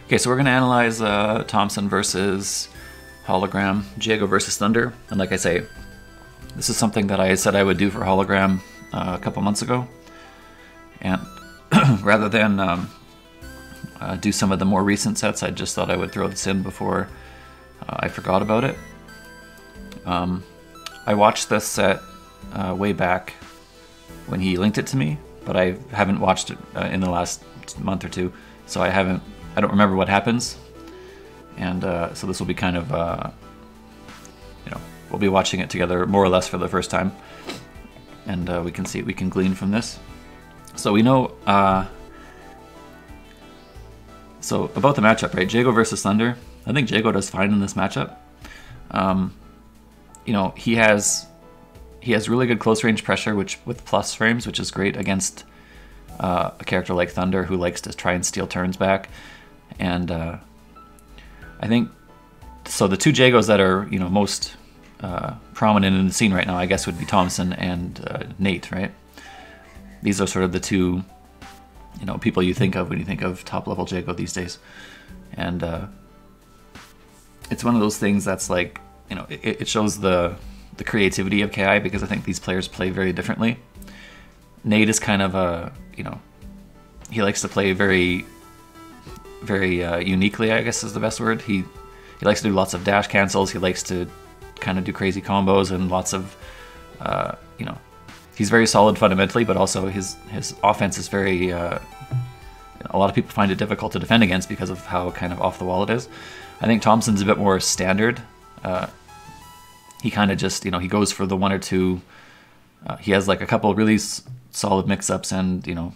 Okay, so we're going to analyze Thompson versus Hologram, Jago versus Thunder. And like I say, this is something that I said I would do for Hologram a couple months ago. And rather than do some of the more recent sets, I just thought I would throw this in before I forgot about it. I watched this set way back when he linked it to me, but I haven't watched it in the last month or two, so I don't remember what happens. And so this will be kind of, we'll be watching it together more or less for the first time, and we can glean from this. So we know, so about the matchup, right? Jago versus Thunder. I think Jago does fine in this matchup. He has really good close range pressure, which with plus frames, which is great against a character like Thunder who likes to try and steal turns back. And I think so. The two Jagos that are most prominent in the scene right now, I guess, would be Thompson and Nate, right? These are sort of the two people you think of when you think of top level Jago these days. And it's one of those things that's like, it shows the creativity of KI, because I think these players play very differently. Nate is kind of a, he likes to play very, very uniquely, I guess is the best word. He likes to do lots of dash cancels. He likes to kind of do crazy combos and lots of, he's very solid fundamentally, but also his offense is very, a lot of people find it difficult to defend against because of how kind of off the wall it is. I think Thompson's a bit more standard. He kind of just, he goes for the one or two. He has like a couple really solid mix-ups and,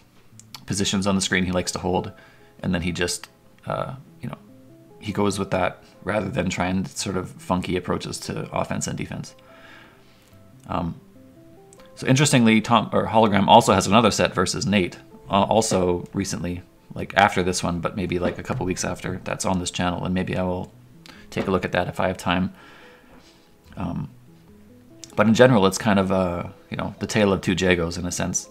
positions on the screen he likes to hold. And then he just, he goes with that rather than trying sort of funky approaches to offense and defense. So interestingly, Hologram also has another set versus Nate, also recently, like after this one, but maybe like a couple weeks after. That's on this channel, and maybe I will take a look at that if I have time. But in general, it's kind of the tale of two Jagos in a sense.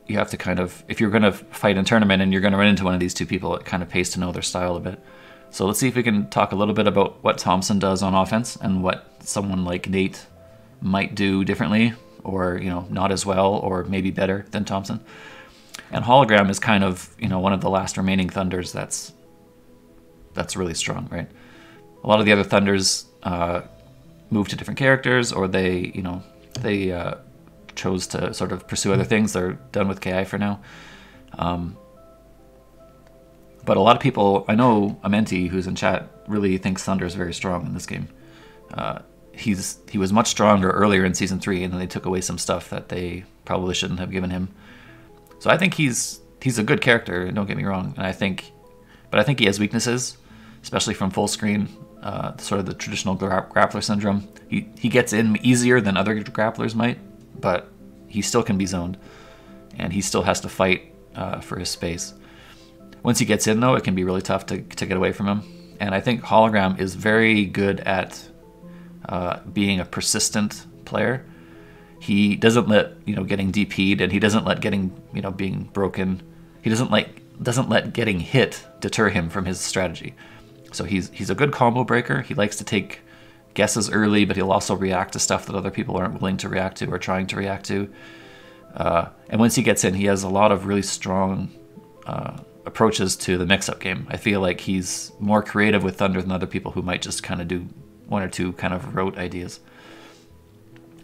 You have to kind of, if you're going to fight in tournament and you're going to run into one of these two people, it kind of pays to know their style a bit. So let's see if we can talk a little bit about what Thompson does on offense and what someone like Nate might do differently, or not as well, or maybe better than Thompson. And Hologram is kind of one of the last remaining Thunders that's really strong, right? A lot of the other Thunders move to different characters, or they chose to sort of pursue other things. They're done with KI for now. But a lot of people, I know Amenti, who's in chat, really thinks Thunder is very strong in this game. He was much stronger earlier in Season 3, and then they took away some stuff that they probably shouldn't have given him. So I think he's a good character, don't get me wrong. But I think he has weaknesses, especially from full screen, sort of the traditional grappler syndrome. He gets in easier than other grapplers might, but he still can be zoned, and he still has to fight for his space. Once he gets in, though, it can be really tough to get away from him. And I think Hologram is very good at being a persistent player. He doesn't let getting DP'd, and he doesn't let getting being broken. He doesn't let getting hit deter him from his strategy. So he's a good combo breaker. He likes to take guesses early, but he'll also react to stuff that other people aren't willing to react to or trying to react to. And once he gets in, he has a lot of really strong approaches to the mix-up game. I feel like he's more creative with Thunder than other people who might just kind of do one or two kind of rote ideas.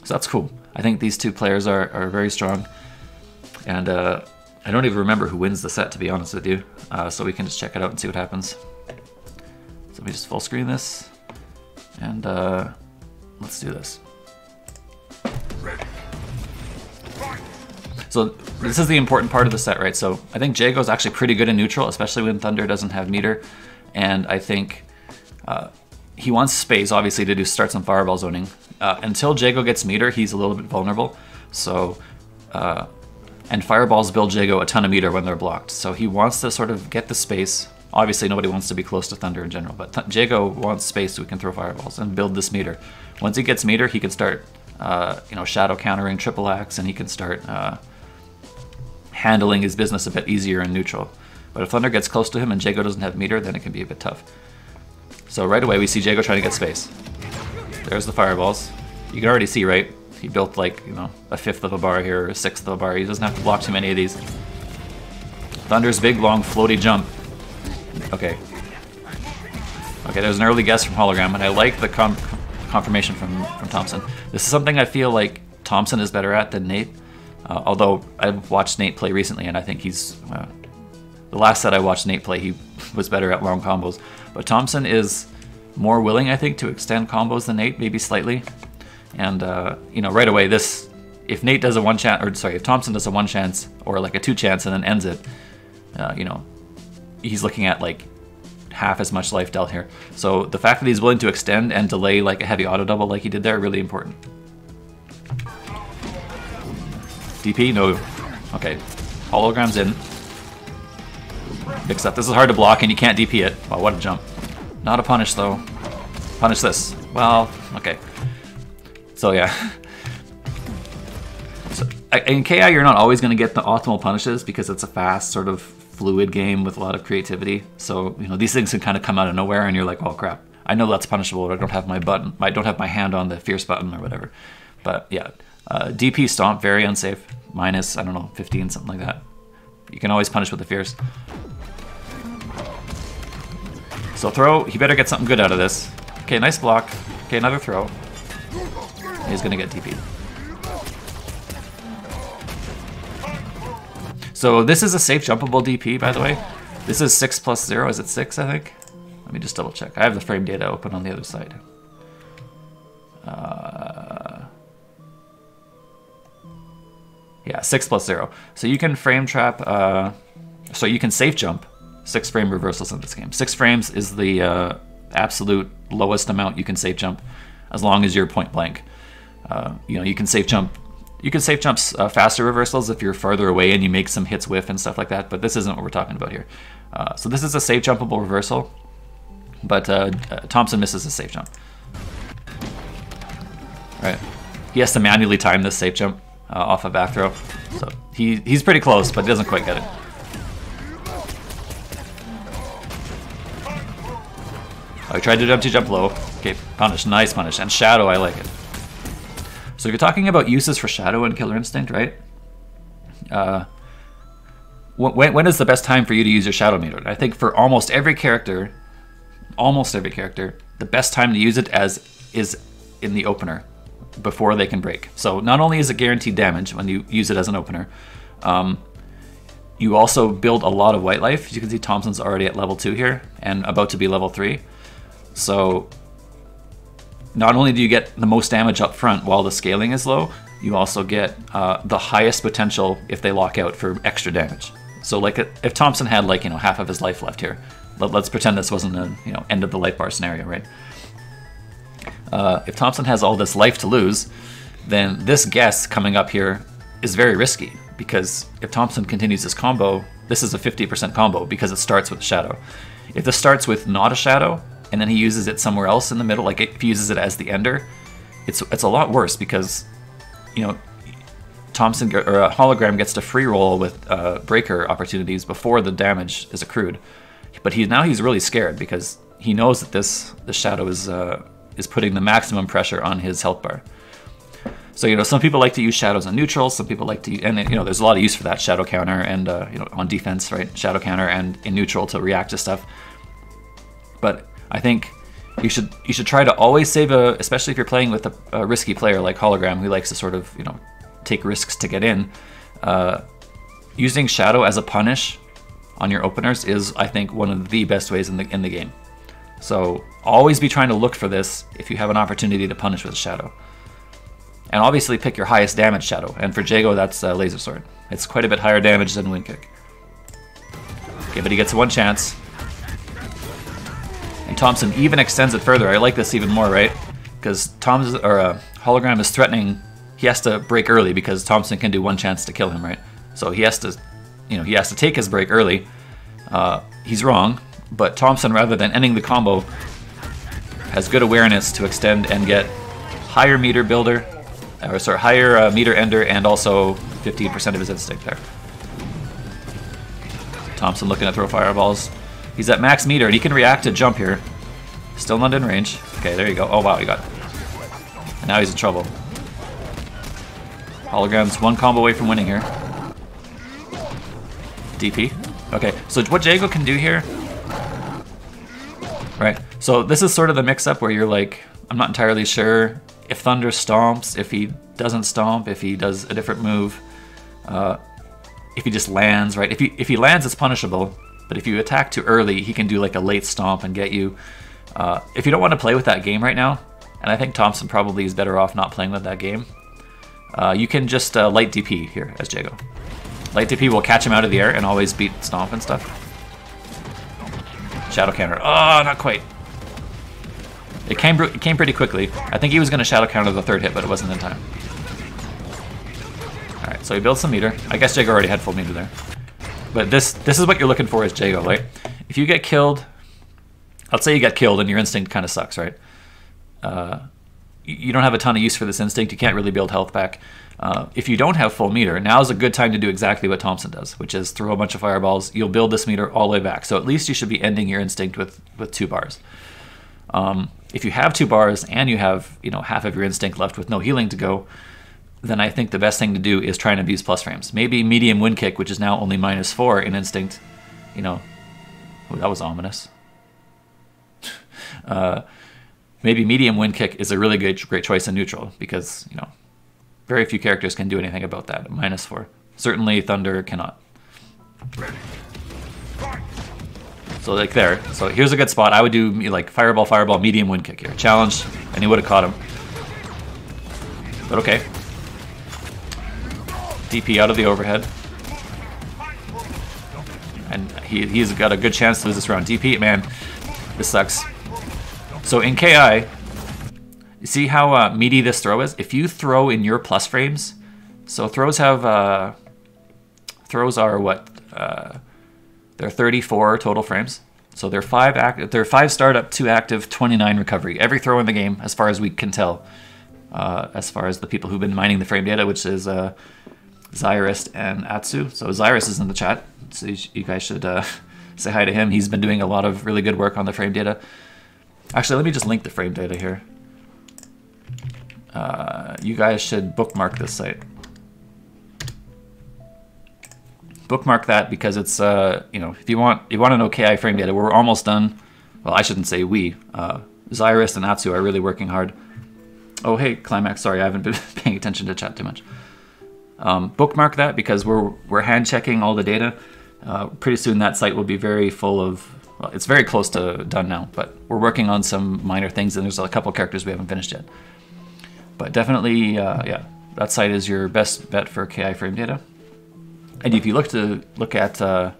So that's cool. I think these two players are very strong. And I don't even remember who wins the set, to be honest with you. So we can just check it out and see what happens. So let me just full screen this. And let's do this. So this is the important part of the set, right? So I think Jago's actually pretty good in neutral, especially when Thunder doesn't have meter. And I think he wants space, obviously, to start some fireball zoning. Until Jago gets meter, he's a little bit vulnerable. So, and fireballs build Jago a ton of meter when they're blocked. So he wants to sort of get the space. Obviously, nobody wants to be close to Thunder in general, but Jago wants space so he can throw fireballs and build this meter. Once he gets meter, he can start, shadow countering triple axe, and he can start handling his business a bit easier in neutral. But if Thunder gets close to him and Jago doesn't have meter, then it can be a bit tough. So right away we see Jago trying to get space. There's the fireballs. You can already see, right? He built like, you know, a fifth of a bar here, or a sixth of a bar. He doesn't have to block too many of these. Thunder's big, long, floaty jump. Okay. Okay, there's an early guess from Hologram, and I like the confirmation from Thompson. This is something I feel like Thompson is better at than Nate. Although I've watched Nate play recently, and I think he's... the last set I watched Nate play, he was better at long combos. But Thompson is more willing, I think, to extend combos than Nate, maybe slightly. And, you know, right away, this... If Nate does a one chance, or sorry, if Thompson does a one chance, or like a two chance and then ends it, you know, he's looking at like half as much life dealt here. So the fact that he's willing to extend and delay like a heavy auto double like he did there, really important. DP, no. Okay, Hologram's in. Mix up. This is hard to block and you can't DP it. Wow, what a jump. Not a punish though. Punish this. Well, okay. So yeah. So, in KI you're not always going to get the optimal punishes because it's a fast sort of fluid game with a lot of creativity. So, you know, these things can kind of come out of nowhere and you're like, oh crap, I know that's punishable, but I don't have my button. I don't have my hand on the fierce button or whatever. But yeah, DP stomp, very unsafe. Minus, I don't know, 15, something like that. You can always punish with the fierce. So throw, he better get something good out of this. Okay, nice block. Okay, another throw. He's gonna get DP'd. So this is a safe jumpable DP, by the way. This is 6 plus 0. Is it 6, I think? Let me just double check. I have the frame data open on the other side. Yeah, 6 plus 0. So you can frame trap, so you can safe jump 6 frame reversals in this game. 6 frames is the absolute lowest amount you can safe jump as long as you're point blank. You know, you can safe jump. You can safe jump faster reversals if you're farther away and you make some hits whiff and stuff like that, but this isn't what we're talking about here. So this is a safe jumpable reversal, but Thompson misses a safe jump. Right. He has to manually time this safe jump off a back throw. So he's pretty close, but he doesn't quite get it. I tried to jump low. Okay, punish, nice punish. And Shadow, I like it. So if you're talking about uses for Shadow and Killer Instinct, right? When is the best time for you to use your Shadow meter? I think for almost every character, the best time to use it is in the opener, before they can break. So not only is it guaranteed damage when you use it as an opener, you also build a lot of white life. As you can see, Thompson's already at level 2 here and about to be level 3. So not only do you get the most damage up front while the scaling is low, you also get the highest potential if they lock out for extra damage. So like if Thompson had like, you know, half of his life left here, let's pretend this wasn't a, you know, end of the life bar scenario, right? If Thompson has all this life to lose, then this guess coming up here is very risky, because if Thompson continues his combo, this is a 50% combo because it starts with a Shadow. If this starts with not a Shadow, and then he uses it somewhere else in the middle, like if he uses it as the ender, it's a lot worse, because, you know, Thompson or Hologram gets to free roll with breaker opportunities before the damage is accrued. But now he's really scared because he knows that this Shadow is putting the maximum pressure on his health bar. So, you know, some people like to use Shadows on neutral, some people like to, and you know, there's a lot of use for that, Shadow counter and, you know, on defense, right? Shadow counter and in neutral to react to stuff. But I think you should try to always save especially if you're playing with a risky player like Hologram who likes to sort of, you know, take risks to get in. Using Shadow as a punish on your openers is, I think, one of the best ways in the game. So always be trying to look for this if you have an opportunity to punish with a Shadow. And obviously pick your highest damage Shadow. And for Jago, that's Laser Sword. It's quite a bit higher damage than Wind Kick. Okay, but he gets one chance. And Thompson even extends it further. I like this even more, right? Because Hologram is threatening. He has to break early because Thompson can do one chance to kill him, right? So he has to, you know, he has to take his break early. He's wrong, but Thompson, rather than ending the combo, has good awareness to extend and get higher meter builder, or sorry, higher meter ender, and also 15% of his instinct there. Thompson looking to throw fireballs. He's at max meter, and he can react to jump here. Still not in range. Okay, there you go. Oh, wow, he got it. And now he's in trouble. Hologram's one combo away from winning here. DP. Okay, so what Jago can do here... Right, so this is sort of the mix-up where you're like, I'm not entirely sure if Thunder stomps, if he doesn't stomp, if he does a different move, if he just lands, right? If he lands, it's punishable, but if you attack too early, he can do like a late stomp and get you. If you don't want to play with that game right now, and I think Thompson probably is better off not playing with that game, you can just light DP here as Jago. Light DP will catch him out of the air and always beat stomp and stuff. Shadow counter. Oh, not quite. It came pretty quickly. I think he was going to shadow counter the third hit, but it wasn't in time. Alright, so he builds some meter. I guess Jago already had full meter there. But this is what you're looking for as Jago, right? If you get killed, let's say you get killed and your instinct kind of sucks, right? You don't have a ton of use for this instinct. You can't really build health back. If you don't have full meter, now's a good time to do exactly what Thompson does, which is throw a bunch of fireballs. You'll build this meter all the way back. So at least you should be ending your instinct with 2 bars. If you have 2 bars and you have half of your instinct left with no healing to go, then I think the best thing to do is try and abuse plus frames. Maybe medium wind kick, which is now only -4 in instinct. Oh, that was ominous. Maybe medium wind kick is a really great choice in neutral because very few characters can do anything about that. -4. Certainly Thunder cannot. So like there. So here's a good spot. I would do like fireball, medium wind kick here. Challenge, and he would have caught him. But okay. DP out of the overhead. And he's got a good chance to lose this round. DP, man, this sucks. So in KI, you see how meaty this throw is? If you throw in your plus frames, so throws are what? They're 34 total frames. So they're 5 startup, 2 active, 29 recovery. Every throw in the game, as far as we can tell, as far as the people who've been mining the frame data, which is Zyrist and Atsu. So Zyrist is in the chat, so you guys should say hi to him. He's been doing a lot of really good work on the frame data. Actually, let me just link the frame data here. You guys should bookmark this site. Bookmark that because it's if you want to know KI frame data, we're almost done. Well, I shouldn't say we. Zyrist and Atsu are really working hard. Oh hey, Climax. Sorry, I haven't been paying attention to chat too much. Bookmark that because we're hand checking all the data. Pretty soon that site will be very full of. Well, it's very close to done now, but we're working on some minor things, and there's a couple characters we haven't finished yet. But definitely, yeah, that site is your best bet for KI frame data. And if you look at the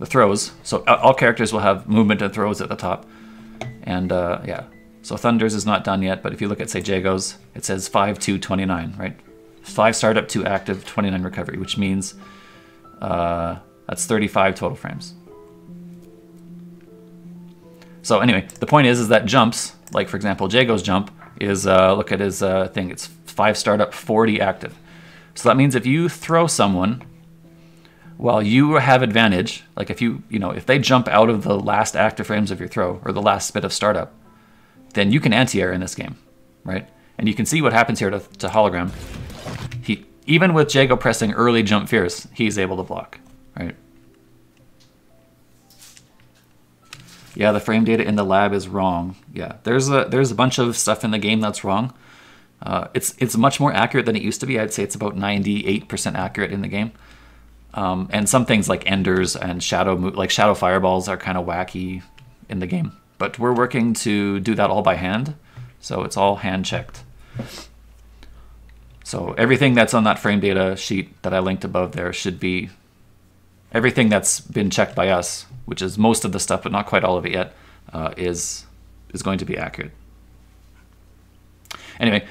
throws, so all characters will have movement and throws at the top. And yeah, so Thunder's is not done yet, but if you look at, say, Jago's, it says 5, 2, 29, right? 5 startup, 2 active, 29 recovery, which means that's 35 total frames. So anyway, the point is that jumps, like for example, Jago's jump is, look at his thing, it's 5 startup, 40 active. So that means if you throw someone while you have advantage, like if they jump out of the last active frames of your throw or the last bit of startup, then you can anti-air in this game, right? And you can see what happens here to Hologram. Even with Jago pressing early jump fierce, he's able to block, right? Yeah, the frame data in the lab is wrong. Yeah, there's a bunch of stuff in the game that's wrong. It's much more accurate than it used to be. I'd say it's about 98% accurate in the game. And some things like enders and shadow fireballs are kind of wacky in the game. But we're working to do that all by hand, so it's all hand checked. So everything that's on that frame data sheet that I linked above there should be everything that's been checked by us, which is most of the stuff, but not quite all of it yet, is going to be accurate. Anyway,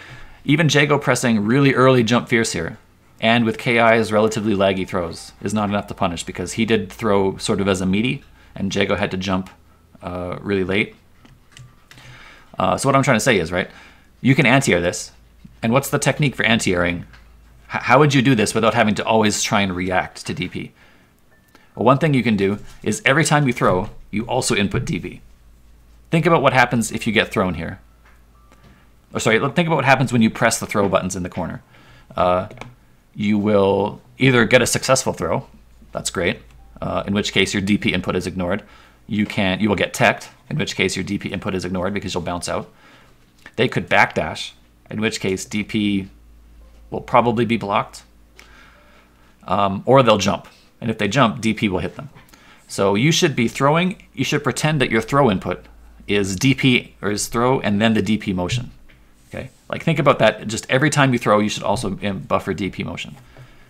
even Jago pressing really early jump fierce here, and with KI's relatively laggy throws, is not enough to punish because he did throw sort of as a meaty, and Jago had to jump really late. So what I'm trying to say is, right, you can anti-air this, and what's the technique for anti-airing? How would you do this without having to always try and react to DP? Well, one thing you can do is every time you throw, you also input DP. Think about what happens if you get thrown here. Or sorry, think about what happens when you press the throw buttons in the corner. You will either get a successful throw, that's great, in which case your DP input is ignored. You will get teched, in which case your DP input is ignored because you'll bounce out. They could backdash, in which case DP will probably be blocked. Or they'll jump, and if they jump, DP will hit them. So you should be throwing, you should pretend that your throw input is DP, or is throw and then the DP motion. Okay, like think about that. Just every time you throw, you should also buffer DP motion.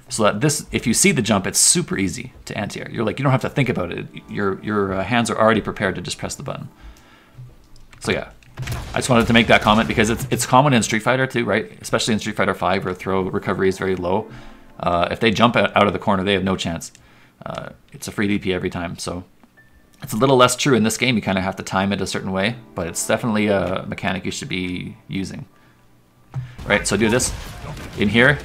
So that this, if you see the jump, it's super easy to anti-air. You're like, you don't have to think about it. Your hands are already prepared to just press the button. So yeah, I just wanted to make that comment because it's common in Street Fighter too, right? Especially in Street Fighter 5 where throw recovery is very low. If they jump out of the corner, they have no chance. It's a free DP every time. So it's a little less true in this game. You kind of have to time it a certain way, but it's definitely a mechanic you should be using. Right, so do this. In here,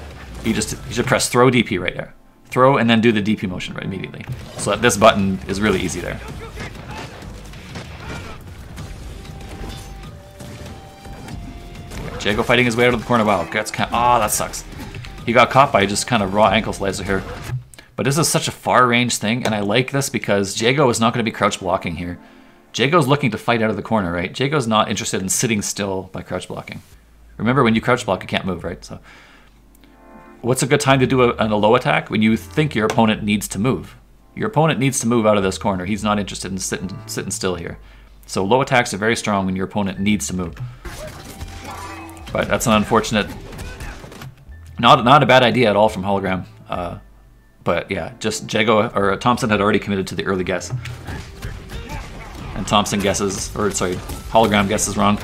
you should press throw DP right there. Throw and then do the DP motion right immediately. So that this button is really easy there. Jago fighting his way out of the corner. Wow, that sucks. He got caught by just kind of raw ankle slicer here. But this is such a far range thing, and I like this because Jago is not going to be crouch blocking here. Jago's looking to fight out of the corner, right? Jago's not interested in sitting still by crouch blocking. Remember, when you crouch block, you can't move, right? So, what's a good time to do a low attack? When you think your opponent needs to move. Your opponent needs to move out of this corner. He's not interested in sitting still here. So low attacks are very strong when your opponent needs to move. But that's an unfortunate, not a bad idea at all from Hologram. But yeah, just Jago or Thompson had already committed to the early guess. And Thompson guesses, or sorry, Hologram guesses wrong.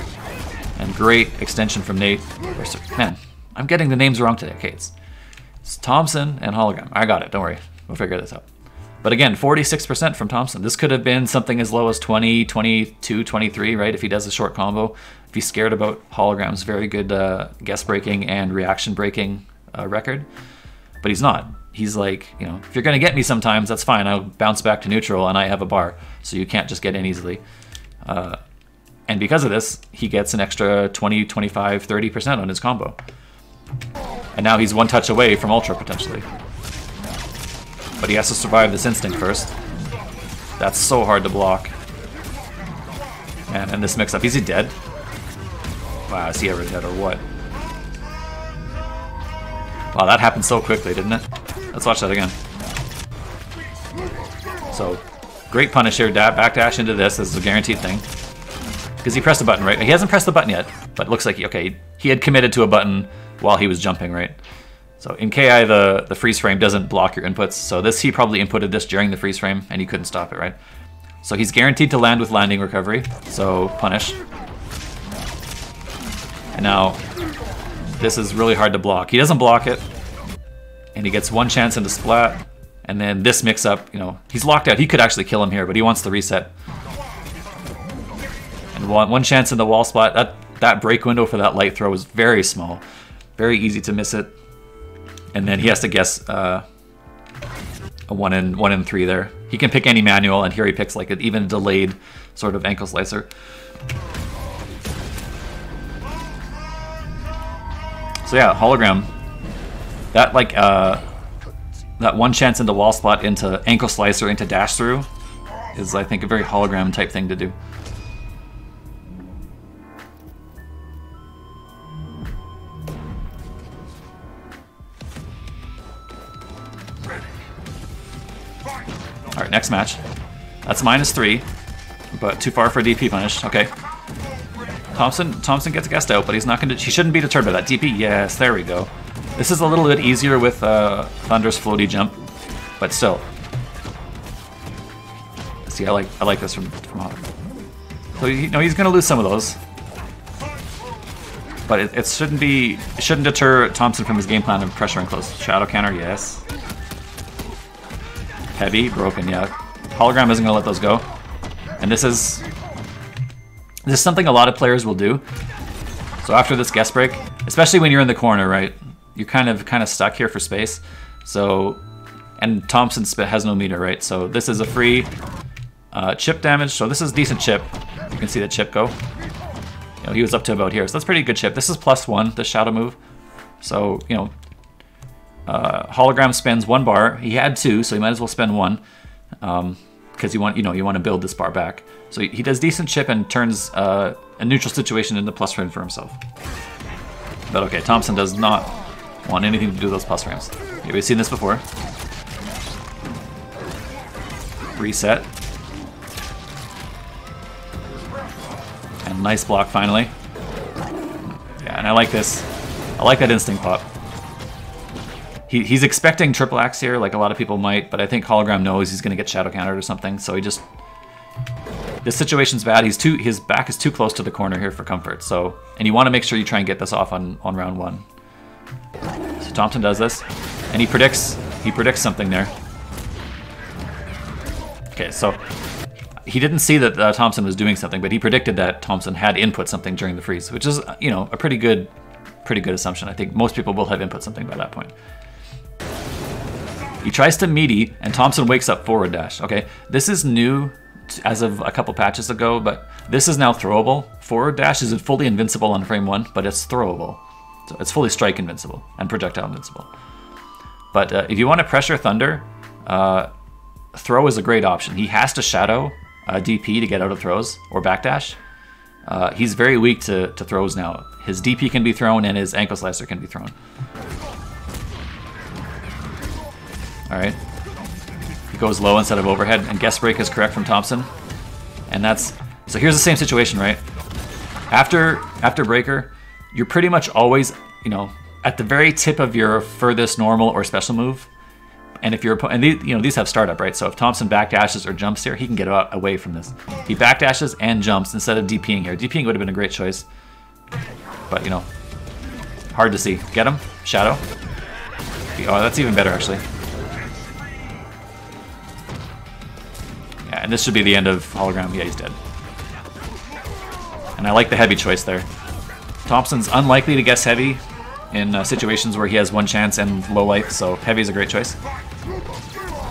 And great extension from Nate. Man, I'm getting the names wrong today. Okay, it's Thompson and Hologram. I got it, don't worry. We'll figure this out. But again, 46% from Thompson. This could have been something as low as 20, 22, 23, right? If he does a short combo. If he's scared about Hologram's very good guess breaking and reaction breaking record. But he's not. He's like, you know, if you're going to get me sometimes, that's fine. I'll bounce back to neutral and I have a bar. So you can't just get in easily. And because of this, he gets an extra 20, 25, 30% on his combo. And now he's one touch away from Ultra, potentially. But he has to survive this instinct first. That's so hard to block. And this mix-up. Is he dead? Wow, is he ever dead or what? Wow, that happened so quickly, didn't it? Let's watch that again. So, great punish here. Backdash into this. This is a guaranteed thing. Because he pressed the button, right? He hasn't pressed the button yet, but it looks like, okay, he had committed to a button while he was jumping, right? So in KI, the freeze frame doesn't block your inputs. So this, he probably inputted this during the freeze frame, and he couldn't stop it, right? So he's guaranteed to land with landing recovery. So punish. And now, this is really hard to block. He doesn't block it, and he gets one chance into splat. And then this mix-up, you know, he's locked out. He could actually kill him here, but he wants the reset. And one chance in the wall splat. That break window for that light throw is very small. Very easy to miss it. And then he has to guess a 1 in 3 there. He can pick any manual, and here he picks like an even delayed sort of ankle slicer. So yeah, Hologram. That like that one chance into wall spot, into ankle slicer, into dash through is, I think, a very Hologram type thing to do. All right, next match. That's -3, but too far for a DP punish. Okay. Thompson gets gassed out, but he's not gonna. He shouldn't be deterred by that DP. Yes, there we go. This is a little bit easier with Thunder's floaty jump, but still. See, I like this from Hologram. So he's gonna lose some of those, but it shouldn't deter Thompson from his game plan of pressure and close. Shadow counter, yes. Heavy, broken, yeah. Hologram isn't gonna let those go. And this is something a lot of players will do. So after this guess break, especially when you're in the corner, right? You're kind of stuck here for space. So, and Thompson has no meter, right? So this is a free chip damage. So this is decent chip. You can see the chip go. You know, he was up to about here, so that's pretty good chip. This is +1, the shadow move. So, you know, Hologram spends 1 bar. He had 2, so he might as well spend 1, because you want to build this bar back. So he does decent chip and turns a neutral situation into plus frame for himself. But okay, Thompson does not want anything to do with those plus frames. Yeah, we've seen this before. Reset. And nice block finally. Yeah, and I like this. I like that instinct pop. He's expecting triple axe here, like a lot of people might, but I think Hologram knows he's going to get shadow countered or something, so he just... This situation's bad. His back is too close to the corner here for comfort, so... And you want to make sure you try and get this off on round 1. So Thompson does this, and he predicts something there. Okay, so... He didn't see that Thompson was doing something, but he predicted that Thompson had input something during the freeze, which is, you know, a pretty good assumption. I think most people will have input something by that point. He tries to meaty, and Thompson wakes up forward dash. Okay, this is new as of a couple patches ago, but this is now throwable. Forward dash is fully invincible on frame 1, but it's throwable. So it's fully strike invincible and projectile invincible. But if you want to pressure Thunder, throw is a great option. He has to shadow DP to get out of throws or backdash. He's very weak to throws now. His DP can be thrown and his ankle slicer can be thrown. Alright. He goes low instead of overhead, and guess break is correct from Thompson. And that's... So here's the same situation, right? After breaker, you're pretty much always, you know, at the very tip of your furthest normal or special move. And if you're... And these, you know, these have startup, right? So if Thompson backdashes or jumps here, he can get away from this. He backdashes and jumps instead of DPing here. DPing would have been a great choice. But, you know, hard to see. Get him. Shadow. Oh, that's even better, actually. Yeah, and this should be the end of Hologram. Yeah, he's dead. And I like the heavy choice there. Thompson's unlikely to guess heavy in situations where he has 1 chance and low life, so heavy is a great choice.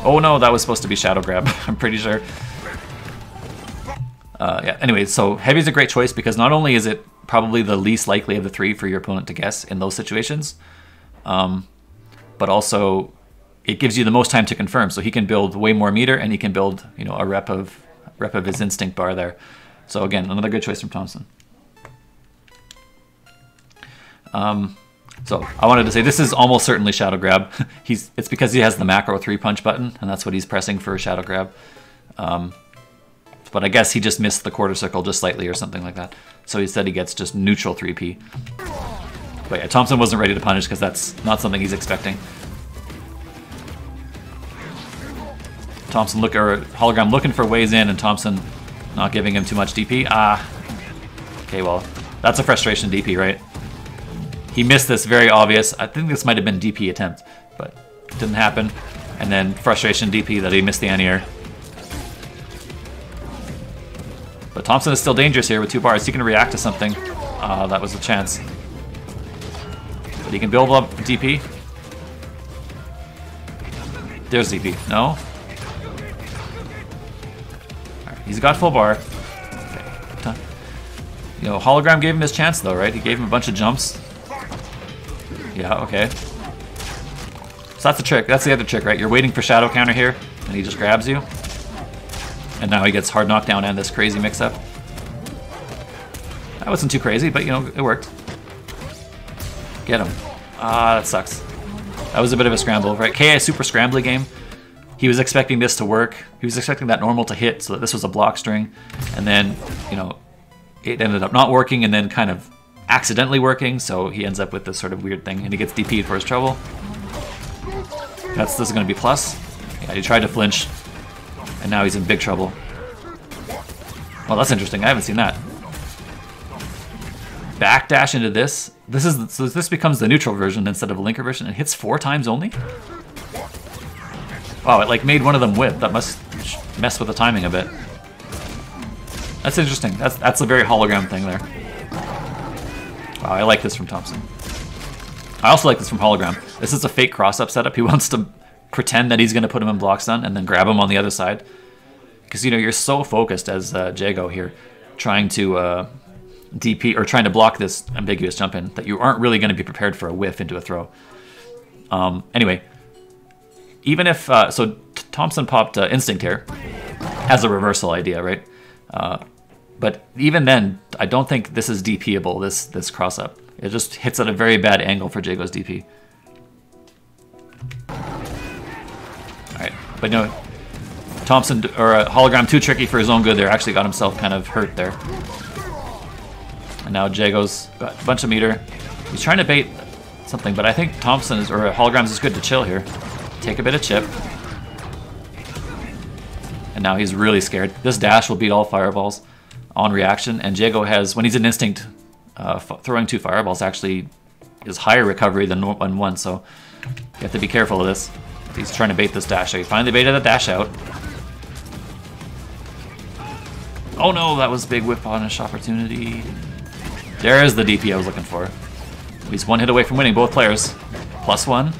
Oh no, that was supposed to be shadow grab, I'm pretty sure. Yeah, anyway, so heavy is a great choice because not only is it probably the least likely of the 3 for your opponent to guess in those situations, but also it gives you the most time to confirm. So he can build way more meter, and he can build, you know, a rep of his instinct bar there. So again, another good choice from Thompson. So I wanted to say this is almost certainly shadow grab. It's because he has the macro 3-punch button, and that's what he's pressing for shadow grab. But I guess he just missed the quarter circle just slightly or something like that. So he said he gets just neutral 3P. But yeah, Thompson wasn't ready to punish because that's not something he's expecting. Hologram looking for ways in, and Thompson not giving him too much DP. Okay, well, that's a frustration DP, right? He missed this, very obvious. I think this might have been DP attempt, but it didn't happen. And then frustration DP that he missed the anti-air. But Thompson is still dangerous here with 2 bars. He can react to something. That was a chance. But he can build up DP. There's DP. No? Right, he's got full bar. Okay. You know, Hologram gave him his chance though, right? He gave him a bunch of jumps. Yeah, okay. So that's the trick. That's the other trick, right? You're waiting for shadow counter here, and he just grabs you. And now he gets hard knockdown and this crazy mix-up. That wasn't too crazy, but, you know, it worked. Get him. That sucks. That was a bit of a scramble, right? KI super scrambly game. He was expecting this to work. He was expecting that normal to hit, so that this was a block string. And then, you know, it ended up not working and then kind of accidentally working, so he ends up with this sort of weird thing, and he gets DP'd for his trouble. This is going to be plus. Yeah, he tried to flinch, and now he's in big trouble. Well, that's interesting. I haven't seen that. Backdash into this. So this becomes the neutral version instead of a linker version. It hits 4 times only? Wow, it like made one of them whip. That must mess with the timing a bit. That's interesting. That's a very Hologram thing there. Wow, I like this from Thompson. I also like this from Hologram. This is a fake cross-up setup. He wants to pretend that he's going to put him in block stun and then grab him on the other side. Because, you know, you're so focused as Jago here, trying to DP or trying to block this ambiguous jump in that you aren't really going to be prepared for a whiff into a throw. Anyway, even if so, Thompson popped Instinct here as a reversal idea, right? But even then, I don't think this is DPable. This cross up, it just hits at a very bad angle for Jago's DP. All right, but no, Thompson or Hologram too tricky for his own good there. Actually got himself kind of hurt there. And now Jago's got a bunch of meter. He's trying to bait something, but I think Thompson is, or Holograms is good to chill here. Take a bit of chip. And now he's really scared. This dash will beat all fireballs on reaction, and Jago has, when he's in Instinct, throwing 2 fireballs actually is higher recovery than one, so you have to be careful of this. He's trying to bait this dash out. He finally baited the dash out. Oh no, that was big whip punish opportunity. There is the DP I was looking for. He's 1 hit away from winning, both players. +1.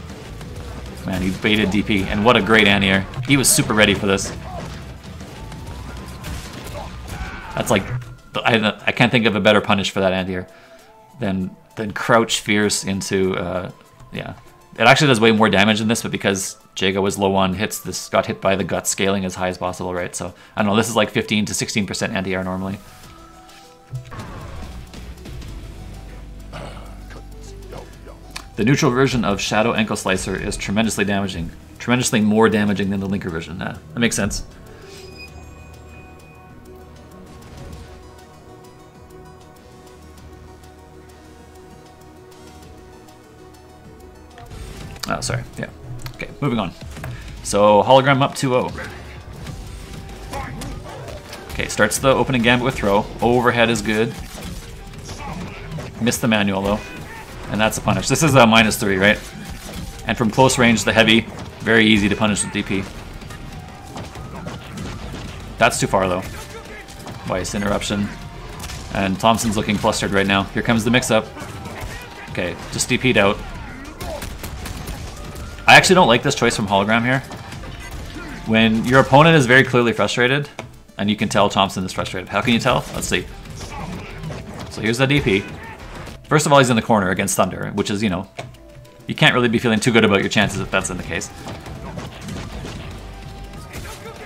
Man, he baited DP, and what a great anti-air. He was super ready for this. That's like, I can't think of a better punish for that anti-air than crouch fierce into, yeah. It actually does way more damage than this, but because Jago was low on hits, this got hit by the gut scaling as high as possible, right? So, I don't know, this is like 15 to 16% anti-air normally. The neutral version of Shadow Ankle Slicer is tremendously damaging. Tremendously more damaging than the linker version. That makes sense. Oh, sorry. Yeah. Okay, moving on. So, Hologram up 2-0. Okay, starts the opening gambit with throw. Overhead is good. Missed the manual, though. And that's a punish. This is a -3, right? And from close range, the heavy, very easy to punish with DP. That's too far, though. Weiss, interruption. And Thompson's looking flustered right now. Here comes the mix-up. Okay, just DP'd out. I actually don't like this choice from Hologram here. When your opponent is very clearly frustrated, and you can tell Thompson is frustrated. How can you tell? Let's see. So here's the DP. First of all, he's in the corner against Thunder, which is, you know, you can't really be feeling too good about your chances if that's in the case.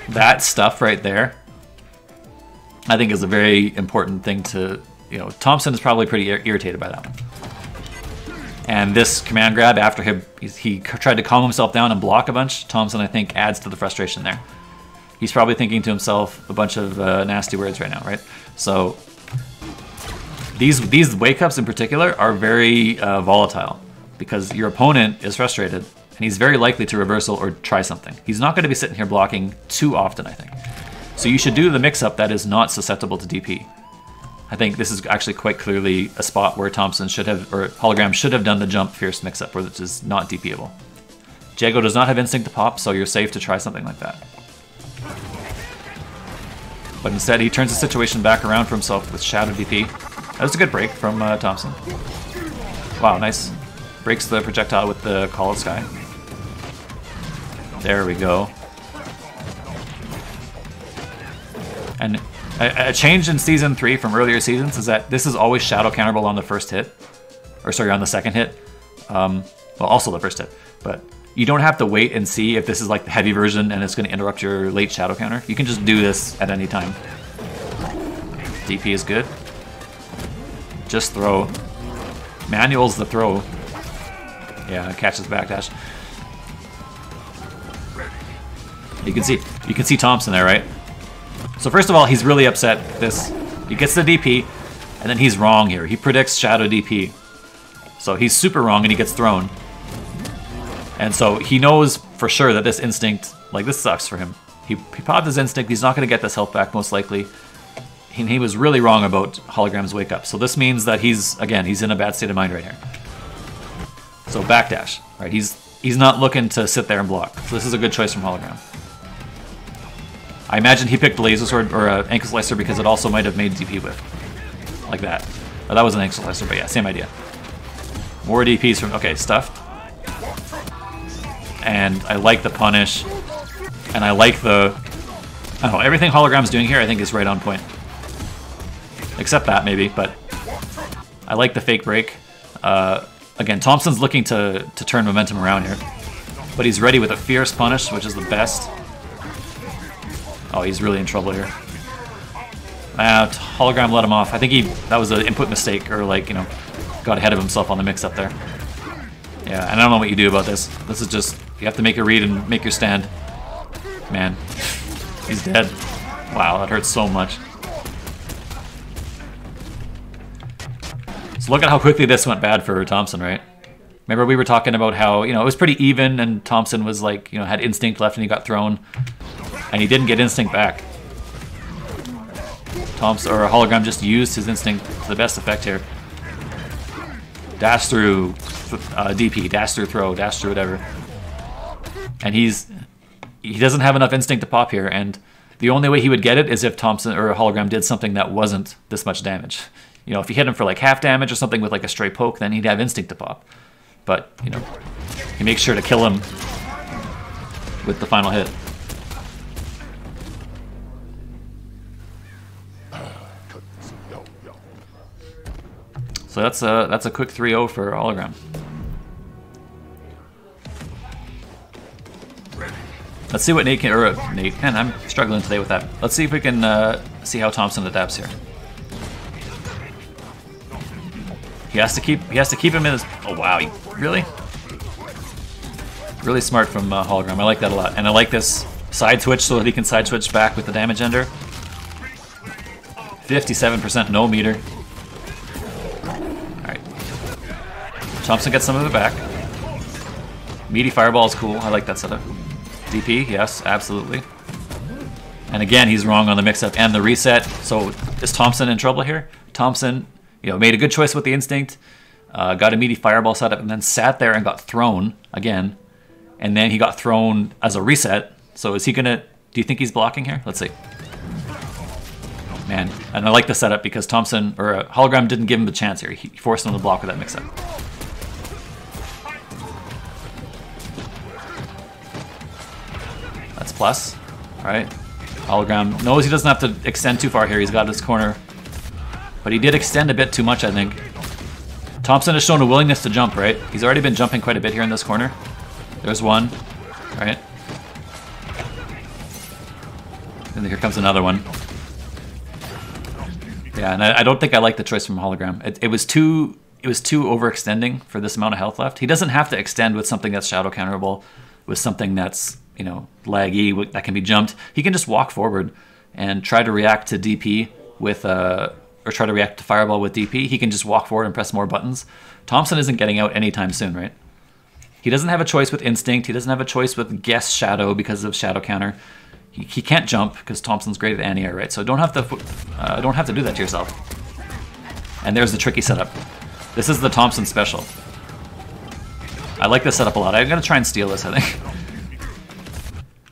That stuff right there, I think is a very important thing to, you know, Thompson is probably pretty irritated by that one. And this command grab after he tried to calm himself down and block a bunch, Thompson, I think, adds to the frustration there. He's probably thinking to himself a bunch of nasty words right now, right? So these wake-ups in particular are very volatile because your opponent is frustrated and he's very likely to reversal or try something. He's not going to be sitting here blocking too often, I think. So you should do the mix-up that is not susceptible to DP. I think this is actually quite clearly a spot where Thompson should have, or Hologram should have done the jump fierce mix-up, which is not DPable. Jago does not have instinct to pop, so you're safe to try something like that. But instead, he turns the situation back around for himself with Shadow DP. That was a good break from Thompson. Wow, nice. Breaks the projectile with the Call of Sky. There we go. And a change in Season 3 from earlier seasons is that this is always shadow counterable on the first hit. Or sorry, on the second hit. Well, also the first hit. But you don't have to wait and see if this is like the heavy version and it's going to interrupt your late shadow counter. You can just do this at any time. DP is good. Just throw. Manual's the throw. Yeah, catches backdash. You can see Thompson there, right? So first of all, he's really upset. He gets the DP, and then he's wrong here. He predicts Shadow DP. So he's super wrong, and he gets thrown. And so he knows for sure that this instinct, like this sucks for him. He popped his instinct. He's not going to get this health back, most likely. He was really wrong about Hologram's wake up. So this means that he's in a bad state of mind right here. So backdash, right? He's not looking to sit there and block. So this is a good choice from Hologram. I imagine he picked Laser Sword or Ankle Slicer because it also might have made DP whiff. Like that. Oh, that was an Ankle Slicer, but yeah, same idea. More DPs from, okay, stuffed. and I like the punish, and I like the... I don't know, everything Hologram's doing here I think is right on point. Except that, maybe, but I like the fake break. Again, Thompson's looking to turn momentum around here, but he's ready with a fierce punish, which is the best. Oh, he's really in trouble here. Hologram let him off. I think that was an input mistake, or like, you know, got ahead of himself on the mix-up there. Yeah, and I don't know what you do about this. This is just, you have to make a read and make your stand. Man, he's dead. Wow, that hurts so much. So look at how quickly this went bad for Thompson, right? Remember we were talking about how, you know, it was pretty even and Thompson was like, you know, had instinct left and he got thrown. And he didn't get instinct back. Thompson, or Hologram, just used his instinct to the best effect here. Dash through DP, dash through throw, dash through whatever. And he doesn't have enough instinct to pop here, and the only way he would get it is if Thompson or Hologram did something that wasn't this much damage. You know, if you hit him for like half damage or something with like a straight poke, then he'd have instinct to pop. But, you know, he makes sure to kill him with the final hit. So that's a quick 3-0 for Hologram. Let's see what Nate can, or Nate, man, I'm struggling today with that. Let's see if we can see how Thompson adapts here. He has to keep him in his, oh wow, really? Really smart from Hologram, I like that a lot. And I like this side switch so that he can side switch back with the damage ender. 57% no meter. Alright. Thompson gets some of it back. Meaty fireball is cool, I like that setup. DP, yes, absolutely. And again, he's wrong on the mix-up and the reset. So is Thompson in trouble here? Thompson, you know, made a good choice with the instinct, got a meaty fireball setup, and then sat there and got thrown again. And then he got thrown as a reset. So is he gonna? Do you think he's blocking here? Let's see. Man, and I like the setup because Thompson or Hologram didn't give him the chance here. He forced him to block with that mix-up. That's plus. All right. Hologram knows he doesn't have to extend too far here. He's got his corner. But he did extend a bit too much, I think. Thompson has shown a willingness to jump, right? He's already been jumping quite a bit here in this corner. There's one. All right. And here comes another one. Yeah, and I don't think I like the choice from Hologram. It was too overextending for this amount of health left. He doesn't have to extend with something that's shadow counterable, with something that's, you know, laggy, that can be jumped. He can just walk forward and try to react to DP with or try to react to fireball with DP. He can just walk forward and press more buttons. Thompson isn't getting out anytime soon, right? He doesn't have a choice with instinct. He doesn't have a choice with guess shadow because of shadow counter. He can't jump because Thompson's great at anti-air, right? So don't have to do that to yourself. And there's the tricky setup. This is the Thompson special. I like this setup a lot. I'm gonna try and steal this, I think.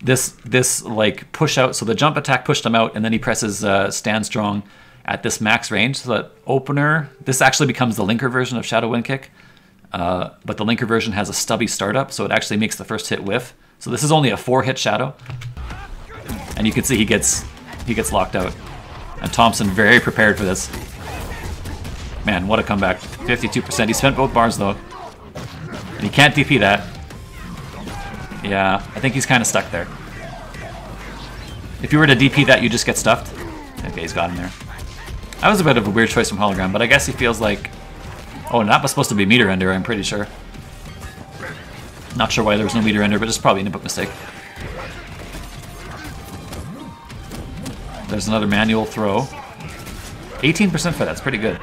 This like push out, so the jump attack pushed him out, and then he presses stand strong at this max range. So that opener, this actually becomes the linker version of Shadow Wind Kick, but the linker version has a stubby startup, so it actually makes the first hit whiff. So this is only a 4-hit Shadow, and you can see he gets locked out. And Thompson very prepared for this. Man, what a comeback! 52%. He spent both bars though, and he can't DP that. Yeah, I think he's kind of stuck there. If you were to DP that, you just get stuffed. Okay, he's got him there. That was a bit of a weird choice from Hologram, but I guess he feels like... Oh, and that was supposed to be meter ender, I'm pretty sure. Not sure why there was no meter ender, but it's probably an input mistake. There's another manual throw. 18% for that's pretty good.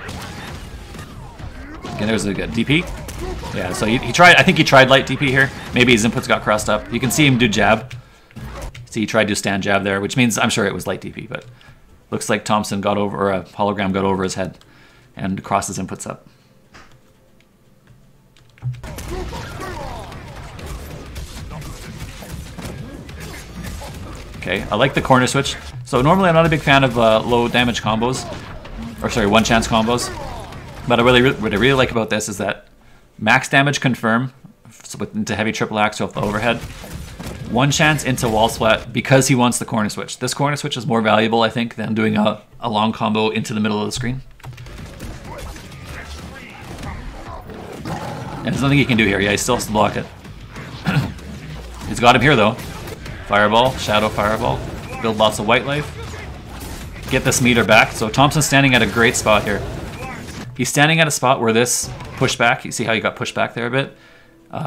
Okay, there's a good DP. Yeah, so he tried. I think he tried light DP here. Maybe his inputs got crossed up. You can see him do jab. See, he tried to stand jab there, which means I'm sure it was light DP, but looks like Thompson got over, or a Hologram got over his head and crossed his inputs up. Okay, I like the corner switch. So normally I'm not a big fan of low damage combos, or sorry, one chance combos. But what I really like about this is that max damage confirm. So into heavy triple axe off the overhead. One chance into wall splat because he wants the corner switch. This corner switch is more valuable, I think, than doing a long combo into the middle of the screen. And there's nothing he can do here. Yeah, he still has to block it. He's got him here, though. Fireball, Shadow Fireball. Build lots of white life. Get this meter back. So Thompson's standing at a great spot here. He's standing at a spot where this pushback, you see how he got pushed back there a bit?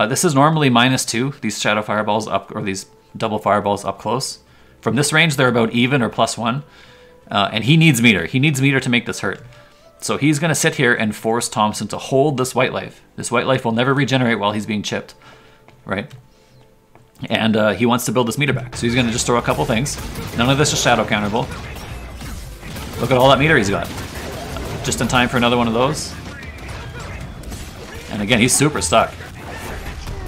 This is normally -2, these Shadow Fireballs up, or these double Fireballs up close. From this range, they're about even or +1. And he needs meter. He needs meter to make this hurt. So he's going to sit here and force Thompson to hold this white life. This white life will never regenerate while he's being chipped, right? And he wants to build this meter back. So he's going to just throw a couple things. None of this is shadow counterable. Look at all that meter he's got. Just in time for another one of those. And again, he's super stuck.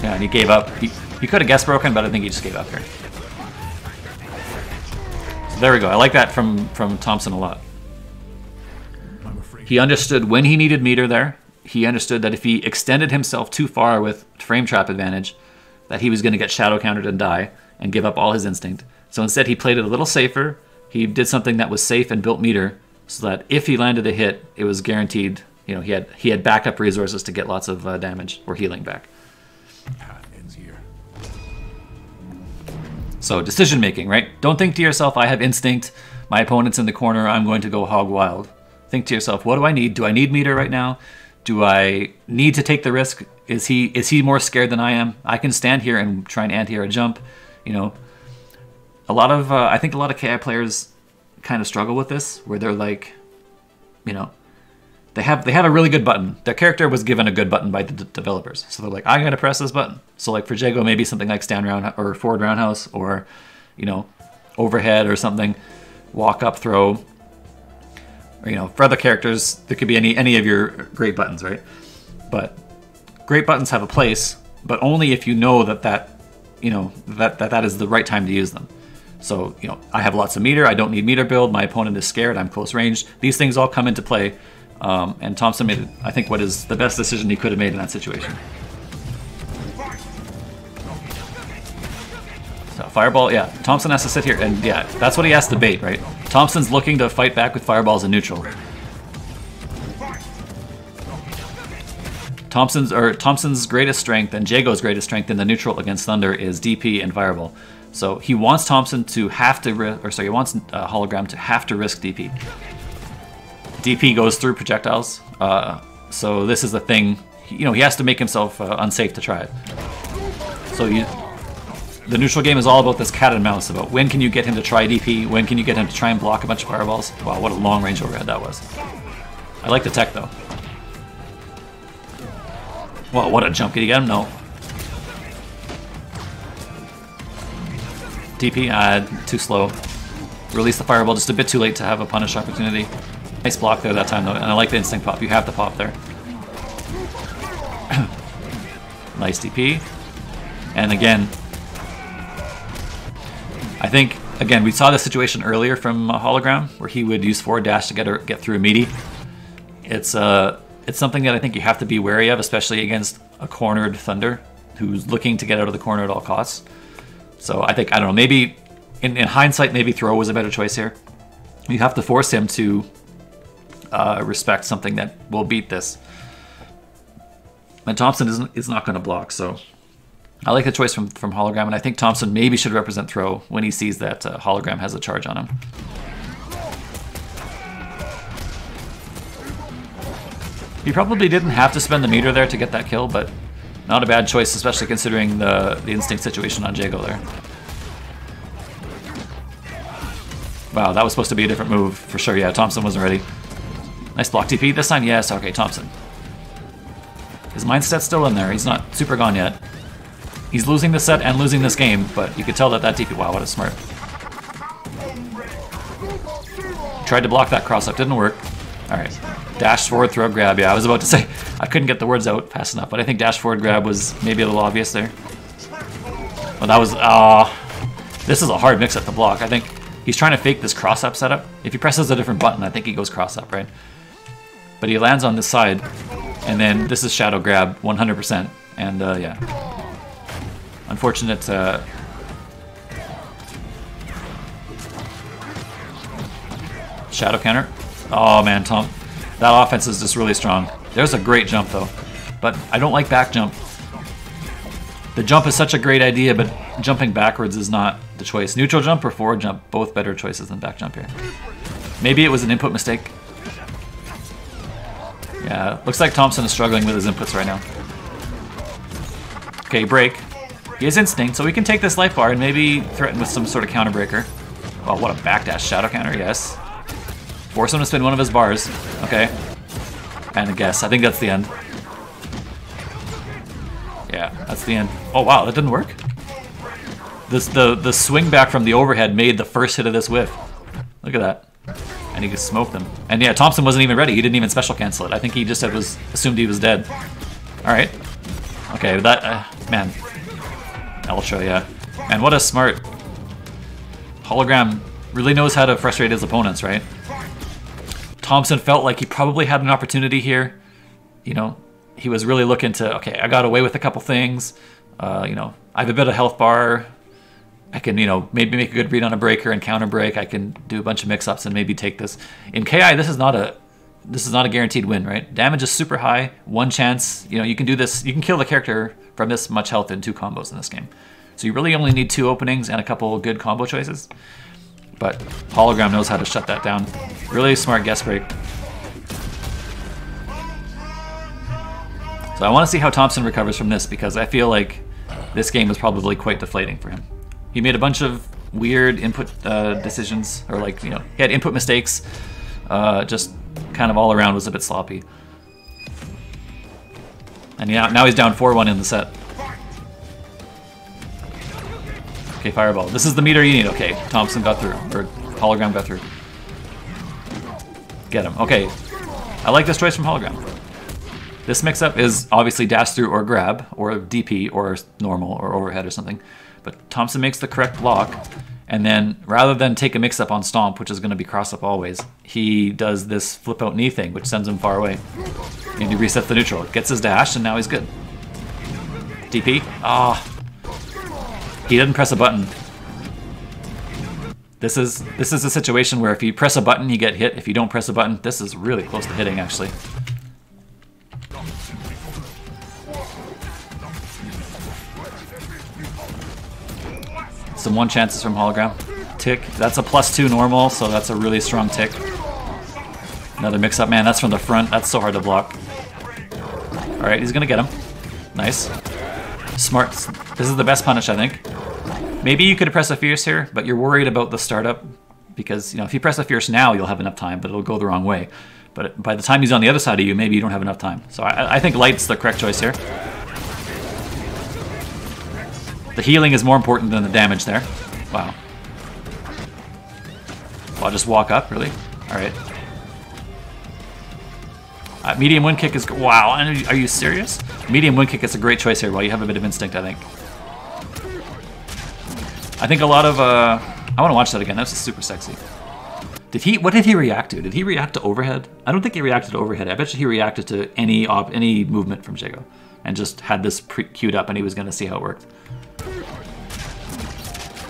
Yeah, and he gave up. He could have guess broken, but I think he just gave up here. So there we go. I like that from Thompson a lot. He understood when he needed meter there. He understood that if he extended himself too far with frame trap advantage, that he was going to get shadow countered and die and give up all his instinct. So instead he played it a little safer. He did something that was safe and built meter so that if he landed a hit, it was guaranteed, you know, he had backup resources to get lots of damage or healing back. So decision making, right? Don't think to yourself, I have instinct, my opponent's in the corner, I'm going to go hog wild. Think to yourself, what do I need? Do I need meter right now? Do I need to take the risk? Is he more scared than I am? I can stand here and try and anti-air a jump. You know, I think a lot of KI players kind of struggle with this, where they're like, you know, they have a really good button. Their character was given a good button by the developers, so they're like, I'm gonna press this button. So like for Jago, maybe something like stand round or forward roundhouse, or you know, overhead or something, walk up throw. Or, you know, for other characters, there could be any of your great buttons, right? But great buttons have a place, but only if you know that is the right time to use them. So, you know, I have lots of meter, I don't need meter build, my opponent is scared, I'm close range. These things all come into play, and Thompson made, I think, what is the best decision he could have made in that situation. So Fireball, yeah, Thompson has to sit here, and yeah, that's what he has to bait, right? Thompson's looking to fight back with Fireballs in neutral. Thompson's greatest strength and Jago's greatest strength in the neutral against Thunder is DP and Fireball. So he wants Thompson to have to, he wants Hologram to have to risk DP. DP goes through projectiles, so this is the thing. You know, he has to make himself unsafe to try it. So the neutral game is all about this cat and mouse, about when can you get him to try DP, when can you get him to try and block a bunch of fireballs. Wow, what a long range overhead that was. I like the tech though. Well, what a jump, did he get him? No. DP, too slow. Release the fireball just a bit too late to have a punish opportunity. Nice block there that time though, and I like the instinct pop, you have to pop there. Nice DP. And again, I think, again, we saw this situation earlier from Hologram, where he would use forward dash to get through a meaty. It's something that I think you have to be wary of, especially against a cornered Thunder who's looking to get out of the corner at all costs. So I think, I don't know, maybe in hindsight, maybe throw was a better choice here. You have to force him to respect something that will beat this. And Thompson is not going to block, so I like the choice from Hologram, and I think Thompson maybe should represent throw when he sees that Hologram has a charge on him. He probably didn't have to spend the meter there to get that kill, but not a bad choice, especially considering the instinct situation on Jago there. Wow, that was supposed to be a different move for sure. Yeah, Thompson wasn't ready. Nice block TP this time. Yes, okay, Thompson. His mindset's still in there. He's not super gone yet. He's losing this set and losing this game, but you could tell that TP... Wow, what a smart. Tried to block that cross-up, didn't work. Alright. Dash forward, throw, grab. Yeah, I was about to say, I couldn't get the words out fast enough, but I think dash forward, grab was maybe a little obvious there. Well, that was... this is a hard mix-up to block. I think he's trying to fake this cross-up setup. If he presses a different button, I think he goes cross-up, right? But he lands on this side, and then this is shadow grab 100%, and yeah. Unfortunate. Shadow counter. Oh man, Tom. That offense is just really strong. There's a great jump though. But I don't like back jump. The jump is such a great idea, but jumping backwards is not the choice. Neutral jump or forward jump, both better choices than back jump here. Maybe it was an input mistake. Yeah, looks like Thompson is struggling with his inputs right now. Okay, break. He has instinct, so we can take this life bar and maybe threaten with some sort of counter breaker. Oh, what a backdash shadow counter, yes. Force him to spin one of his bars. Okay. And a guess. I think that's the end. Yeah, that's the end. Oh wow, that didn't work? The swing back from the overhead made the first hit of this whiff. Look at that. And he just smoked them. And yeah, Thompson wasn't even ready. He didn't even special cancel it. I think he just assumed he was dead. Alright. Okay, that... man. Ultra, yeah. Man, what a smart... Hologram really knows how to frustrate his opponents, right? Thompson felt like he probably had an opportunity here. You know, he was really looking to, okay, I got away with a couple things. You know, I have a bit of health bar. I can, you know, maybe make a good read on a breaker and counter break. I can do a bunch of mix-ups and maybe take this. In KI, this is not a guaranteed win, right? Damage is super high. One chance, you know, you can do this. You can kill the character from this much health in 2 combos in this game. So you really only need 2 openings and a couple good combo choices. But Hologram knows how to shut that down. Really smart guess break. So I want to see how Thompson recovers from this, because I feel like this game was probably quite deflating for him. He made a bunch of weird input decisions, or like, you know, he had input mistakes. Just kind of all around was a bit sloppy. And yeah, now he's down 4-1 in the set. Okay, fireball. This is the meter you need. Okay, Thompson got through, or Hologram got through. Get him. Okay, I like this choice from Hologram. This mix-up is obviously dash through or grab, or DP, or normal, or overhead or something. But Thompson makes the correct block, and then rather than take a mix-up on stomp, which is going to be cross-up always, he does this flip-out knee thing, which sends him far away. And he resets the neutral, gets his dash, and now he's good. DP. Ah. He didn't press a button. This is a situation where if you press a button, you get hit. If you don't press a button, this is really close to hitting, actually. Some one chances from Hologram. Tick. That's a +2 normal, so that's a really strong tick. Another mix-up. Man, that's from the front. That's so hard to block. Alright, he's gonna get him. Nice. Smart. This is the best punish, I think. Maybe you could press a Fierce here, but you're worried about the startup, because, you know, if you press a Fierce now, you'll have enough time, but it'll go the wrong way. But by the time he's on the other side of you, maybe you don't have enough time. So I think Light's the correct choice here. The healing is more important than the damage there. Wow. Well, I'll just walk up, really? Alright. Medium wind kick is... Wow, are you serious? Medium wind kick is a great choice here while you have a bit of instinct, I think. I think a lot of... I want to watch that again. That was super sexy. What did he react to? Did he react to overhead? I don't think he reacted to overhead. I bet you he reacted to any movement from Jago and just had this queued up and he was going to see how it worked.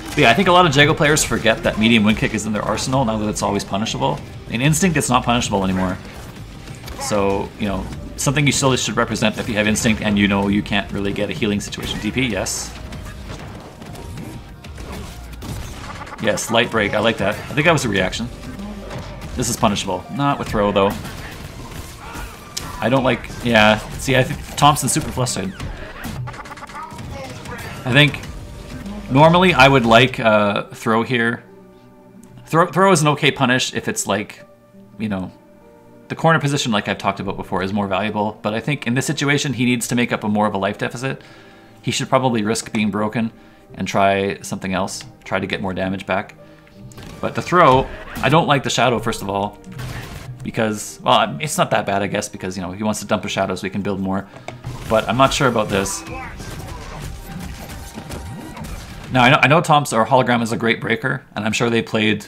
But yeah, I think a lot of Jago players forget that medium wind kick is in their arsenal now that it's always punishable. In instinct, it's not punishable anymore. So, you know, something you still should represent if you have instinct and you know you can't really get a healing situation. DP, yes. Yes, light break, I like that. I think that was a reaction. This is punishable. Not with throw, though. I don't like... Yeah, see, I think Thompson's super flustered. I think... Normally, I would like throw here. Throw is an okay punish if it's like, you know... The corner position, like I've talked about before, is more valuable. But I think in this situation, he needs to make up more of a life deficit. He should probably risk being broken and try something else. Try to get more damage back. But the throw, I don't like the shadow, first of all. Because, well, it's not that bad, I guess, because, you know, he wants to dump a shadow so he can build more. But I'm not sure about this. Now, I know Thompson or Hologram is a great breaker, and I'm sure they played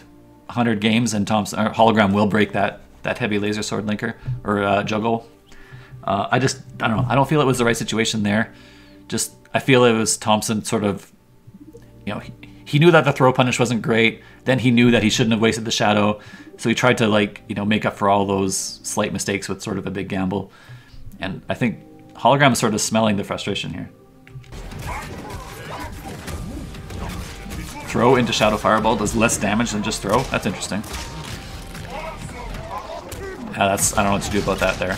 100 games, and Hologram will break that heavy laser sword linker, or juggle. I don't know. I don't feel it was the right situation there. Just, I feel it was Thompson sort of, you know, he knew that the throw punish wasn't great. Then he knew that he shouldn't have wasted the shadow. So he tried to, like, you know, make up for all those slight mistakes with sort of a big gamble. And I think Hologram is sort of smelling the frustration here. Throw into Shadow Fireball does less damage than just throw. That's interesting. I don't know what to do about that there.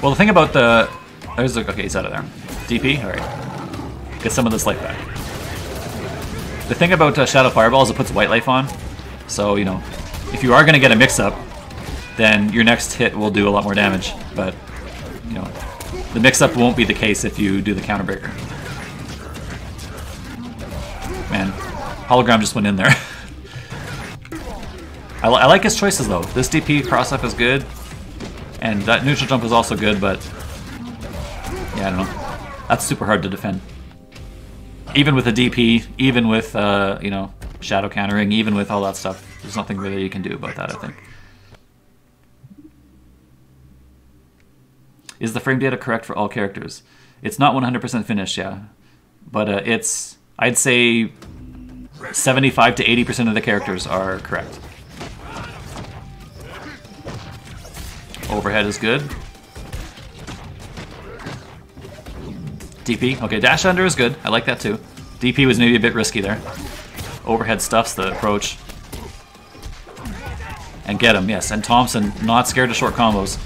Well, the thing about the... okay, he's out of there. DP? Alright. Get some of this life back. The thing about Shadow Fireball is it puts white life on. So, you know, if you are going to get a mix-up, then your next hit will do a lot more damage. But, you know, the mix-up won't be the case if you do the counter breaker. Man, Hologram just went in there. I like his choices, though. This DP cross-up is good. And that neutral jump is also good, but... yeah, I don't know. That's super hard to defend. Even with a DP, even with, you know, shadow countering, even with all that stuff. There's nothing really you can do about that, I think. Is the frame data correct for all characters? It's not 100% finished, yeah. But it's, I'd say 75 to 80% of the characters are correct. Overhead is good. DP, okay, dash under is good. I like that too. DP was maybe a bit risky there. Overhead stuffs the approach. And get him, yes. And Thompson, not scared of short combos.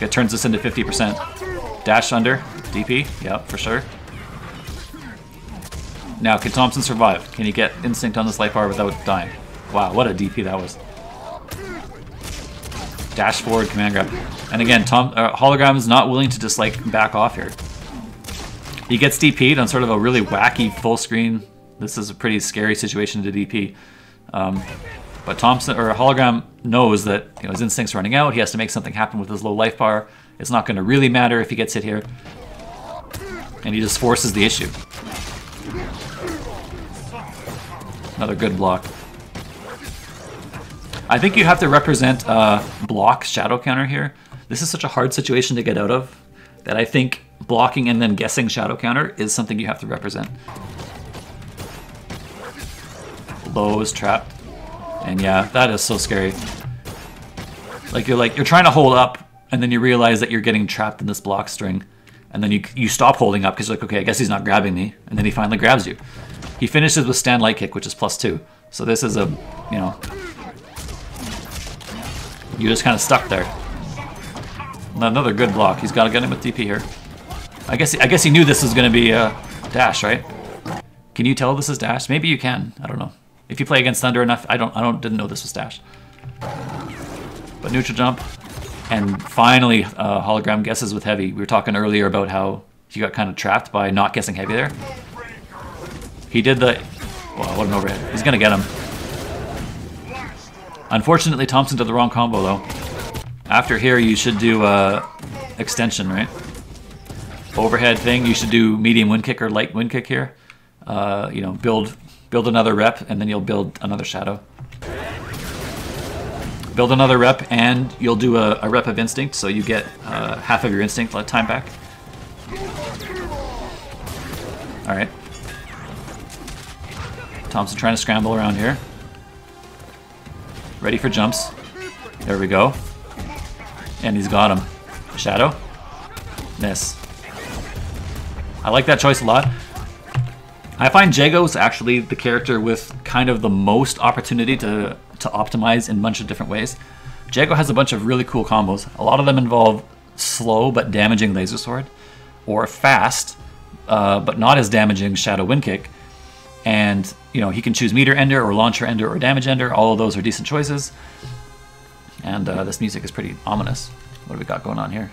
It turns this into 50%. Dash under, DP, yep, for sure. Now, can Thompson survive? Can he get instinct on this life bar without dying? Wow, what a DP that was. Dash forward, command grab. And again, Hologram is not willing to just like back off here. He gets DP'd on sort of a really wacky full screen. This is a pretty scary situation to DP. But Thompson or Hologram knows that, you know, his instinct's running out. He has to make something happen with his low life bar. It's not going to really matter if he gets hit here. And he just forces the issue. Another good block. I think you have to represent block shadow counter here. This is such a hard situation to get out of that I think blocking and then guessing shadow counter is something you have to represent. Low is trapped. And yeah, that is so scary. Like you're trying to hold up and then you realize that you're getting trapped in this block string. And then you stop holding up because you're like, okay, I guess he's not grabbing me. And then he finally grabs you. He finishes with stand light kick, which is +2. So this is a, you know, you're just kind of stuck there. Another good block. He's got to get him with DP here. I guess he knew this was going to be a dash, right? Can you tell this is dash? Maybe you can. I don't know. If you play against Thunder enough, didn't know this was dash. But neutral jump, and finally Hologram guesses with heavy. We were talking earlier about how he got kind of trapped by not guessing heavy there. He did the, wow, what an overhead. He's gonna get him. Unfortunately, Thompson did the wrong combo though. After here, you should do extension, right? Overhead thing, you should do medium wind kick or light wind kick here. You know, build another rep, and then you'll build another shadow. Build another rep, and you'll do a rep of instinct, so you get half of your instinct time back. All right. Thompson trying to scramble around here. Ready for jumps. There we go. And he's got him. Shadow. Miss. I like that choice a lot. I find Jago's actually the character with kind of the most opportunity to optimize in a bunch of different ways. Jago has a bunch of really cool combos. A lot of them involve slow but damaging laser sword, or fast but not as damaging shadow wind kick. And you know, he can choose meter ender or launcher ender or damage ender. All of those are decent choices. And this music is pretty ominous. What do we got going on here?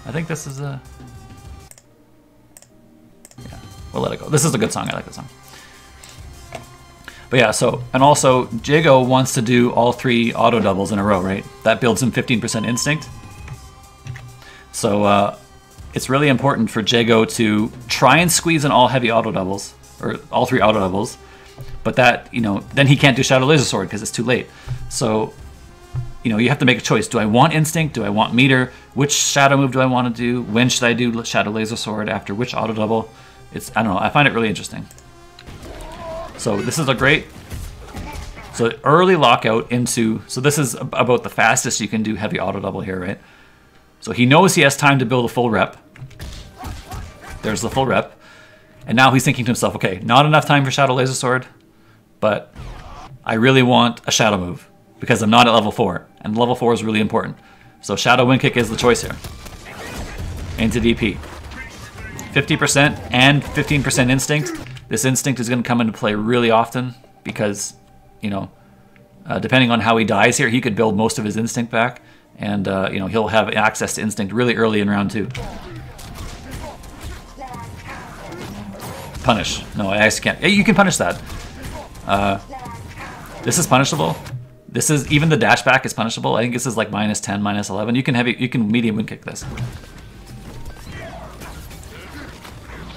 I think this is a... yeah, we'll let it go. This is a good song. I like this song. But yeah, so, and also, Jago wants to do all 3 auto doubles in a row, right? That builds him 15% instinct. So, it's really important for Jago to try and squeeze in all heavy auto doubles, or all 3 auto doubles, but that, you know, then he can't do Shadow Laser Sword because it's too late. So, you know, you have to make a choice. Do I want instinct? Do I want meter? Which shadow move do I want to do? When should I do shadow laser sword? After which auto double? I don't know. I find it really interesting. So this is a great, so early lockout into, so this is about the fastest you can do heavy auto double here, right? So he knows he has time to build a full rep. There's the full rep. And now he's thinking to himself, okay, not enough time for shadow laser sword, but I really want a shadow move because I'm not at level 4, and level 4 is really important. So shadow wind kick is the choice here. Into DP. 50% and 15% instinct. This instinct is going to come into play really often because, you know, depending on how he dies here, he could build most of his instinct back, and you know, he'll have access to instinct really early in round 2. Punish. No, I actually can't. You can punish that. This is punishable. This is, even the dash back is punishable. I think this is like -10, -11. You can medium wind kick this.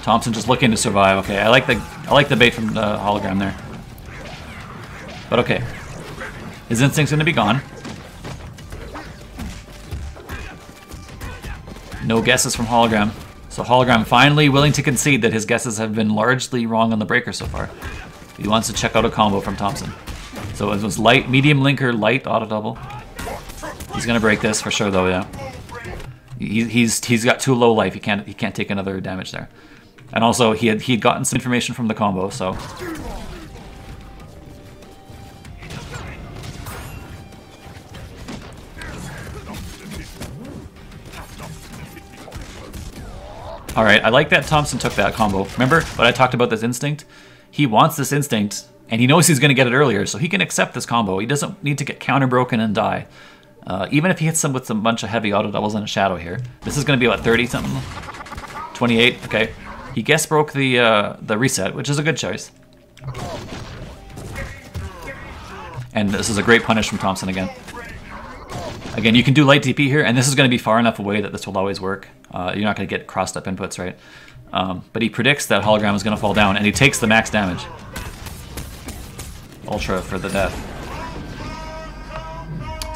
Thompson just looking to survive. Okay, I like the bait from the hologram there. But okay, his instinct's gonna be gone. No guesses from hologram. So hologram finally willing to concede that his guesses have been largely wrong on the breaker so far. He wants to check out a combo from Thompson. So it was light, medium linker, light auto double. He's gonna break this for sure though, yeah. He's got too low life. He can't take another damage there. And also he'd gotten some information from the combo, so. All right, I like that Thompson took that combo. Remember what I talked about, this instinct? He wants this instinct, and he knows he's going to get it earlier, so he can accept this combo. He doesn't need to get counter broken and die. Even if he hits him with some bunch of heavy auto doubles and a shadow here. This is going to be, what, 30 something? 28, okay. He guess broke the reset, which is a good choice. And this is a great punish from Thompson again. Again, you can do light DP here, and this is going to be far enough away that this will always work. You're not going to get crossed up inputs, right? But he predicts that hologram is going to fall down, and he takes the max damage. Ultra for the death.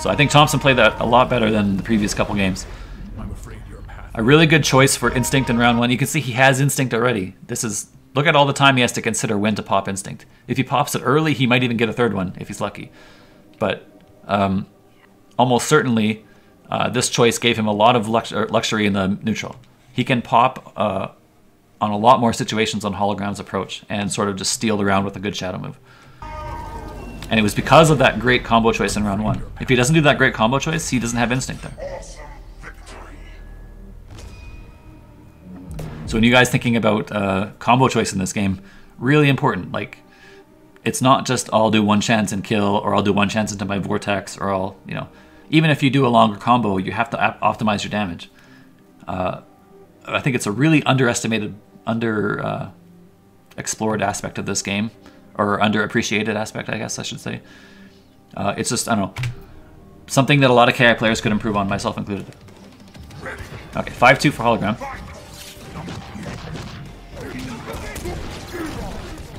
So I think Thompson played that a lot better than the previous couple games. A really good choice for instinct in round 1. You can see he has instinct already. Look at all the time he has to consider when to pop instinct. If he pops it early, he might even get a third one if he's lucky. But almost certainly, this choice gave him a lot of luxury in the neutral. He can pop on a lot more situations on hologram's approach and sort of just steal the round with a good shadow move. And it was because of that great combo choice in round 1. If he doesn't do that great combo choice, he doesn't have instinct there. So when you guys thinking about combo choice in this game, really important. Like, it's not just I'll do one chance and kill, or I'll do one chance into my vortex, or I'll, you know, even if you do a longer combo, you have to optimize your damage. I think it's a really underestimated, explored aspect of this game, or underappreciated aspect, I guess I should say. It's just, I don't know, something that a lot of KI players could improve on, myself included. Okay, 5-2 for hologram.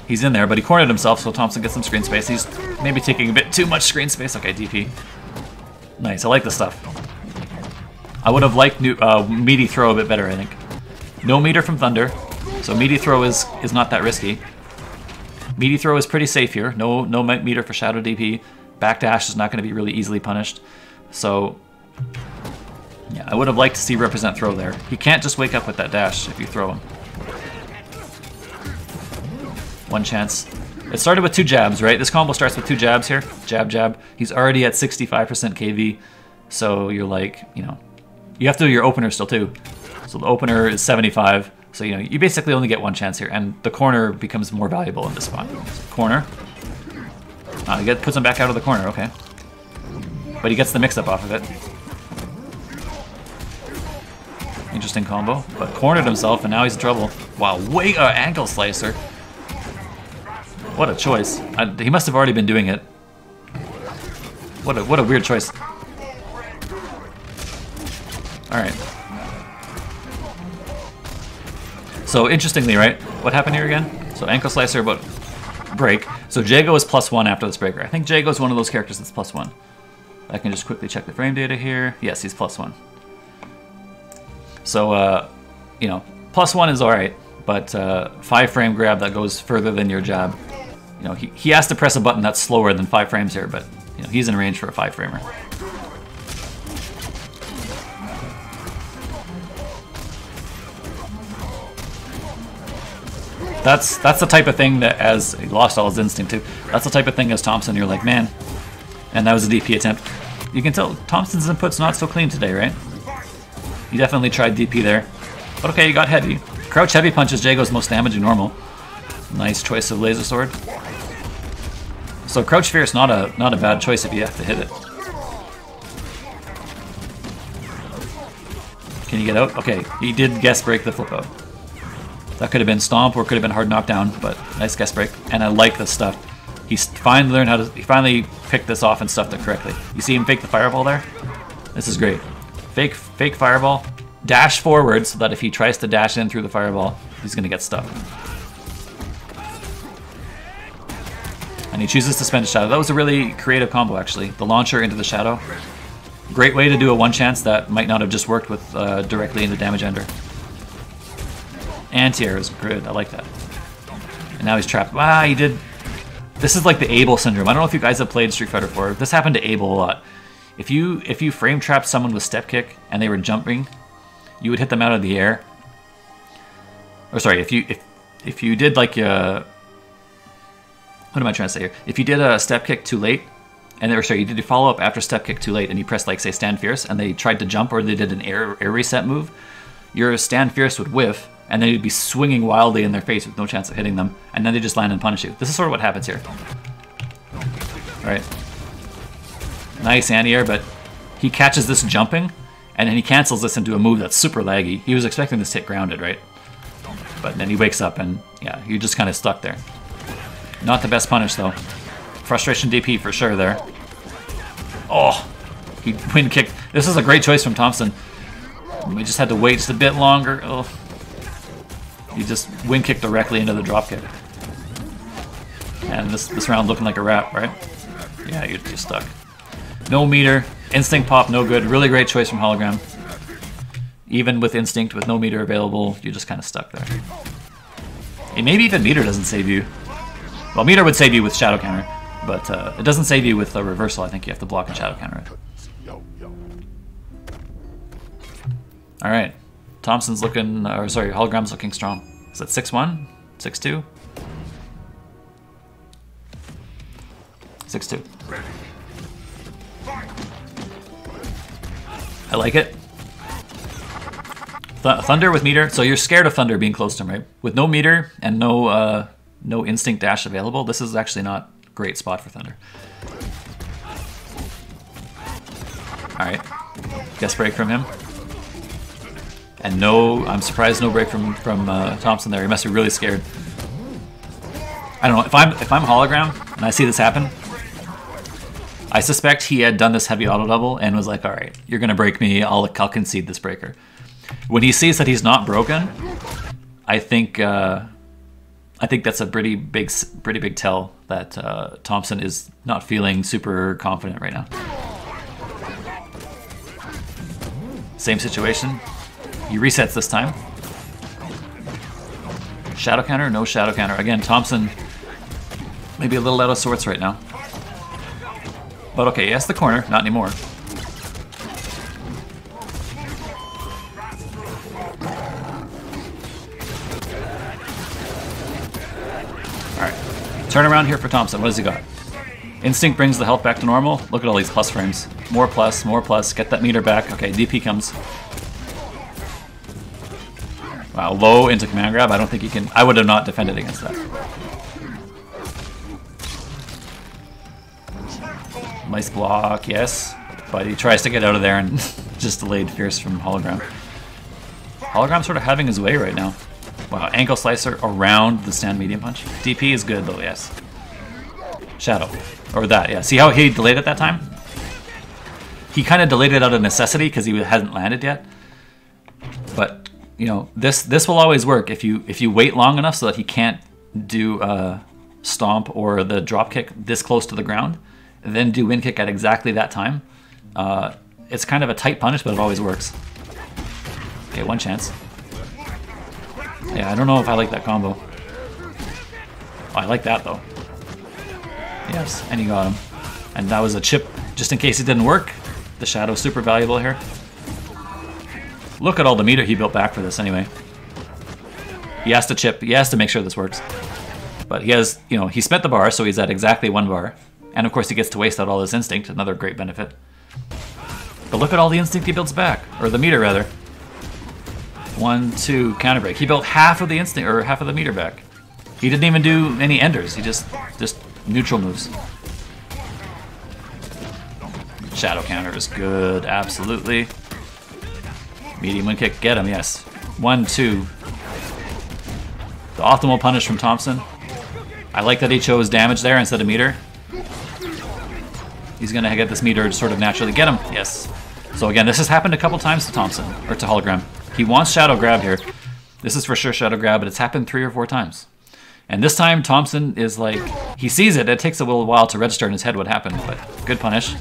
He's in there, but he cornered himself, so Thompson gets some screen space. He's maybe taking a bit too much screen space. Okay, DP. Nice, I like this stuff. I would have liked meaty throw a bit better, I think. No meter from Thunder, so meaty throw is not that risky. Meaty throw is pretty safe here. No meter for shadow DP. Backdash is not going to be really easily punished. So, yeah, I would have liked to see represent throw there. He can't just wake up with that dash if you throw him. One chance. It started with 2 jabs, right? This combo starts with 2 jabs here. Jab, jab. He's already at 65% KV. So you're like, you know, you have to do your opener still too. So the opener is 75. So, you know, you basically only get 1 chance here. And the corner becomes more valuable in this spot. So corner. He puts him back out of the corner, okay. But he gets the mix-up off of it. Interesting combo. But cornered himself, and now he's in trouble. Wow, ankle slicer. What a choice. He must have already been doing it. What a weird choice. Alright. So interestingly, right? What happened here again? So ankle slicer, but break. So Jago is +1 after this breaker. I think Jago is one of those characters that's +1. I can just quickly check the frame data here. Yes, he's +1. So, you know, +1 is all right, but 5-frame grab that goes further than your jab. You know, he has to press a button that's slower than 5 frames here, but you know, he's in range for a 5-framer. That's the type of thing that, as he lost all his instinct too, that's the type of thing as Thompson, you're like, man, and that was a DP attempt. You can tell Thompson's input's not so clean today, right? He definitely tried DP there. But okay, you got heavy. Crouch heavy punch is Jago's most damaging normal. Nice choice of laser sword. So crouch fierce, not a bad choice if you have to hit it. Can you get out? Okay, he did guess break the flip out. That could have been stomp or could have been hard knockdown, but nice guess break. And I like this stuff. He's finally learned how to. He finally picked this off and stuffed it correctly. You see him fake the fireball there? This is great. Fake fireball. Dash forward so that if he tries to dash in through the fireball, he's gonna get stuck. And he chooses to spend a shadow. That was a really creative combo, actually. The launcher into the shadow. Great way to do a one chance that might not have just worked with directly into damage ender. Anti-air is good. I like that. And now he's trapped. Wow, he did. This is like the Abel syndrome. I don't know if you guys have played Street Fighter 4. This happened to Abel a lot. If you frame trapped someone with step kick and they were jumping, you would hit them out of the air. Or sorry, if you did like what am I trying to say here? If you did a step kick too late, and they were sorry, you did a follow up after step kick too late, and you pressed like say stand fierce, and they tried to jump or they did an air reset move, your stand fierce would whiff, and then you'd be swinging wildly in their face with no chance of hitting them, and then they just land and punish you. This is sort of what happens here. All right. Nice anti-air, but he catches this jumping, and then he cancels this into a move that's super laggy. He was expecting this to hit grounded, right? But then he wakes up, and yeah, you're just kind of stuck there. Not the best punish, though. Frustration DP for sure there. Oh, he wind kicked. This is a great choice from Thompson. We just had to wait just a bit longer. Oh. He just wind kicked directly into the drop kick. And this round looking like a wrap, right? Yeah, you're just stuck. No meter. Instinct pop, no good. Really great choice from Hologram. Even with instinct, with no meter available, you're just kind of stuck there. And maybe even meter doesn't save you. Well, meter would save you with shadow counter, but it doesn't save you with a reversal. I think you have to block and shadow counter it. All right, Thompson's looking, or sorry, Hologram's looking strong. Is it 6-1, 6-2, 6-2? I like it. Thunder with meter. So you're scared of Thunder being close to him, right? With no meter and no instinct dash available, this is actually not a great spot for Thunder. All right, guess break from him. And no, I'm surprised no break from Thompson there. He must be really scared. I don't know, if I'm Hologram and I see this happen, I suspect he had done this heavy auto double and was like, all right, you're gonna break me, I'll concede this breaker. When he sees that he's not broken, I think that's a pretty big tell that Thompson is not feeling super confident right now. Same situation. He resets this time. Shadow counter, no shadow counter. Again, Thompson maybe a little out of sorts right now. But okay, he has the corner, not anymore. Alright, turn around here for Thompson. What has he got? Instinct brings the health back to normal. Look at all these plus frames. More plus, get that meter back. Okay, DP comes. Wow, low into command grab. I don't think he can. I would have not defended against that. Nice block, yes. But he tries to get out of there and just delayed Fierce from Hologram. Hologram's sort of having his way right now. Wow, ankle slicer around the stand medium punch. DP is good though, yes. Shadow. Or that, yeah. See how he delayed it that time? He kind of delayed it out of necessity because he hadn't landed yet. But, you know, this will always work if you wait long enough so that he can't do stomp or the drop kick this close to the ground. and then do wind kick at exactly that time. It's kind of a tight punish, but it always works. Okay, one chance. Yeah, I don't know if I like that combo. Oh, I like that though. Yes, and he got him. And that was a chip just in case it didn't work. The Shadow's super valuable here. Look at all the meter he built back for this anyway. He has to chip, he has to make sure this works. But he has, you know, he spent the bar, so he's at exactly 1 bar. And of course he gets to waste out all his instinct, another great benefit. But look at all the instinct he builds back, or the meter rather. 1, 2, counter break. He built half of the instinct, or half of the meter back. He didn't even do any enders, he just neutral moves. Shadow counter is good, absolutely. Medium wind kick, get him, yes. 1, 2. The optimal punish from Thompson. I like that he chose damage there instead of meter. He's gonna get this meter to sort of naturally get him, yes. So again, this has happened a couple times to Thompson, or to Hologram. He wants Shadow Grab here. This is for sure Shadow Grab, but it's happened 3 or 4 times. And this time Thompson is like, he sees it, it takes a little while to register in his head what happened, but good punish.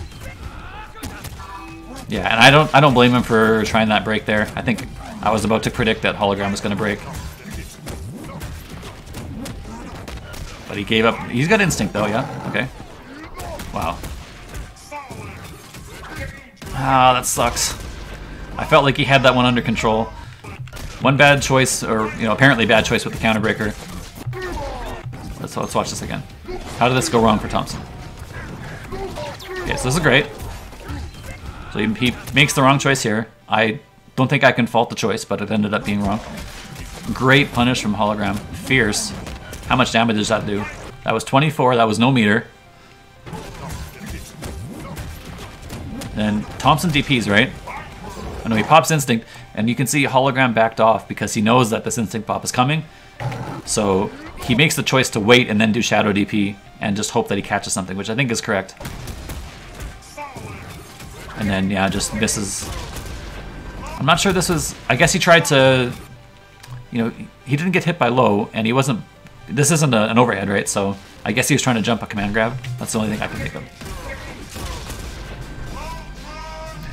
Yeah, and I don't blame him for trying that break there. I think I was about to predict that Hologram was going to break. But he gave up. He's got instinct though, yeah? Okay. Wow. Ah, that sucks. I felt like he had that one under control. One bad choice, or you know, apparently bad choice with the counter breaker. Let's watch this again. How did this go wrong for Thompson? Okay, so this is great. So he makes the wrong choice here. I don't think I can fault the choice, but it ended up being wrong. Great punish from Hologram. Fierce. How much damage does that do? That was 24, that was no meter. And Thompson DPs, right? I know he pops instinct, and you can see Hologram backed off because he knows that this instinct pop is coming. So he makes the choice to wait and then do Shadow DP and just hope that he catches something, which I think is correct. And then, yeah, just misses. I'm not sure this was... I guess he tried to... You know, he didn't get hit by low, and he wasn't... This isn't an overhead, right? So I guess he was trying to jump a command grab. That's the only thing I can think of.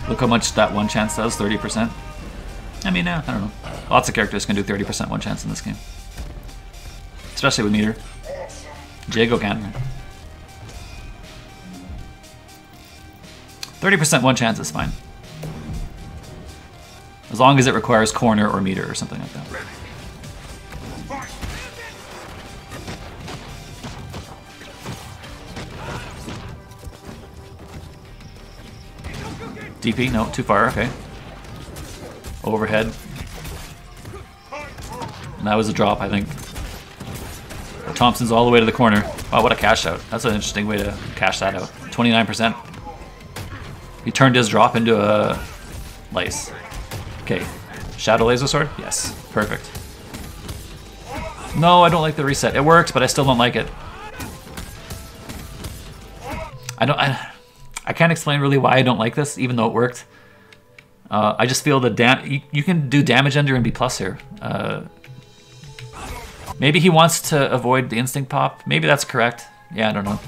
Look how much that one chance does, 30%. I mean, I don't know. Lots of characters can do 30% one chance in this game. Especially with meter. Jago can. 30% one chance is fine. As long as it requires corner or meter or something like that. DP? No, too far, okay. Overhead. And that was a drop, I think. Thompson's all the way to the corner. Wow, what a cash out. That's an interesting way to cash that out. 29%. He turned his drop into a lace. Okay. Shadow laser sword? Yes. Perfect. No, I don't like the reset. It works, but I still don't like it. I can't explain really why I don't like this, even though it worked. I just feel the you can do damage ender and B+ here. Maybe he wants to avoid the instinct pop. Maybe that's correct. Yeah, I don't know.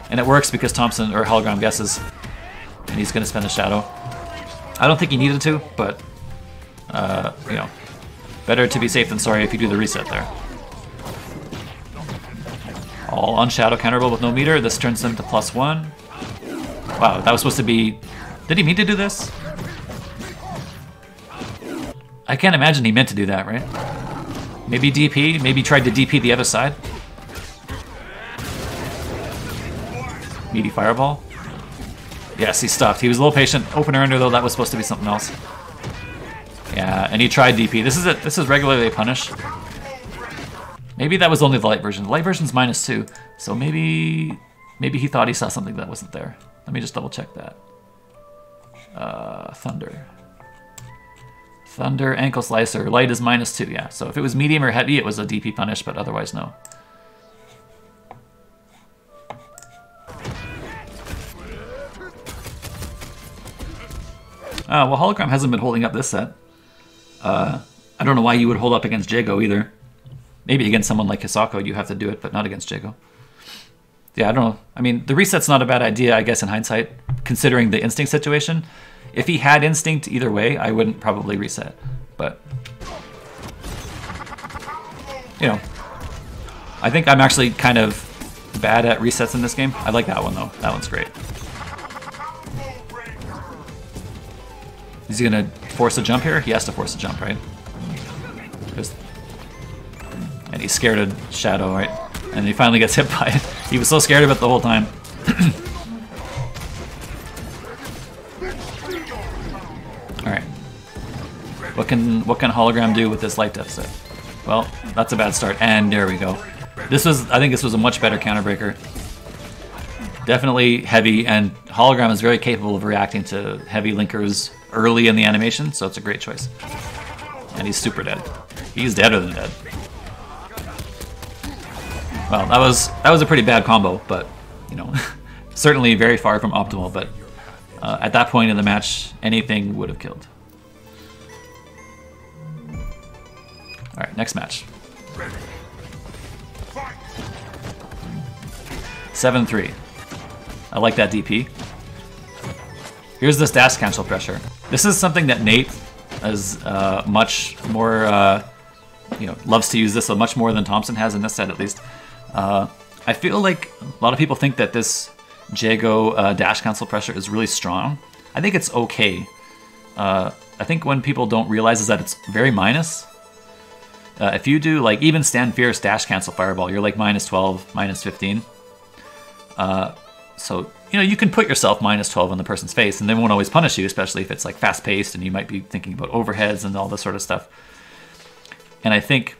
And it works because Thompson or Hologram guesses, and he's gonna spend a shadow. I don't think he needed to, but you know, better to be safe than sorry if you do the reset there. All on shadow counterable with no meter. This turns him to +1. Wow, that was supposed to be... Did he mean to do this? I can't imagine he meant to do that, right? Maybe DP? Maybe tried to DP the other side? Meaty fireball? Yes, he stopped. He was a little patient. Opener under though, that was supposed to be something else. Yeah, and he tried DP. This is it. This is regularly punished. Maybe that was only the light version. The light version's -2, so maybe he thought he saw something that wasn't there. Let me just double check that. Thunder. Thunder, ankle slicer. Light is -2, yeah. So if it was medium or heavy, it was a DP punish, but otherwise no. Well, Hologram hasn't been holding up this set. I don't know why you would hold up against Jago either. Maybe against someone like Hisako you have to do it, but not against Jago. Yeah, I don't know. I mean, the reset's not a bad idea, I guess, in hindsight, considering the instinct situation. If he had instinct either way, I wouldn't probably reset. But, you know, I think I'm actually kind of bad at resets in this game. I like that one, though. That one's great. Is he going to force a jump here? He has to force a jump, right? And he's scared of Shadow, right? And he finally gets hit by it. He was so scared of it the whole time. Alright. What can Hologram do with this light deficit? Well, that's a bad start. And there we go. I think this was a much better counterbreaker. Definitely heavy, and Hologram is very capable of reacting to heavy linkers early in the animation, so it's a great choice. And he's super dead. He's deader than dead. Well, that was a pretty bad combo, but, you know, certainly very far from optimal, but at that point in the match, anything would have killed. Alright, next match. 7-3. I like that DP. Here's this dash cancel pressure. This is something that Nate is much more, you know, loves to use this much more than Thompson has in this set, at least. I feel like a lot of people think that this Jago dash cancel pressure is really strong. I think it's okay. I think when people don't realize is that it's very minus. If you do like even Stand Fierce dash cancel fireball, you're like minus 12, minus 15. So, you know, you can put yourself minus 12 in the person's face and they won't always punish you, especially if it's like fast paced and you might be thinking about overheads and all this sort of stuff. And I think,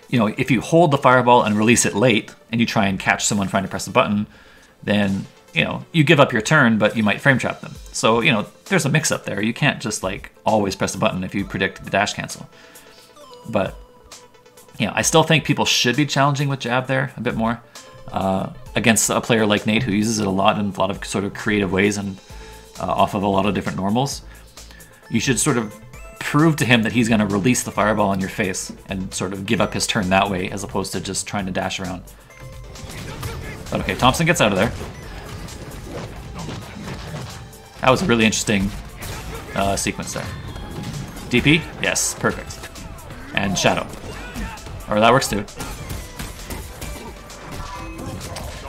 you know, if you hold the fireball and release it late and you try and catch someone trying to press a button, then, you know, you give up your turn, but you might frame trap them. So, you know, there's a mix up there. You can't just like always press a button if you predict the dash cancel. But, you know, I still think people should be challenging with jab there a bit more. Against a player like Nate who uses it a lot in a lot of sort of creative ways and off of a lot of different normals. You should sort of prove to him that he's going to release the fireball in your face and sort of give up his turn that way as opposed to just trying to dash around. But okay, Thompson gets out of there. That was a really interesting sequence there. DP? Yes, perfect. And Shadow. Or that works too.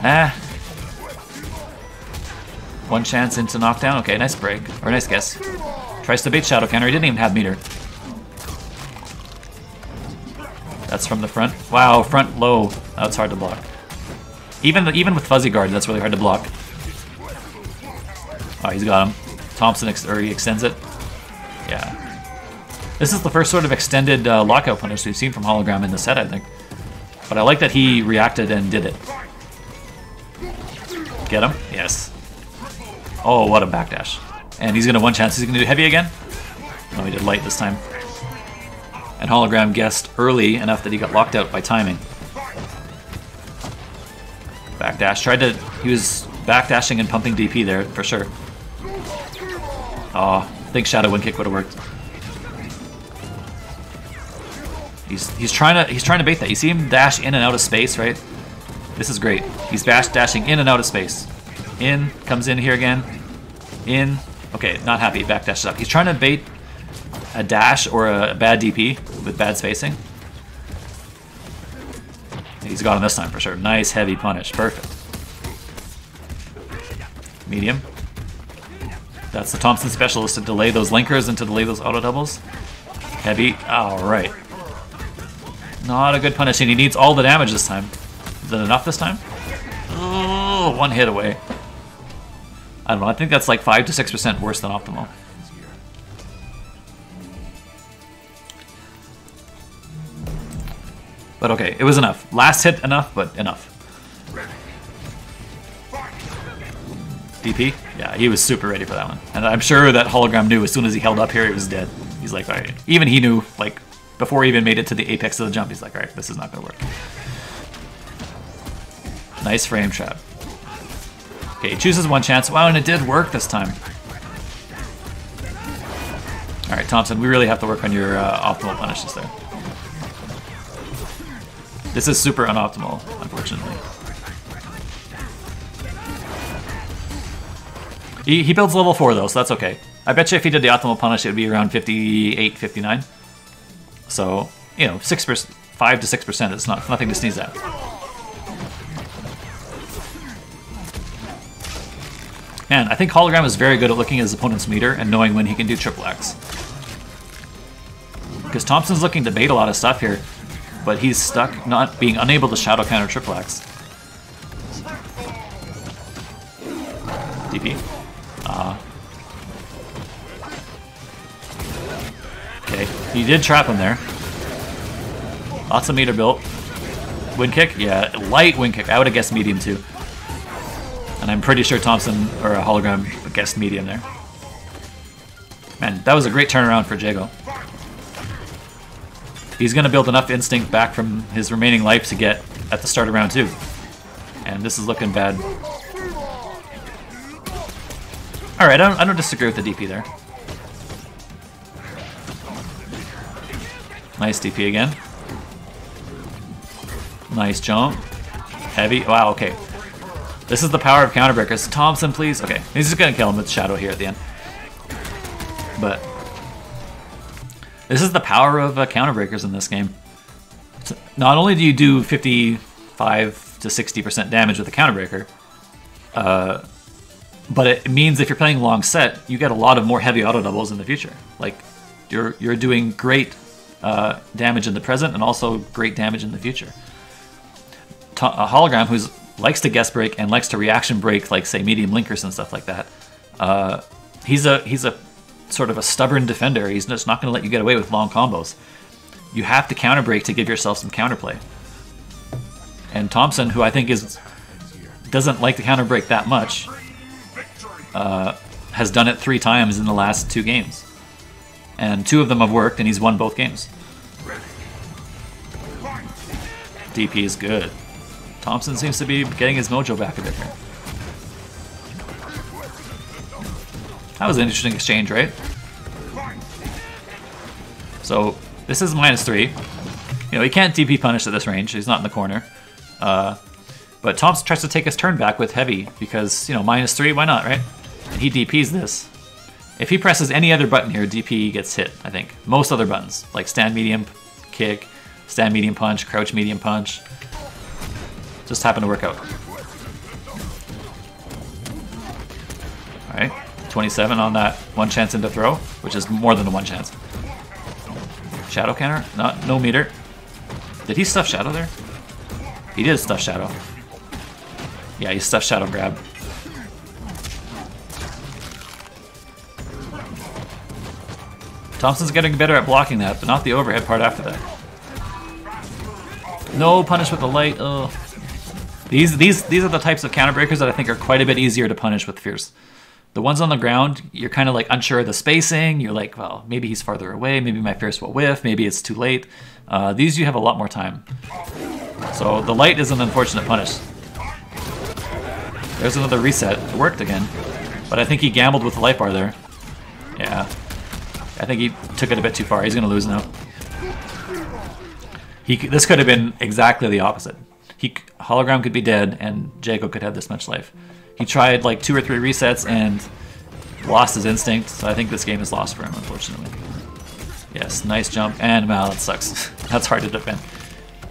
Ah. One chance into knockdown. Okay, nice break. Or nice guess. Tries to bait Shadow counter. He didn't even have meter. That's from the front. Wow, front low. That's hard to block. Even with fuzzy guard, that's really hard to block. Oh, he's got him. Thompson he extends it. Yeah. This is the first sort of extended lockout punish we've seen from Hologram in the set, I think. But I like that he reacted and did it. Get him? Yes. Oh, what a backdash. And he's going to one chance. He's going to do heavy again? No, he did light this time. And Hologram guessed early enough that he got locked out by timing. Backdash. He was backdashing and pumping DP there, for sure. Oh, I think Shadow Wind Kick would have worked. He's trying to bait that. You see him dash in and out of space, right? This is great. He's dashing in and out of space. In, comes in here again. In. Okay, not happy. Backdashes up. He's trying to bait a dash or a bad DP with bad spacing. He's got him this time for sure. Nice heavy punish. Perfect. Medium. That's the Thompson specialist to delay those linkers and to delay those auto doubles. Heavy. Alright. Not a good punish, and he needs all the damage this time. Is it enough this time? Oh, one hit away. I don't know, I think that's like 5 to 6% worse than optimal. But okay, it was enough. Last hit enough, but enough. DP? Yeah, he was super ready for that one. And I'm sure that Hologram knew as soon as he held up here, he was dead. He's like, alright. Even he knew, like, before he even made it to the apex of the jump, he's like, alright, this is not going to work. Nice frame trap. Okay, he chooses one chance. Wow, and it did work this time. Alright, Thompson, we really have to work on your optimal punishes there. This is super unoptimal, unfortunately. He builds level 4 though, so that's okay. I bet you if he did the optimal punish, it would be around 58, 59. So, you know, 6%, 5 to 6% is nothing to sneeze at. Man, I think Hologram is very good at looking at his opponent's meter and knowing when he can do triple X. Because Thompson's looking to bait a lot of stuff here, but he's stuck being unable to shadow counter triple X. DP. Okay, he did trap him there. Lots of meter built. Wind kick? Yeah, light wind kick. I would have guessed medium too. And I'm pretty sure Thompson or a Hologram guessed medium there. Man, that was a great turnaround for Jago. He's going to build enough instinct back from his remaining life to get at the start of round 2. And this is looking bad. Alright, I don't disagree with the DP there. Nice DP again. Nice jump. Heavy. Wow, okay. This is the power of counter breakers. Thompson, please. Okay, he's just going to kill him with Shadow here at the end. But this is the power of counter breakers in this game. So not only do you do 55 to 60% damage with a counter breaker, but it means if you're playing long set, you get a lot of more heavy auto doubles in the future. Like you're doing great damage in the present and also great damage in the future. A Hologram who likes to guess break and likes to reaction break, like say medium linkers and stuff like that. He's a sort of a stubborn defender. He's just not going to let you get away with long combos. You have to counter break to give yourself some counterplay. And Thompson, who I think doesn't like to counter break that much, has done it 3 times in the last 2 games. And 2 of them have worked, and he's won both games. DP is good. Thompson seems to be getting his mojo back a bit here. That was an interesting exchange, right? So this is -3. You know, he can't DP punish at this range. He's not in the corner. But Thompson tries to take his turn back with heavy because, you know, -3, why not, right? And he DPs this. If he presses any other button here, DP gets hit, I think. Most other buttons, like stand medium kick, stand medium punch, crouch medium punch. Just happened to work out. Alright, 27 on that 1 chance into throw, which is more than a 1 chance. Shadow counter? No meter. Did he stuff Shadow there? He did stuff Shadow. Yeah, he stuffed Shadow grab. Thompson's getting better at blocking that, but not the overhead part after that. No punish with the light. Oh. These are the types of counter breakers that I think are quite a bit easier to punish with Fierce. The ones on the ground, you're kind of like unsure of the spacing. You're like, well, maybe he's farther away. Maybe my Fierce will whiff. Maybe it's too late. These you have a lot more time. So the light is an unfortunate punish. There's another reset. It worked again. But I think he gambled with the light bar there. Yeah. I think he took it a bit too far. He's going to lose now. This could have been exactly the opposite. Hologram could be dead, and Jago could have this much life. He tried like 2 or 3 resets and lost his instinct, so I think this game is lost for him, unfortunately. Yes, nice jump, and wow, that sucks. That's hard to defend.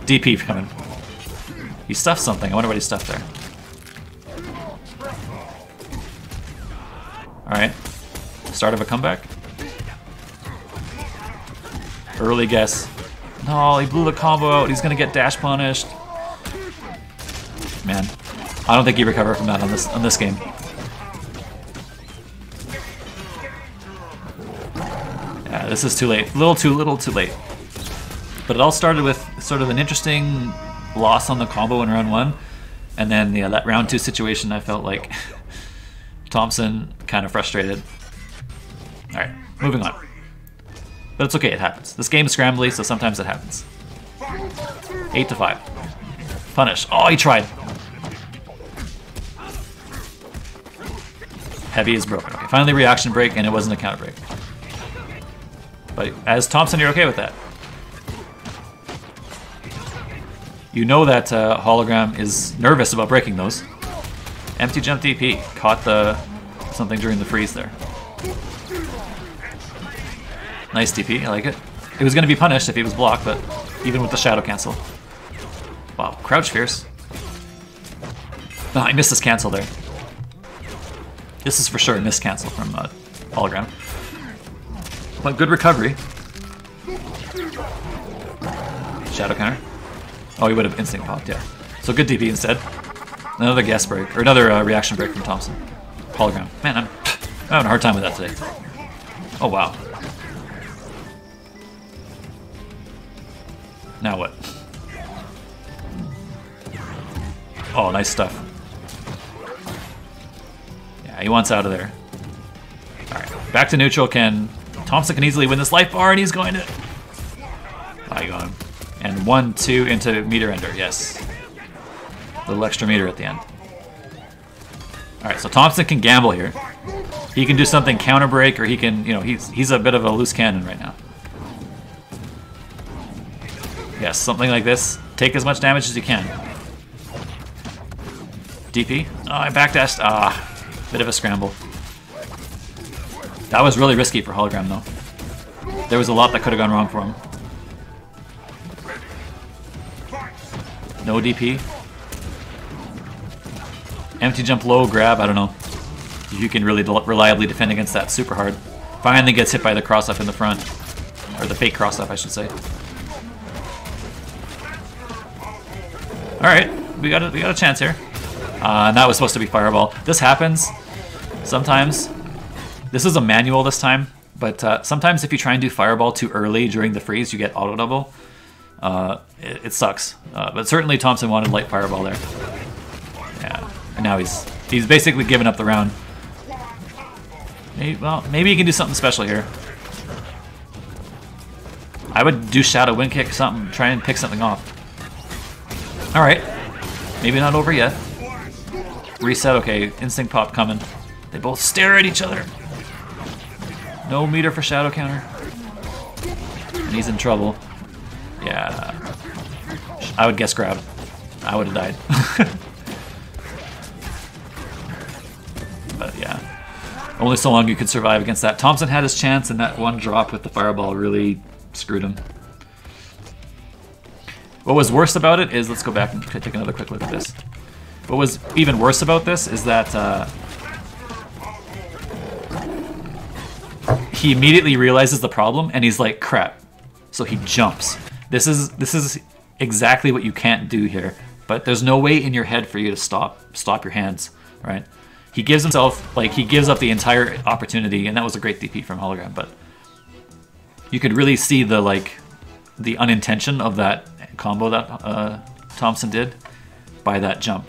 DP coming. He stuffed something. I wonder what he stuffed there. Alright. Start of a comeback. Early guess. No, he blew the combo out. He's going to get dash punished. Man, I don't think he recovered from that on this game. Yeah, this is too late. Little too late. But it all started with sort of an interesting loss on the combo in round 1. And then, yeah, that round 2 situation, I felt like Thompson kind of frustrated. Alright, moving on. But it's okay, it happens. This game is scrambly, so sometimes it happens. 8 to 5. Punish. Oh, he tried. Heavy is broken. Okay, finally reaction break, and it wasn't a counter break. But as Thompson, you're okay with that. You know that Hologram is nervous about breaking those. Empty jump DP. Caught the something during the freeze there. Nice DP, I like it. It was going to be punished if he was blocked, but even with the shadow cancel. Wow, crouch fierce. Oh, I missed his cancel there. This is for sure a missed cancel from Hologram. But good recovery. Shadow counter. Oh, he would have instinct popped, yeah. So good DP instead. Another gas break, or another reaction break from Thompson. Hologram. Man, I'm having a hard time with that today. Oh, wow. Now what? Oh, nice stuff. Yeah, he wants out of there. Alright, back to neutral. Thompson can easily win this life bar, and he's going to... I got him. And 1, 2 into meter ender, yes. Little extra meter at the end. Alright, so Thompson can gamble here. He can do something counter break, or he can, you know, he's a bit of a loose cannon right now. Yes, something like this. Take as much damage as you can. DP. Oh, I backdashed. Bit of a scramble. That was really risky for Hologram, though. There was a lot that could have gone wrong for him. No DP. Empty jump low grab, I don't know. You can really reliably defend against that super hard. Finally gets hit by the cross up in the front. Or the fake cross up, I should say. Alright, we got a chance here. And that was supposed to be fireball. This happens sometimes. This is a manual this time, but sometimes if you try and do fireball too early during the freeze, you get auto double. It sucks. But certainly Thompson wanted light fireball there. Yeah, and now he's basically given up the round. Maybe he can do something special here. I would do shadow wind kick, something, try and pick something off. Alright, maybe not over yet. Reset, okay, instinct pop coming. They both stare at each other. No meter for shadow counter. And he's in trouble. Yeah. I would guess grab. I would have died. But yeah. Only so long you could survive against that. Thompson had his chance, and that one drop with the fireball really screwed him. What was worse about it is, let's go back and take another quick look at this. What was even worse about this is that he immediately realizes the problem, and he's like, crap. So he jumps. This is exactly what you can't do here. But there's no way in your head for you to stop your hands, right? He gives himself, like, he gives up the entire opportunity, and that was a great DP from Hologram, but you could really see the, like, the unintention of that combo that Thompson did by that jump.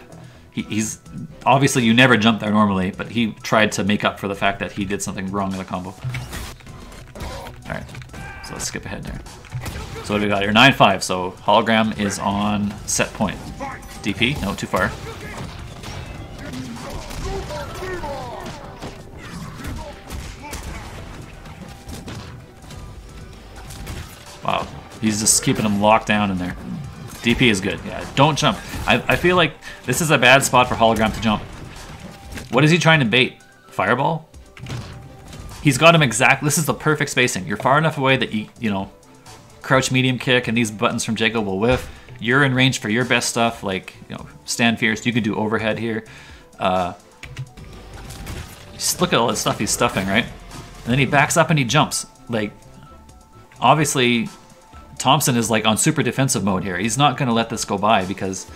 He's obviously, you never jump there normally, but he tried to make up for the fact that he did something wrong in the combo. Alright, so let's skip ahead there. So what do we got here? 9-5, so Hologram is on set point. DP? No, too far. Wow, he's just keeping him locked down in there. DP is good, yeah. Don't jump. I feel like this is a bad spot for Hologram to jump. What is he trying to bait? Fireball? He's got him exact. This is the perfect spacing. You're far enough away that you know, crouch medium kick and these buttons from Jago will whiff. You're in range for your best stuff, like, you know, stand fierce. You can do overhead here. Just look at all the stuff he's stuffing, right? And then he backs up and he jumps. Like, obviously, Thompson is like on super defensive mode here. He's not going to let this go by because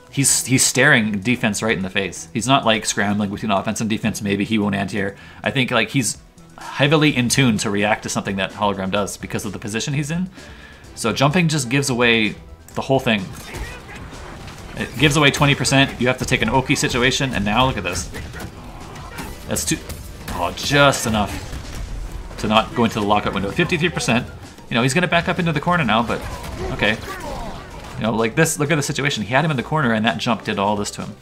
he's staring defense right in the face. He's not like scrambling between offense and defense. Maybe he won't anti-air. I think like he's heavily in tune to react to something that Hologram does because of the position he's in. So jumping just gives away the whole thing. It gives away 20%. You have to take an Oki situation, and now look at this. That's just enough to not go into the lockout window. 53%. You know, he's going to back up into the corner now, but okay. You know, like this, look at the situation. He had him in the corner, and that jump did all this to him.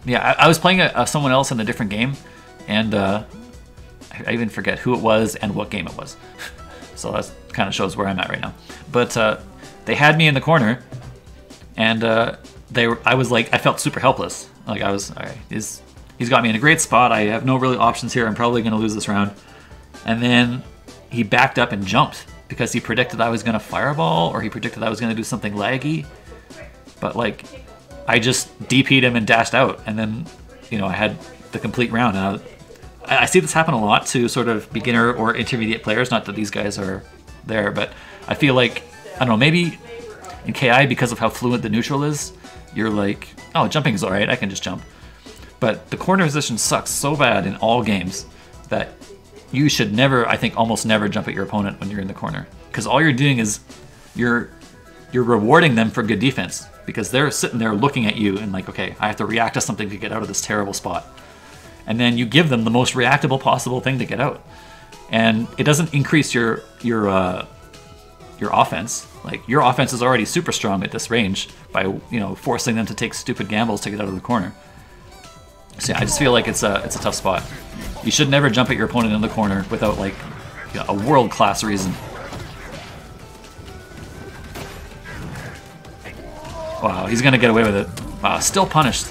Yeah, I was playing someone else in a different game, and I even forget who it was and what game it was. So that kind of shows where I'm at right now. But they had me in the corner, and I was like, I felt super helpless. Like I was, all right, he's got me in a great spot. I have no really options here. I'm probably going to lose this round. And then he backed up and jumped because he predicted I was going to fireball, or he predicted I was going to do something laggy. But like, I just DP'd him and dashed out, and then, you know, I had the complete round. And I see this happen a lot to sort of beginner or intermediate players. Not that these guys are there, but I feel like, I don't know, maybe in KI, because of how fluent the neutral is, you're like, oh, jumping is alright, I can just jump. But the corner position sucks so bad in all games that you should never, I think almost never, jump at your opponent when you're in the corner. Because all you're doing is you're rewarding them for good defense, because they're sitting there looking at you and like, okay, I have to react to something to get out of this terrible spot. And then you give them the most reactable possible thing to get out. And it doesn't increase your offense. Like, your offense is already super strong at this range by, you know, forcing them to take stupid gambles to get out of the corner. So yeah, I just feel like it's a tough spot. You should never jump at your opponent in the corner without like, you know, a world-class reason. Wow, he's gonna get away with it. Wow, still punished.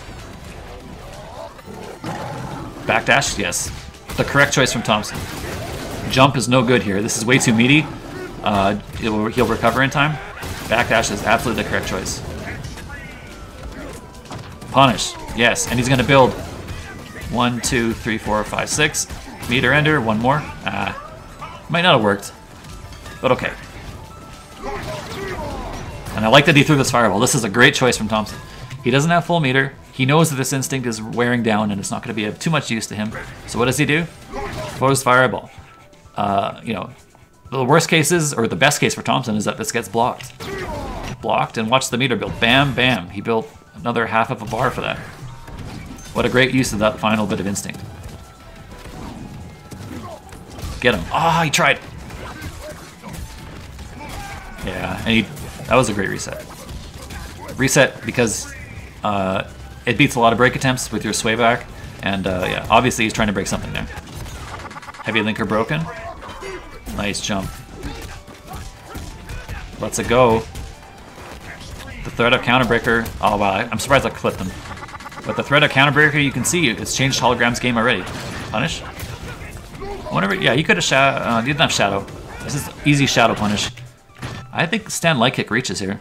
Backdash, yes. The correct choice from Thompson. Jump is no good here. This is way too meaty. He'll recover in time. Backdash is absolutely the correct choice. Punish, yes, and he's gonna build 1, 2, 3, 4, 5, 6. Meter ender, one more. Might not have worked, but okay. And I like that he threw this fireball. This is a great choice from Thompson. He doesn't have full meter. He knows that this instinct is wearing down and it's not going to be of too much use to him. So what does he do? Throws fireball. You know, the worst cases, or the best case for Thompson, is that this gets blocked. Blocked, and watch the meter build. Bam, bam. He built another half of a bar for that. What a great use of that final bit of instinct. Get him. Ah, he tried. Yeah, and that was a great reset. Reset because it beats a lot of break attempts with your sway back, and yeah, obviously he's trying to break something there. Heavy linker broken. Nice jump. Lets it go. The threat of counterbreaker. Oh wow, I'm surprised I clipped him. But the threat of counterbreaker, you can see it's changed Hologram's game already. Punish. Whatever. Yeah, he could have shadow. He didn't have shadow. This is easy shadow punish. I think stand light kick reaches here.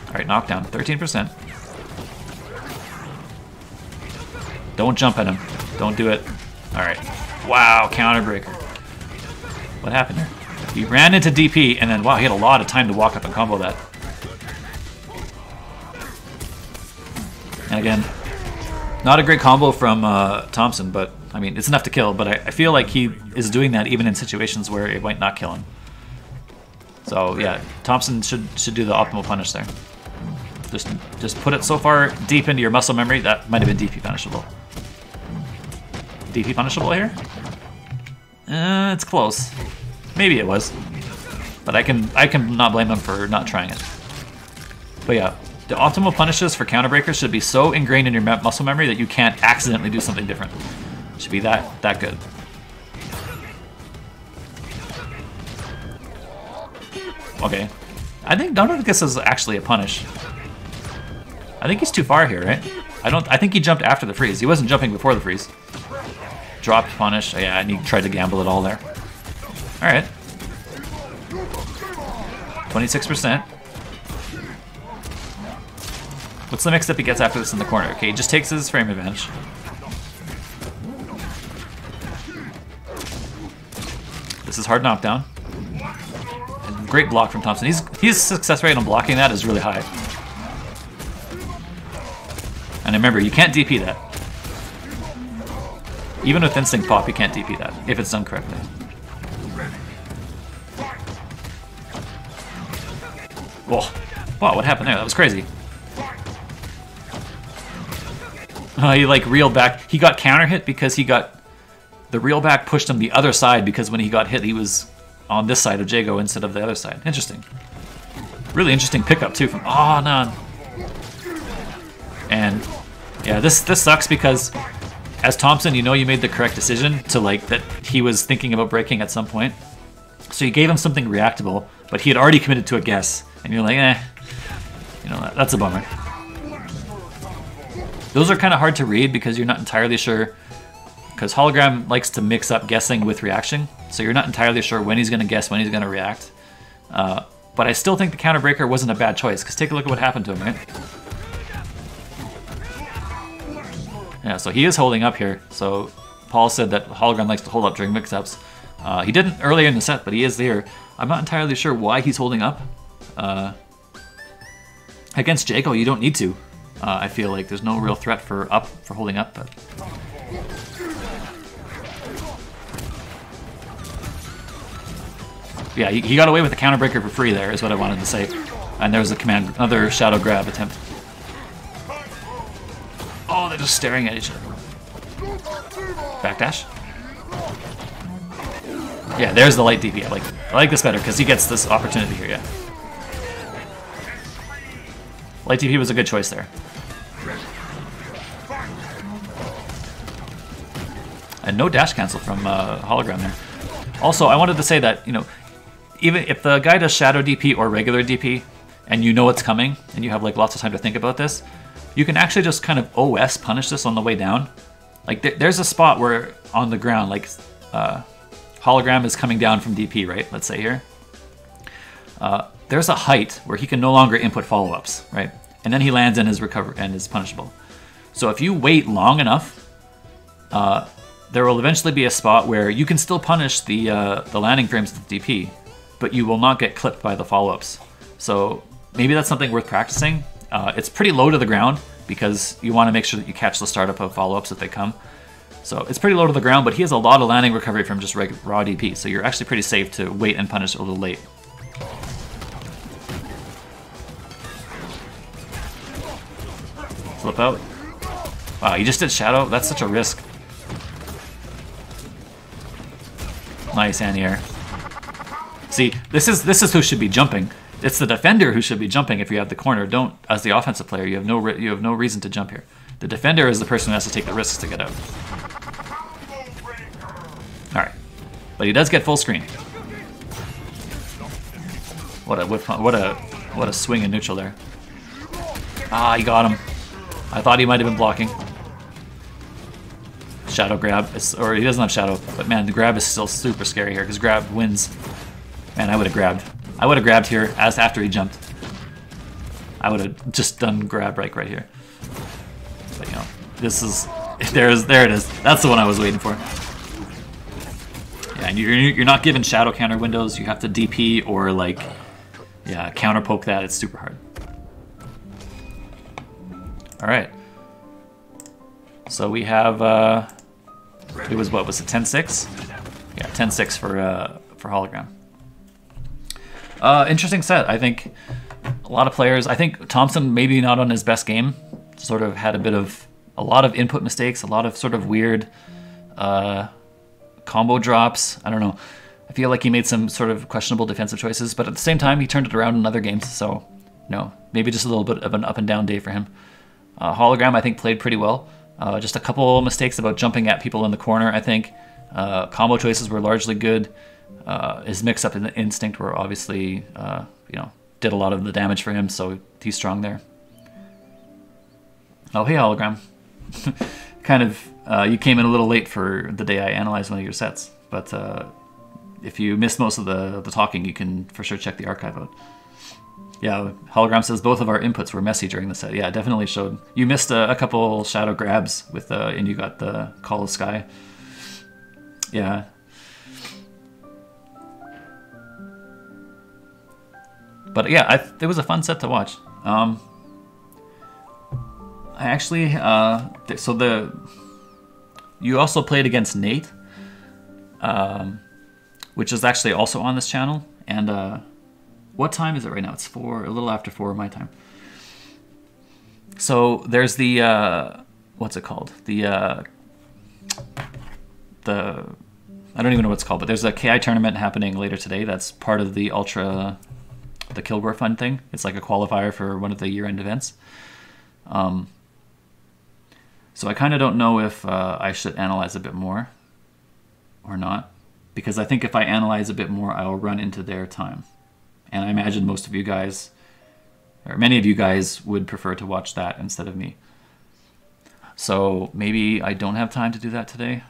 Alright, knockdown, 13%. Don't jump at him. Don't do it. Alright. Wow, counterbreaker. What happened there? He ran into DP, and then, wow, he had a lot of time to walk up and combo that. And again, not a great combo from Thompson, but, I mean, it's enough to kill, but I feel like he is doing that even in situations where it might not kill him. So, yeah, Thompson should do the optimal punish there. Just put it so far deep into your muscle memory. That might have been DP punishable. DP punishable here? It's close. Maybe it was. But I can not blame him for not trying it. But yeah, the optimal punishes for counterbreakers should be so ingrained in your muscle memory that you can't accidentally do something different. It should be that good. Okay. I think none of this is actually a punish. I think he's too far here, right? I think he jumped after the freeze. He wasn't jumping before the freeze. Dropped punish. Yeah, and he tried to gamble it all there. Alright. 26%. What's the mix up he gets after this in the corner? Okay, he just takes his frame advantage. This is hard knockdown. And great block from Thompson. His success rate on blocking that is really high. And remember, you can't DP that. Even with instinct pop, you can't DP that if it's done correctly. Whoa. Wow, what happened there? That was crazy. He like reeled back. He got counter hit because he got... The reel back pushed him the other side because when he got hit, he was on this side of Jago instead of the other side. Interesting. Really interesting pickup too from... Oh, no. And yeah, this sucks because as Thompson, you know you made the correct decision to like that he was thinking about breaking at some point. So you gave him something reactable, but he had already committed to a guess. And you're like, eh. you know, that's a bummer. Those are kind of hard to read because you're not entirely sure, because Hologram likes to mix up guessing with reaction, so you're not entirely sure when he's going to guess, when he's going to react. But I still think the counter breaker wasn't a bad choice, because take a look at what happened to him, right? Yeah, so he is holding up here. So Paul said that Hologram likes to hold up during mix-ups. He didn't earlier in the set, but he is there. I'm not entirely sure why he's holding up. Against Jago, you don't need to. I feel like there's no real threat for holding up, but... Yeah, he got away with the counter breaker for free there, is what I wanted to say. And there was a command, another shadow grab attempt. Oh, they're just staring at each other. Backdash. Yeah, there's the light DP. I like this better because he gets this opportunity here. Yeah, light DP was a good choice there. And no dash cancel from Hologram there. Also, I wanted to say that, you know, even if the guy does shadow DP or regular DP, and you know it's coming, and you have like lots of time to think about this, you can actually just kind of OS punish this on the way down. Like there's a spot where on the ground, like Hologram is coming down from DP, right? Let's say here. There's a height where he can no longer input follow-ups, right? And then he lands in his recover and is punishable. So if you wait long enough, there will eventually be a spot where you can still punish the landing frames of the DP, but you will not get clipped by the follow-ups. So maybe that's something worth practicing. It's pretty low to the ground because you want to make sure that you catch the startup of follow-ups if they come. So it's pretty low to the ground, but he has a lot of landing recovery from just raw DP, so you're actually pretty safe to wait and punish a little late. Flip out. Wow, he just did shadow? That's such a risk. Nice anti-air. See, this is who should be jumping. It's the defender who should be jumping if you have the corner. Don't, as the offensive player, you have no reason to jump here. The defender is the person who has to take the risks to get out. All right, but he does get full screen. What a swing in neutral there. Ah, he got him. I thought he might have been blocking. Shadow grab, or he doesn't have shadow, but man, the grab is still super scary here because grab wins. Man, I would have grabbed. I would have grabbed here as after he jumped. I would have just done grab right here. But you know, this is there it is. That's the one I was waiting for. Yeah, and you're not given shadow counter windows. You have to DP or like, yeah, counter poke that. It's super hard. All right. So we have it was what was it 10-6? Yeah, 10-6 for Hologram. Interesting set. I think a lot of players. I think Thompson maybe not on his best game. Sort of had a lot of input mistakes, a lot of sort of weird combo drops. I don't know. I feel like he made some sort of questionable defensive choices, but at the same time, he turned it around in other games. So, you know, maybe just a little bit of an up and down day for him. Hologram, I think, played pretty well. Just a couple mistakes about jumping at people in the corner, I think. Combo choices were largely good. His mix-up and instinct were obviously, you know, did a lot of the damage for him, so he's strong there. Oh, hey, Hologram. Kind of, you came in a little late for the day I analyzed one of your sets, but if you missed most of the talking, you can for sure check the archive out. Yeah, Hologram says both of our inputs were messy during the set. Yeah, it definitely showed. You missed a couple shadow grabs with and you got the Call of Sky. Yeah. But yeah, it was a fun set to watch. I actually, you also played against Nate, which is actually also on this channel. And what time is it right now? It's a little after 4 my time. So there's the, what's it called? I don't even know what it's called, but there's a KI tournament happening later today. That's part of the the Kilgore Fund thing. It's like a qualifier for one of the year-end events. So I kind of don't know if I should analyze a bit more or not, because I think if I analyze a bit more, I'll run into their time. And I imagine most of you guys or many of you guys would prefer to watch that instead of me. So maybe I don't have time to do that today.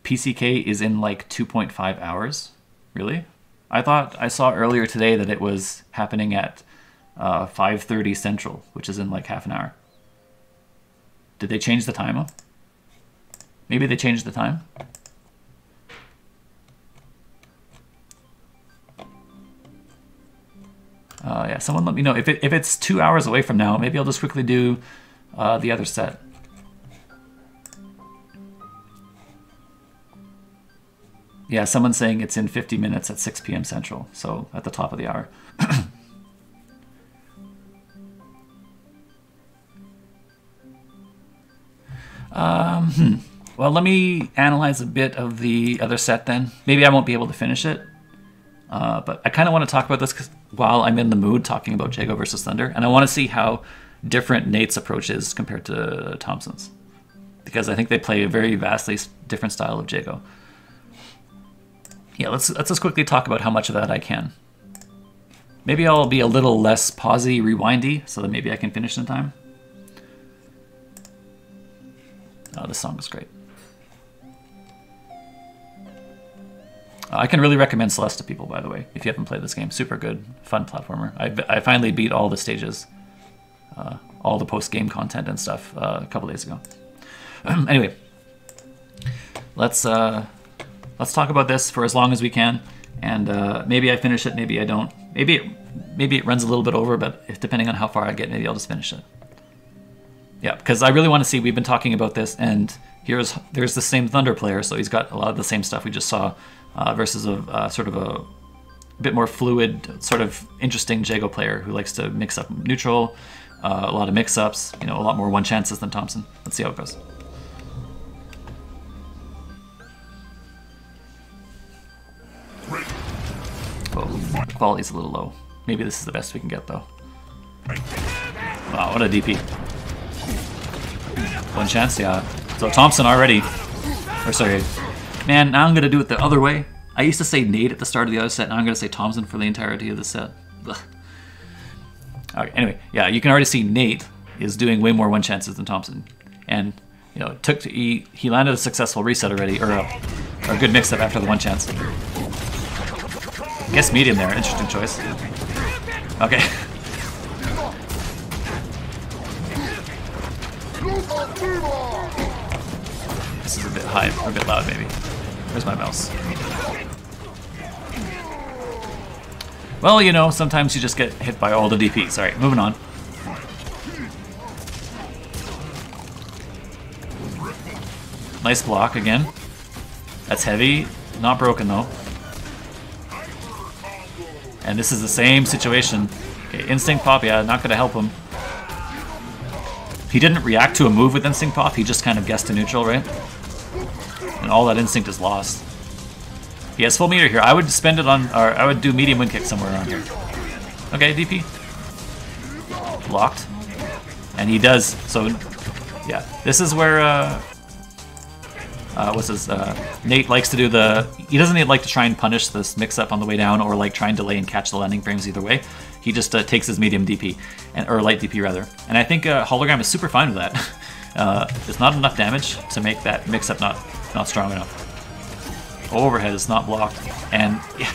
PCK is in like 2.5 hours. Really? I thought I saw earlier today that it was happening at 5:30 Central, which is in like half an hour. Did they change the time? Maybe they changed the time? Yeah, someone let me know. If it's 2 hours away from now, maybe I'll just quickly do the other set. Yeah, someone's saying it's in 50 minutes at 6 p.m. Central, so at the top of the hour. Well, let me analyze a bit of the other set then. Maybe I won't be able to finish it, but I kind of want to talk about this while I'm in the mood talking about Jago versus Thunder, and I want to see how different Nate's approach is compared to Thompson's, because I think they play a very vastly different style of Jago. Yeah, let's just quickly talk about how much of that I can. Maybe I'll be a little less pausey, rewindy, so that maybe I can finish in time. Oh, this song is great. I can really recommend Celeste to people, by the way, if you haven't played this game. Super good, fun platformer. I finally beat all the stages, all the post-game content and stuff a couple days ago. Anyway, let's talk about this for as long as we can, and maybe I finish it, maybe I don't. Maybe it runs a little bit over, but depending on how far I get, maybe I'll just finish it. Yeah, because I really want to see. We've been talking about this, and there's the same Thunder player, so he's got a lot of the same stuff we just saw, versus a sort of a bit more fluid, sort of interesting Jago player who likes to mix up neutral, a lot of mix-ups, you know, a lot more one chances than Thompson. Let's see how it goes. Oh, the quality's a little low. Maybe this is the best we can get, though. Wow, what a DP. One chance, yeah. So Thompson already. Or sorry. Man, now I'm going to do it the other way. I used to say Nate at the start of the other set, now I'm going to say Thompson for the entirety of the set. Ugh. Okay, anyway, yeah, you can already see Nate is doing way more one chances than Thompson. And, you know, he landed a successful reset already, or a good mix-up after the one chance. I guess medium there, interesting choice. Okay. This is a bit high, or a bit loud maybe. Where's my mouse? Well, you know, sometimes you just get hit by all the DPs. Alright, moving on. Nice block again. That's heavy, not broken though. And this is the same situation. Okay, Instinct Pop, yeah, not gonna help him. He didn't react to a move with Instinct Pop, he just kind of guessed to neutral, right? And all that instinct is lost. He has full meter here. I would spend it on, or I would do medium wind kick somewhere around here. Okay, DP. Blocked. And he does, so yeah. This is where, Nate likes to do he doesn't like to try and punish this mix-up on the way down or like try and delay and catch the landing frames either way. He just takes his medium DP, or light DP rather. And I think Hologram is super fine with that. It's not enough damage to make that mix-up not strong enough. Overhead is not blocked. And yeah,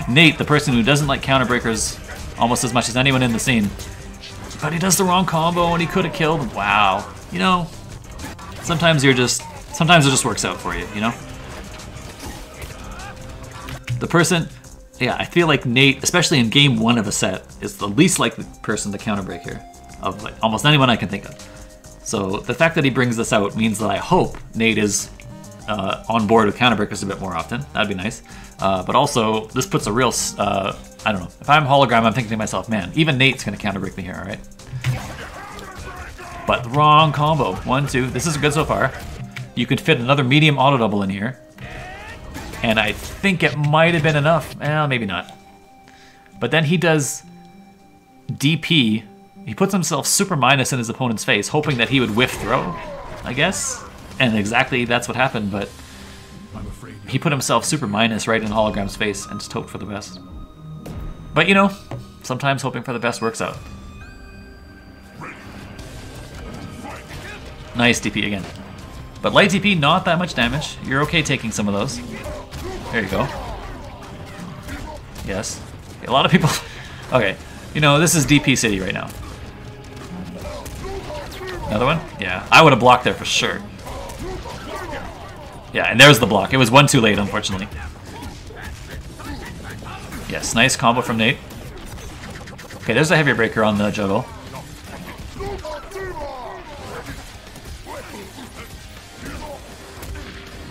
Nate, the person who doesn't like counter breakers almost as much as anyone in the scene, but he does the wrong combo and he could have killed. Wow. You know, sometimes it just works out for you, you know? The person, yeah, I feel like Nate, especially in game one of a set, is the least likely person to counter break here of like almost anyone I can think of. So the fact that he brings this out means that I hope Nate is on board with counter breakers a bit more often. That'd be nice. But also, this puts a real, I don't know. If I'm Hologram, I'm thinking to myself, man, even Nate's gonna counter break me here, all right? But the wrong combo. 1, 2. This is good so far. You could fit another medium auto double in here. And I think it might have been enough. Well, maybe not. But then he does DP. He puts himself super minus in his opponent's face, hoping that he would whiff throw, I guess. And exactly that's what happened, but he put himself super minus right in Hologram's face and just hoped for the best. But you know, sometimes hoping for the best works out. Nice DP again. But light DP, not that much damage. You're okay taking some of those. There you go. Yes. A lot of people... Okay. You know, this is DP City right now. Another one? Yeah. I would have blocked there for sure. Yeah, and there's the block. It was one too late, unfortunately. Yes, nice combo from Nate. Okay, there's a heavy breaker on the juggle.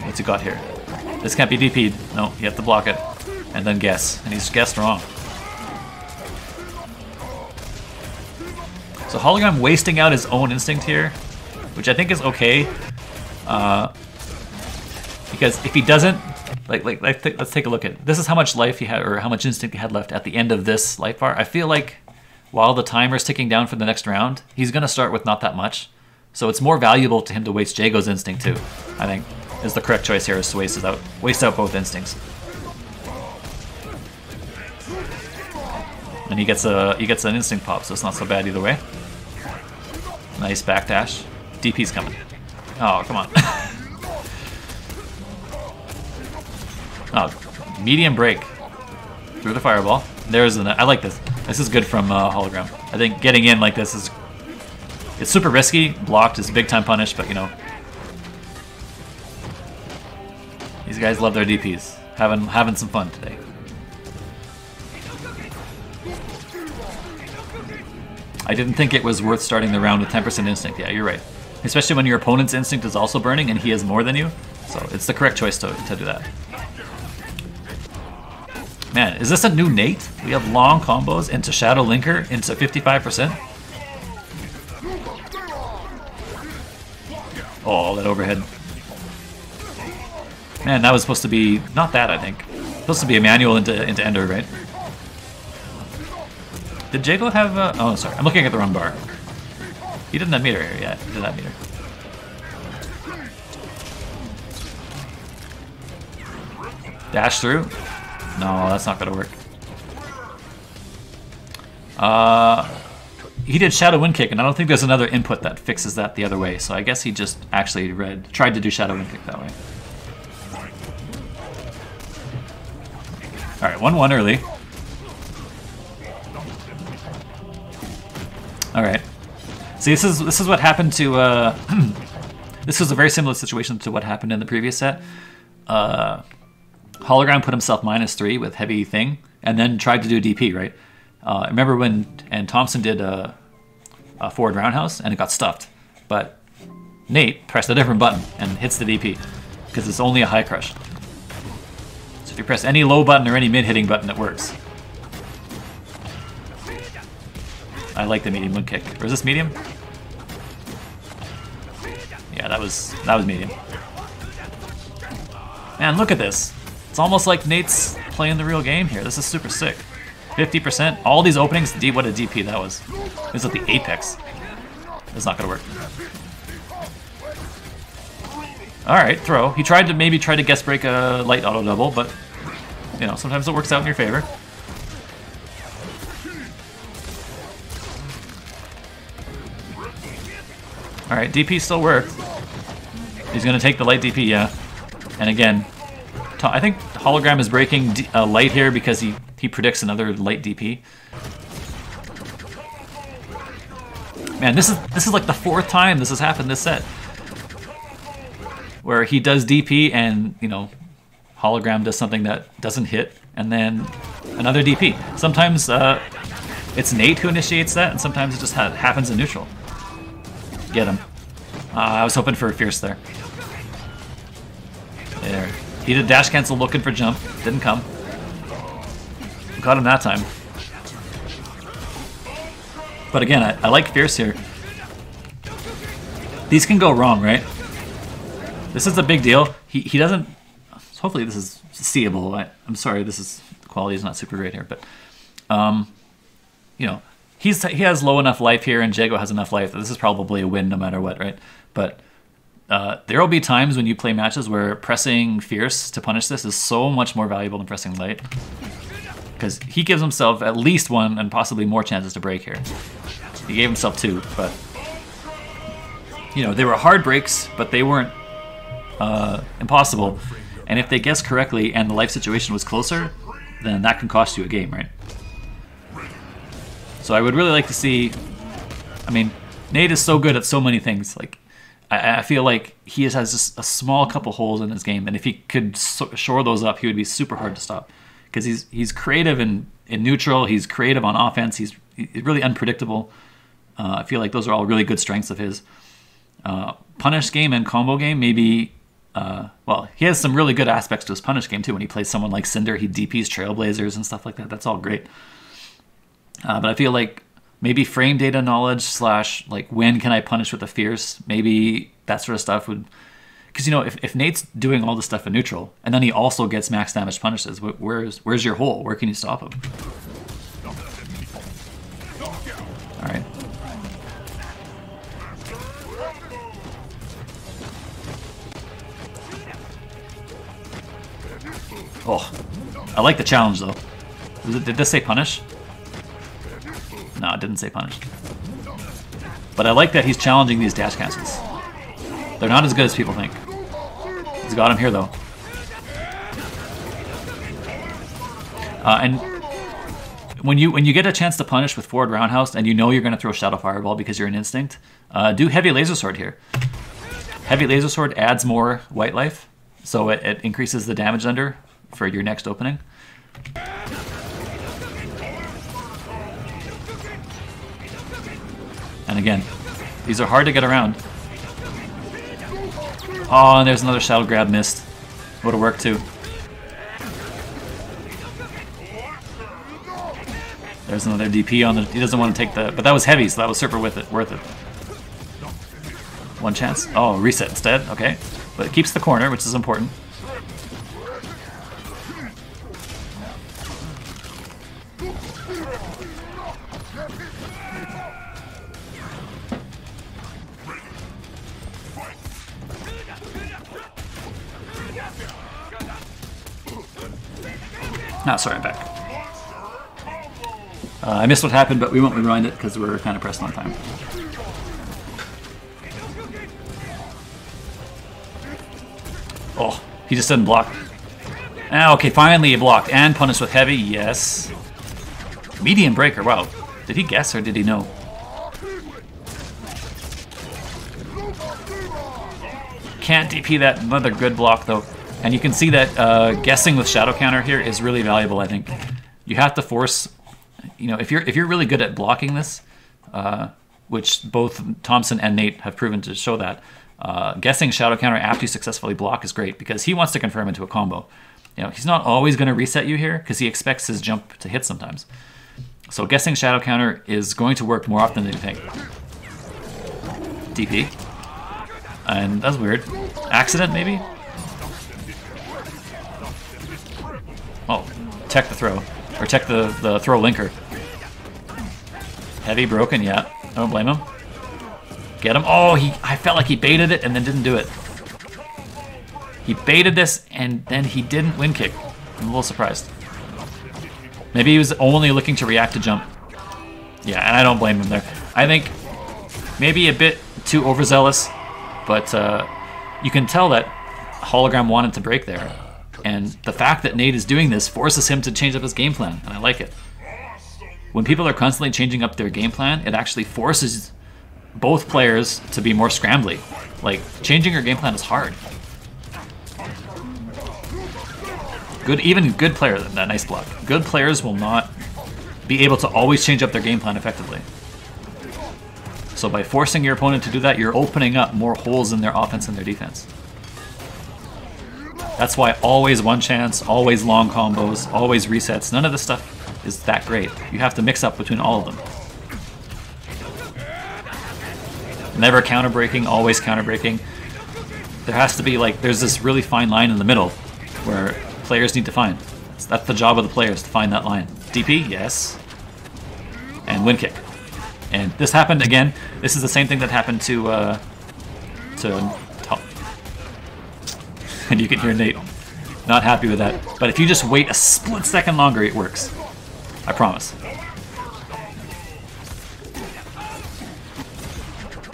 What's he got here? This can't be DP'd. No, you have to block it. And then guess. And he's guessed wrong. So Hologram wasting out his own instinct here, which I think is okay. Because if he doesn't, let's take a look at this. Is how much life he had, or how much instinct he had left at the end of this life bar. I feel like while the timer's ticking down for the next round, he's gonna start with not that much. So it's more valuable to him to waste Jago's instinct too, I think. Is the correct choice here, is to waste out both instincts. And he gets an instinct pop, so it's not so bad either way. Nice backdash. DP's coming. Oh, come on. Oh, medium break through the fireball. There's the. I like this. This is good from Hologram. I think getting in like this is. It's super risky. Blocked is big time punish, but you know. These guys love their DPs. Having some fun today. I didn't think it was worth starting the round with 10% instinct. Yeah, you're right. Especially when your opponent's instinct is also burning and he has more than you. So it's the correct choice to do that. Man, is this a new Nate? We have long combos into Shadow Linker into 55%. Oh, that overhead. Man, that was supposed to be... Not that, I think. Supposed to be a manual into Ender, right? Did Jago have... oh, sorry. I'm looking at the wrong bar. He didn't have meter here yet. He did have meter. Dash through? No, that's not going to work. He did Shadow Wind Kick, and I don't think there's another input that fixes that the other way. So I guess he just actually tried to do Shadow Wind Kick that way. All right, 1-1 early. All right. See, this is what happened to. This was a very similar situation to what happened in the previous set. Hologram put himself -3 with heavy thing, and then tried to do DP, right? I remember when Thompson did a forward roundhouse, and it got stuffed. But Nate pressed a different button and hits the DP, because it's only a high crush. So if you press any low button or any mid-hitting button, it works. I like the medium wind kick. Or is this medium? Yeah, that was medium. Man, look at this. It's almost like Nate's playing the real game here. This is super sick. 50%. All these openings. What a DP that was. This is at the apex. It's not gonna work. All right, throw. He tried to maybe guess break a light auto double, but you know sometimes it works out in your favor. All right, DP still worked. He's gonna take the light DP, yeah. And again, I think Hologram is breaking light here because he predicts another light DP. Man, this is like the 4th time this has happened this set, where he does DP and you know, Hologram does something that doesn't hit, and then another DP. Sometimes it's Nate who initiates that, and sometimes it just happens in neutral. Get him. I was hoping for a fierce there. There. He did dash cancel looking for jump. Didn't come. Got him that time. But again, I like fierce here. These can go wrong, right? This is a big deal. He doesn't... Hopefully this is seeable. I'm sorry, the quality is not super great here, but... you know, he has low enough life here, and Jago has enough life that this is probably a win no matter what, right? But there will be times when you play matches where pressing fierce to punish this is so much more valuable than pressing light. because he gives himself at least one and possibly more chances to break here. He gave himself 2, but you know, they were hard breaks, but they weren't impossible. And if they guess correctly and the life situation was closer, then that can cost you a game, right? So I would really like to see. I mean, Nate is so good at so many things. Like, I feel like he has just a small couple holes in his game, and if he could shore those up, he would be super hard to stop. Because he's creative in neutral, he's creative on offense, he's really unpredictable. I feel like those are all really good strengths of his. Punish game and combo game, maybe. Well, he has some really good aspects to his punish game too. When he plays someone like Cinder, he DPs Trailblazers and stuff like that. That's all great. But I feel like maybe frame data knowledge / like when can I punish with a fierce, maybe that sort of stuff would, because you know, if Nate's doing all this stuff in neutral and then he also gets max damage punishes, where's your hole? Where can you stop him? All right. Oh, I like the challenge though. Did this say punish? No, it didn't say punish. But I like that he's challenging these dash cancels. They're not as good as people think. He's got him here though. And when you get a chance to punish with forward roundhouse and you know you're going to throw Shadow Fireball because you're an instinct, do Heavy Laser Sword here. Heavy Laser Sword adds more white life, so it increases the damage under for your next opening. And again, these are hard to get around. Oh, and there's another Shadow Grab missed. Would have worked too. There's another DP on the. He doesn't want to take the. But that was heavy, so that was super worth it. One chance. Oh, reset instead. Okay, but it keeps the corner, which is important. Ah, sorry, I'm back. I missed what happened, but we won't rewind it because we're kind of pressed on time. Oh, he just didn't block. Ah, okay, finally he blocked and punished with heavy. Yes. Medium breaker. Wow. Did he guess or did he know? Can't DP that. Another good block though. And you can see that guessing with Shadow Counter here is really valuable, I think. You have to force, you know, if you're really good at blocking this, which both Thompson and Nate have proven to show that, guessing Shadow Counter after you successfully block is great because he wants to confirm into a combo. You know, he's not always going to reset you here because he expects his jump to hit sometimes. So guessing Shadow Counter is going to work more often than you think. DP. And that's weird. Accident, maybe? Oh, tech the throw. Or tech the throw linker. Heavy broken, yeah. I don't blame him. Get him. Oh, I felt like he baited it and then didn't do it. He baited this and then he didn't win kick. I'm a little surprised. Maybe he was only looking to react to jump. Yeah, and I don't blame him there. I think maybe a bit too overzealous, but you can tell that Hologram wanted to break there. And the fact that Nate is doing this forces him to change up his game plan, and I like it. When people are constantly changing up their game plan, it actually forces both players to be more scrambly. Like, changing your game plan is hard. Even good players, that nice block. Good players will not be able to always change up their game plan effectively. So by forcing your opponent to do that, you're opening up more holes in their offense and their defense. That's why always one chance, always long combos, always resets. None of this stuff is that great. You have to mix up between all of them. Never counter breaking, always counter breaking. There has to be like, there's this really fine line in the middle where players need to find. That's the job of the players, to find that line. DP, yes. And win kick. And this happened again. This is the same thing that happened to and you can hear Nate not happy with that. But if you just wait a split second longer, it works. I promise.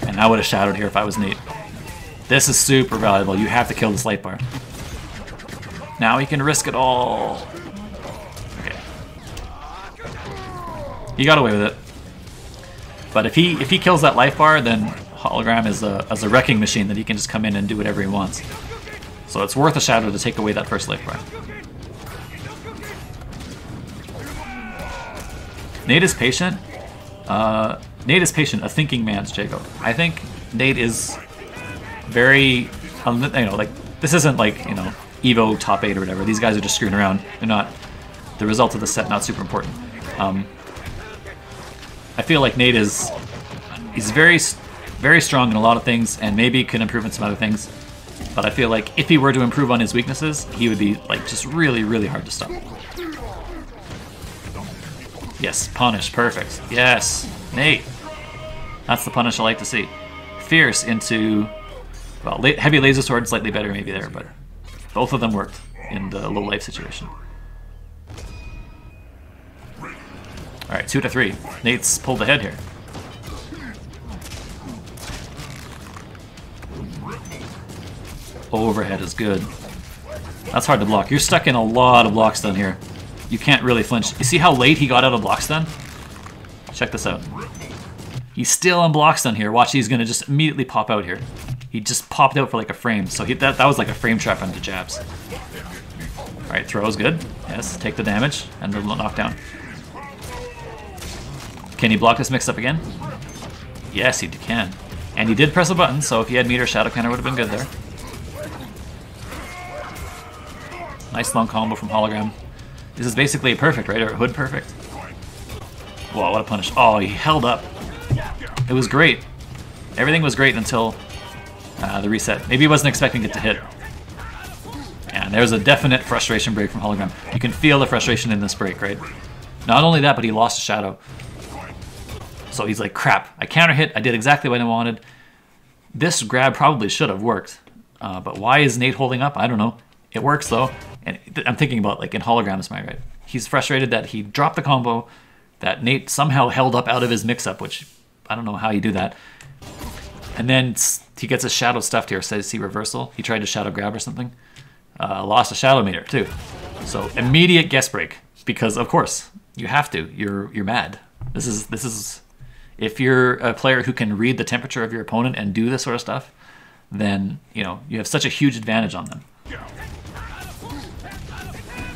And I would have shadowed here if I was Nate. This is super valuable. You have to kill this light bar. Now he can risk it all. Okay. He got away with it. But if he kills that life bar, then Hologram is a wrecking machine that he can just come in and do whatever he wants. So it's worth a shadow to take away that first life bar. Nate is patient. Nate is patient, a thinking man's Jago. I think Nate is very, like, this isn't like, Evo top 8 or whatever. These guys are just screwing around. They're not, the result of the set, not super important. I feel like Nate he's very, very strong in a lot of things and maybe can improve in some other things. But I feel like if he were to improve on his weaknesses, he would be like just really, really hard to stop. Yes, punish, perfect. Yes, Nate. That's the punish I like to see. Fierce into, well, heavy laser sword, slightly better maybe there, but both of them worked in the low life situation. All right, 2-3. Nate's pulled ahead here. Overhead is good. That's hard to block. You're stuck in a lot of block stun here. You can't really flinch. You see how late he got out of block stun? Check this out. He's still on block stun here. Watch, he's gonna just immediately pop out here. He just popped out for like a frame. So that was like a frame trap into jabs. All right, throw is good. Yes, take the damage and the knockdown. Can he block this mix up again? Yes, he can. And he did press a button, so if he had meter, shadow counter would have been good there. Nice long combo from Hologram. This is basically a perfect, right? Or a hood perfect. Whoa, what a punish. Oh, he held up. It was great. Everything was great until the reset. Maybe he wasn't expecting it to hit. And there's a definite frustration break from Hologram. You can feel the frustration in this break, right? Not only that, but he lost a shadow. So he's like, crap, I counter hit, I did exactly what I wanted. This grab probably should have worked. But why is Nate holding up? I don't know. It works though. And I'm thinking about like in Hologram's mind, right? He's frustrated that he dropped the combo, that Nate somehow held up out of his mix-up, which I don't know how you do that. And then he gets a shadow stuffed here. Says see reversal. He tried to shadow grab or something. Lost a shadow meter too. So immediate guess break, because of course you have to. You're mad. This is if you're a player who can read the temperature of your opponent and do this sort of stuff, then you have such a huge advantage on them.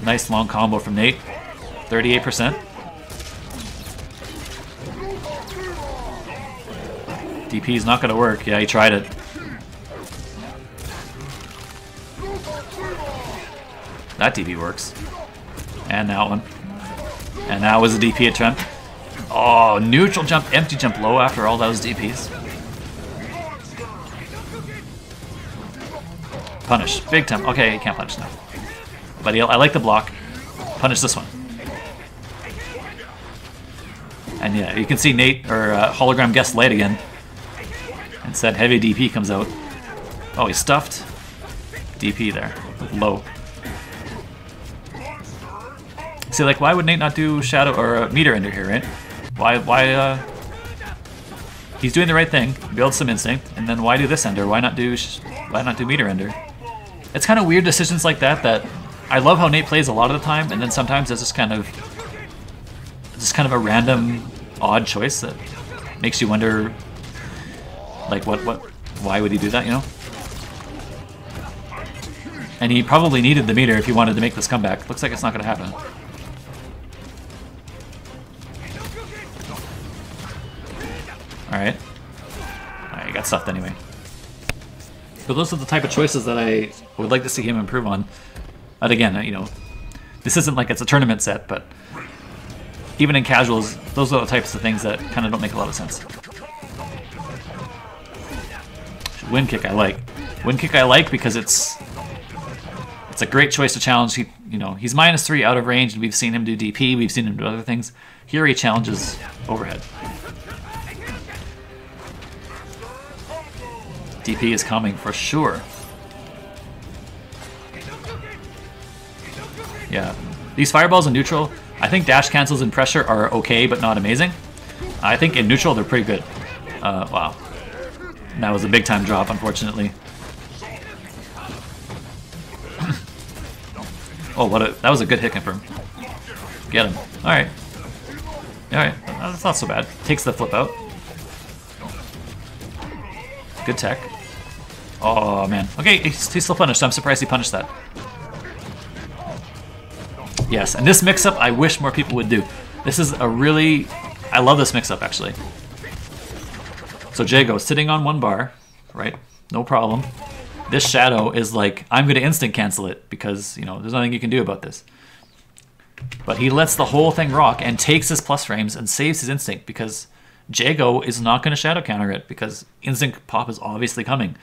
Nice long combo from Nate. 38%. DP is not going to work. Yeah, he tried it. That DP works. And that one. And that was a DP attempt. Oh, neutral jump, empty jump low after all those DPs. Punish. Big time. Okay, you can't punish now. But I like the block. Punish this one. And yeah, you can see Nate, or Hologram guessed late again. And said heavy DP comes out. Oh, he stuffed DP there with low. See, like, why would Nate not do shadow or meter ender here, right? Why, he's doing the right thing, build some instinct, and then why do this ender? Why not do meter ender? It's kind of weird decisions like that I love how Nate plays a lot of the time, and then sometimes it's just kind of a random, odd choice that makes you wonder, like, why would he do that, And he probably needed the meter if he wanted to make this comeback. Looks like it's not going to happen. Alright. Alright, you got stuffed anyway. So those are the type of choices that I would like to see him improve on. But again, this isn't like it's a tournament set, but even in casuals, those are the types of things that kind of don't make a lot of sense. Wind kick I like. Wind kick I like because it's a great choice to challenge. He's -3 out of range, and we've seen him do DP, we've seen him do other things. Here he challenges overhead. DP is coming for sure. Yeah, These fireballs in neutral, I think dash cancels in pressure are okay, but not amazing. I think in neutral they're pretty good. Wow. That was a big time drop, unfortunately. Oh, that was a good hit confirm. Get him. Alright. Alright, that's not so bad. Takes the flip out. Good tech. Oh, man. Okay, he's still punished. I'm surprised he punished that. Yes, and this mix-up I wish more people would do. This is a really... I love this mix-up, actually. So Jago sitting on one bar, right? No problem. This shadow is like, I'm going to instant cancel it because, you know, there's nothing you can do about this. But he lets the whole thing rock and takes his plus frames and saves his instinct because Jago is not going to shadow counter it because instinct pop is obviously coming.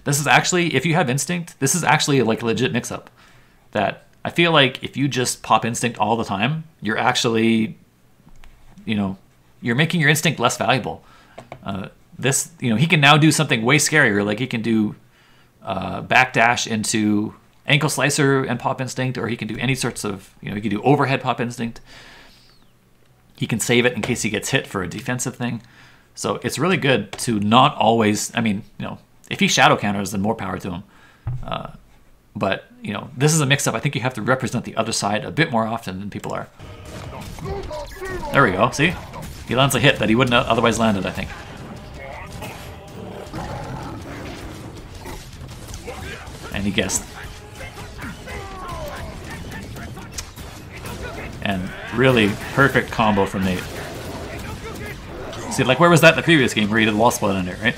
This is actually, if you have instinct, this is actually like a legit mix-up. That I feel like if you just pop instinct all the time, you're actually, you know, you're making your instinct less valuable. This, you know, he can now do something way scarier, like he can do backdash into ankle slicer and pop instinct, or he can do any sorts of, you know, he can do overhead pop instinct. He can save it in case he gets hit for a defensive thing. So it's really good to not always, I mean, you know, if he shadow counters, then more power to him. But, you know, this is a mix-up. I think you have to represent the other side a bit more often than people are. There we go, see? He lands a hit that he wouldn't have otherwise landed, I think. And he guessed. And really perfect combo from Nate. See, like where was that in the previous game where he did wall split under, right?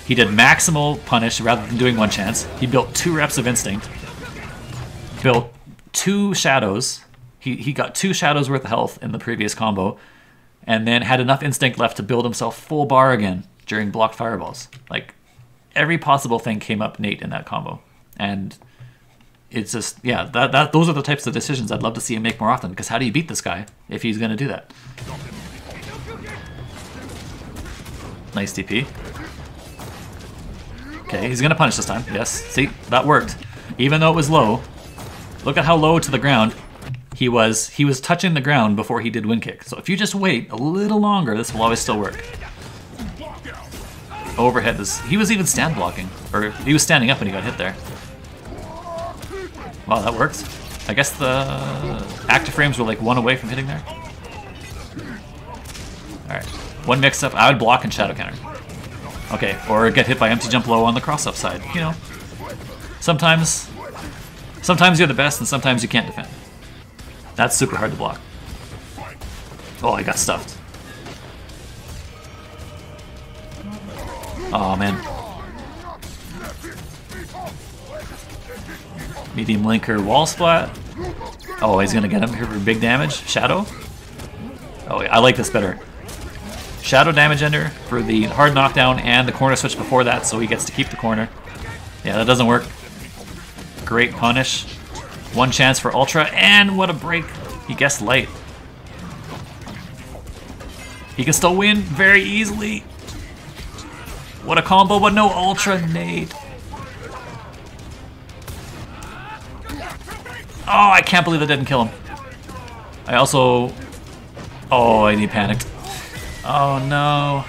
He did maximal punish rather than doing one chance. He built 2 reps of instinct. Built 2 shadows. He got 2 shadows worth of health in the previous combo. And then had enough instinct left to build himself full bar again during blocked fireballs. Like, every possible thing came up Nate in that combo. And it's just, yeah, those are the types of decisions I'd love to see him make more often, because how do you beat this guy if he's going to do that? Nice TP. Okay, he's going to punish this time. Yes, see, that worked. Even though it was low, look at how low to the ground he was touching the ground before he did wind kick. So if you just wait a little longer, this will always still work. Overhead, he was even stand blocking, or he was standing up when he got hit there. Wow, that works. I guess the active frames were like 1 away from hitting there. Alright, one mix-up, I would block and shadow counter. Okay, or get hit by empty jump low on the cross-up side. You know, sometimes you're the best and sometimes you can't defend. That's super hard to block. Oh, I got stuffed. Oh, man. Medium linker wall splat. Oh, he's gonna get him here for big damage. Shadow. Oh, I like this better. Shadow damage ender for the hard knockdown and the corner switch before that, so he gets to keep the corner. Yeah, that doesn't work. Great punish. One chance for ultra, and what a break. He guessed light. He can still win very easily. What a combo, but no ultra Nate. Oh, I can't believe that didn't kill him. I also... Oh, and he panicked. Oh, no.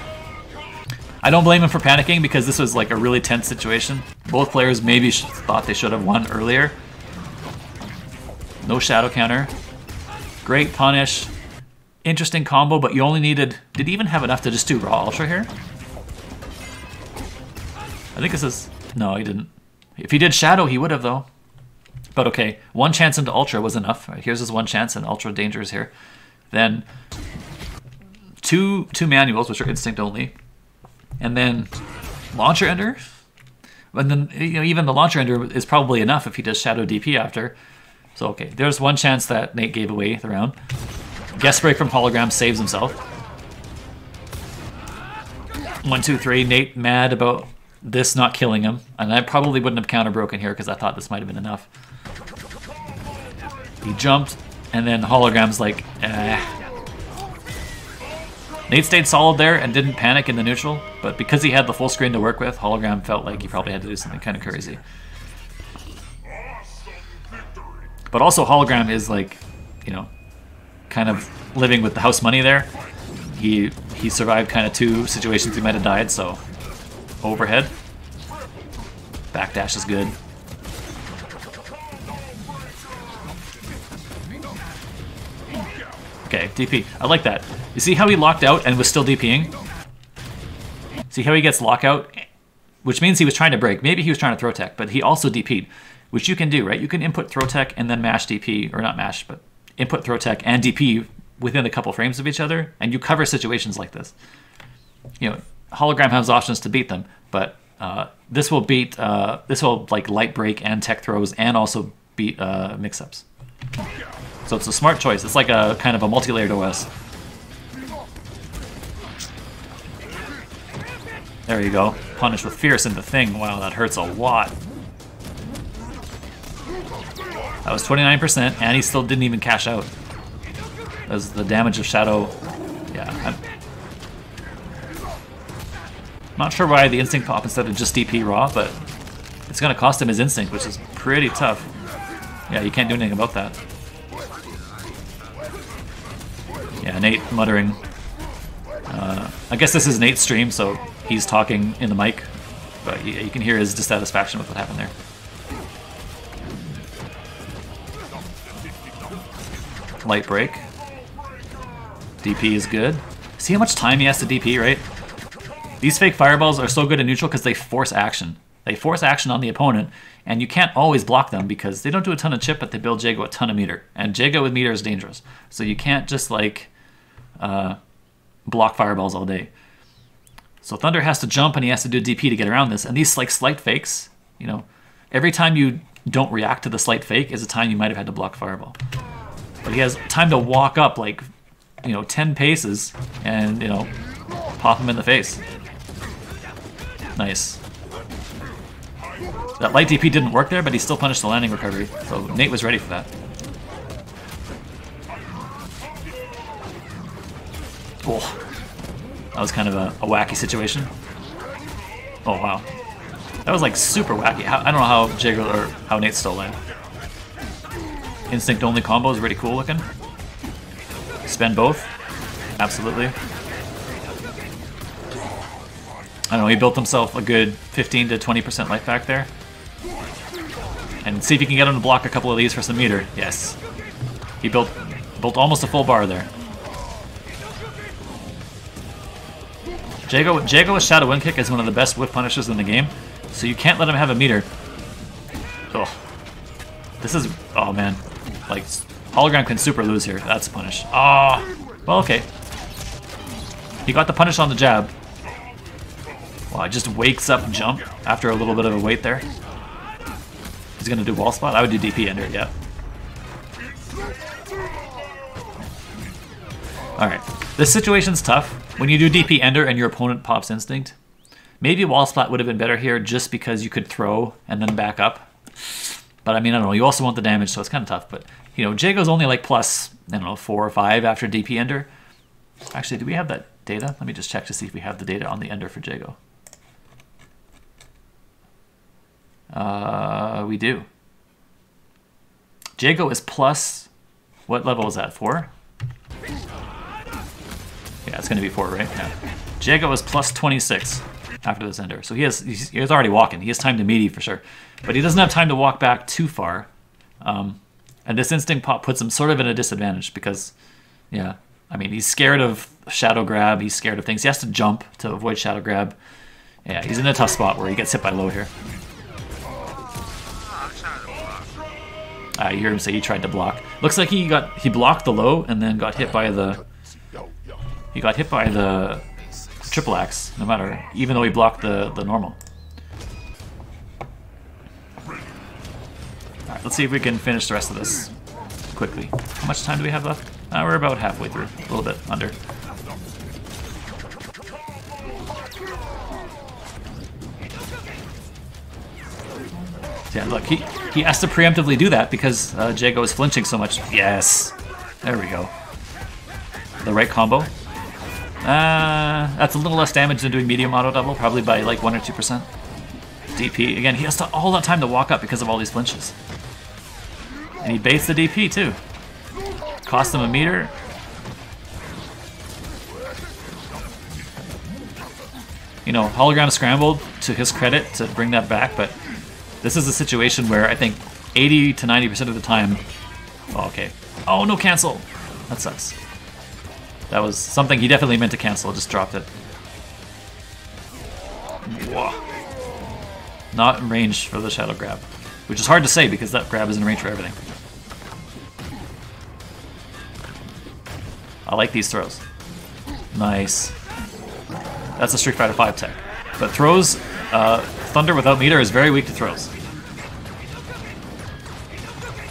I don't blame him for panicking because this was like a really tense situation. Both players maybe thought they should have won earlier. No shadow counter. Great punish. Interesting combo, but you only needed... Did he even have enough to just do raw ultra here? I think this is... No, he didn't. If he did shadow, he would have, though. But okay, one chance into ultra was enough. Right, here's his one chance, and ultra danger is here. Then two manuals, which are instinct only, and then launcher ender. And then, you know, even the launcher ender is probably enough if he does shadow DP after. So okay, there's one chance that Nate gave away the round. Guest break from Hologram saves himself. 1, 2, 3. Nate mad about this not killing him, and I probably wouldn't have counter broken here because I thought this might have been enough. He jumped, and then Hologram's like, eh. Nate stayed solid there and didn't panic in the neutral, but because he had the full screen to work with, Hologram felt like he probably had to do something kind of crazy. But also Hologram is like, you know, kind of living with the house money there. He survived kind of 2 situations he might have died, so overhead. Backdash is good. Okay, DP. I like that. You see how he locked out and was still DPing? See how he gets lockout? Which means he was trying to break. Maybe he was trying to throw tech, but he also DP'd. Which you can do, right? You can input throw tech and then mash DP, or not mash, but input throw tech and DP within a couple frames of each other, and you cover situations like this. You know, Hologram has options to beat them, but this will beat, this will like light break and tech throws and also beat mix-ups. So it's a smart choice. It's like a kind of a multi-layered OS. There you go. Punish with Fierce into Thing. Wow, that hurts a lot. That was 29%, and he still didn't even cash out. That was the damage of Shadow. Yeah. I'm not sure why the Instinct pop instead of just DP raw, but it's going to cost him his Instinct, which is pretty tough. Yeah, you can't do anything about that. Yeah, Nate muttering. I guess this is Nate's stream, so he's talking in the mic, but you can hear his dissatisfaction with what happened there. Light break. DP is good. See how much time he has to DP, right? These fake fireballs are so good in neutral because they force action. They force action on the opponent, and you can't always block them because they don't do a ton of chip, but they build Jago a ton of meter. And Jago with meter is dangerous. So you can't just like block fireballs all day. So Thunder has to jump and he has to do DP to get around this. And these like slight fakes, you know, every time you don't react to the slight fake is a time you might have had to block fireball. But he has time to walk up like, you know, 10 paces and, you know, pop him in the face. Nice. That light DP didn't work there, but he still punished the landing recovery. So Nate was ready for that. Oh, that was kind of a wacky situation. Oh, wow. That was like super wacky. I don't know how Jago or how Nate still land. Instinct only combo is really cool looking. Spend both. Absolutely. I don't know, he built himself a good 15 to 20% life back there. And see if you can get him to block a couple of these for some meter. Yes. He built almost a full bar there. Jago with Shadow Wind Kick is one of the best whip punishers in the game, so you can't let him have a meter. Oh. This is... oh man. Like, Hologram can super lose here. That's a punish. Ah! Oh. Well, okay. He got the punish on the jab. Wow, it just wakes up jump after a little bit of a wait there. He's gonna do wall spot? I would do DP ender, yeah. Alright. This situation's tough. When you do DP ender and your opponent pops Instinct, maybe wall splat would have been better here just because you could throw and then back up. But I mean, I don't know, you also want the damage, so it's kind of tough. But, you know, Jago's only like plus, I don't know, 4 or 5 after DP ender. Actually, do we have that data? Let me just check to see if we have the data on the ender for Jago. We do. Jago is plus, what level is that, 4? Yeah, it's going to be 4, right? Yeah. Jago is plus 26 after this ender. So he's already walking. He has time to meaty for sure. But he doesn't have time to walk back too far. And this Instinct pop puts him sort of in a disadvantage because, yeah, I mean, he's scared of Shadow Grab. He's scared of things. He has to jump to avoid Shadow Grab. Yeah, he's in a tough spot where he gets hit by low here. You hear him say he tried to block. Looks like he blocked the low and then got hit by the... He got hit by the triple axe, no matter, even though he blocked the normal. Alright, let's see if we can finish the rest of this quickly. How much time do we have left? We're about halfway through, a little bit under. Yeah, look, he has to preemptively do that because Jago is flinching so much. Yes! There we go. The right combo. That's a little less damage than doing medium auto double, probably by like 1 or 2%. DP, again, he has all that time to walk up because of all these flinches. And he baits the DP too. Cost him a meter. You know, Hologram scrambled to his credit to bring that back, but this is a situation where I think 80 to 90% of the time... Oh, okay. Oh, no cancel! That sucks. That was something he definitely meant to cancel, just dropped it. Whoa. Not in range for the shadow grab. Which is hard to say because that grab is in range for everything. I like these throws. Nice. That's a Street Fighter 5 tech. But throws, Thunder without meter is very weak to throws.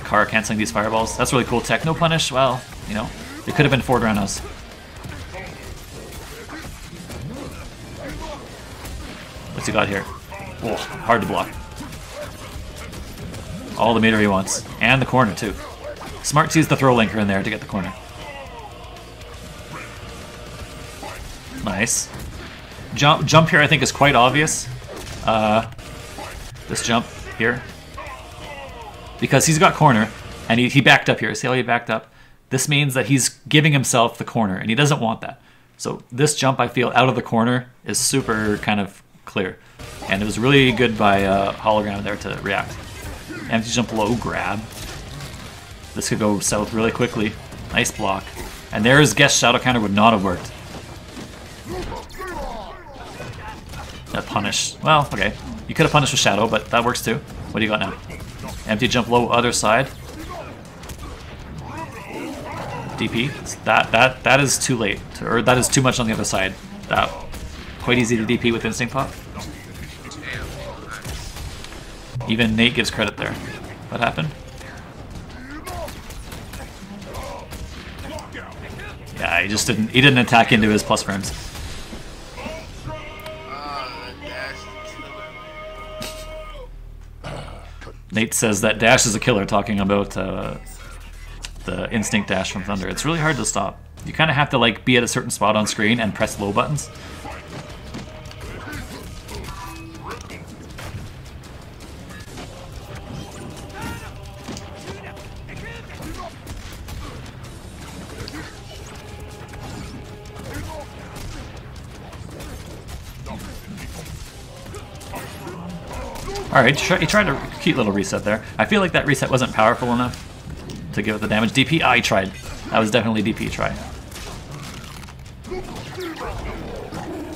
Car canceling these fireballs. That's really cool tech. No punish. Well, you know, it could have been forward roundhouse. What's he got here? Whoa, hard to block. All the meter he wants. And the corner, too. Smart sees the throw linker in there to get the corner. Nice. Jump here I think is quite obvious. This jump here. Because he's got corner, and he backed up here. See how he backed up? This means that he's giving himself the corner, and he doesn't want that. So this jump, I feel, out of the corner is super kind of clear. And it was really good by Hologram there to react. Empty jump low, grab. This could go south really quickly. Nice block. And there's guess shadow counter would not have worked. That punish. Well, okay. You could have punished with shadow, but that works too. What do you got now? Empty jump low, other side. DP. That is too late, or that is too much on the other side. That quite easy to DP with instinct pop. Even Nate gives credit there. What happened? Yeah, he just didn't. He didn't attack into his plus frames. Nate says that dash is a killer, talking about the instinct dash from Thunder. It's really hard to stop. You kind of have to like be at a certain spot on screen and press low buttons. Alright, he tried a cute little reset there. I feel like that reset wasn't powerful enough to give it the damage. DP? I tried. That was definitely DP try.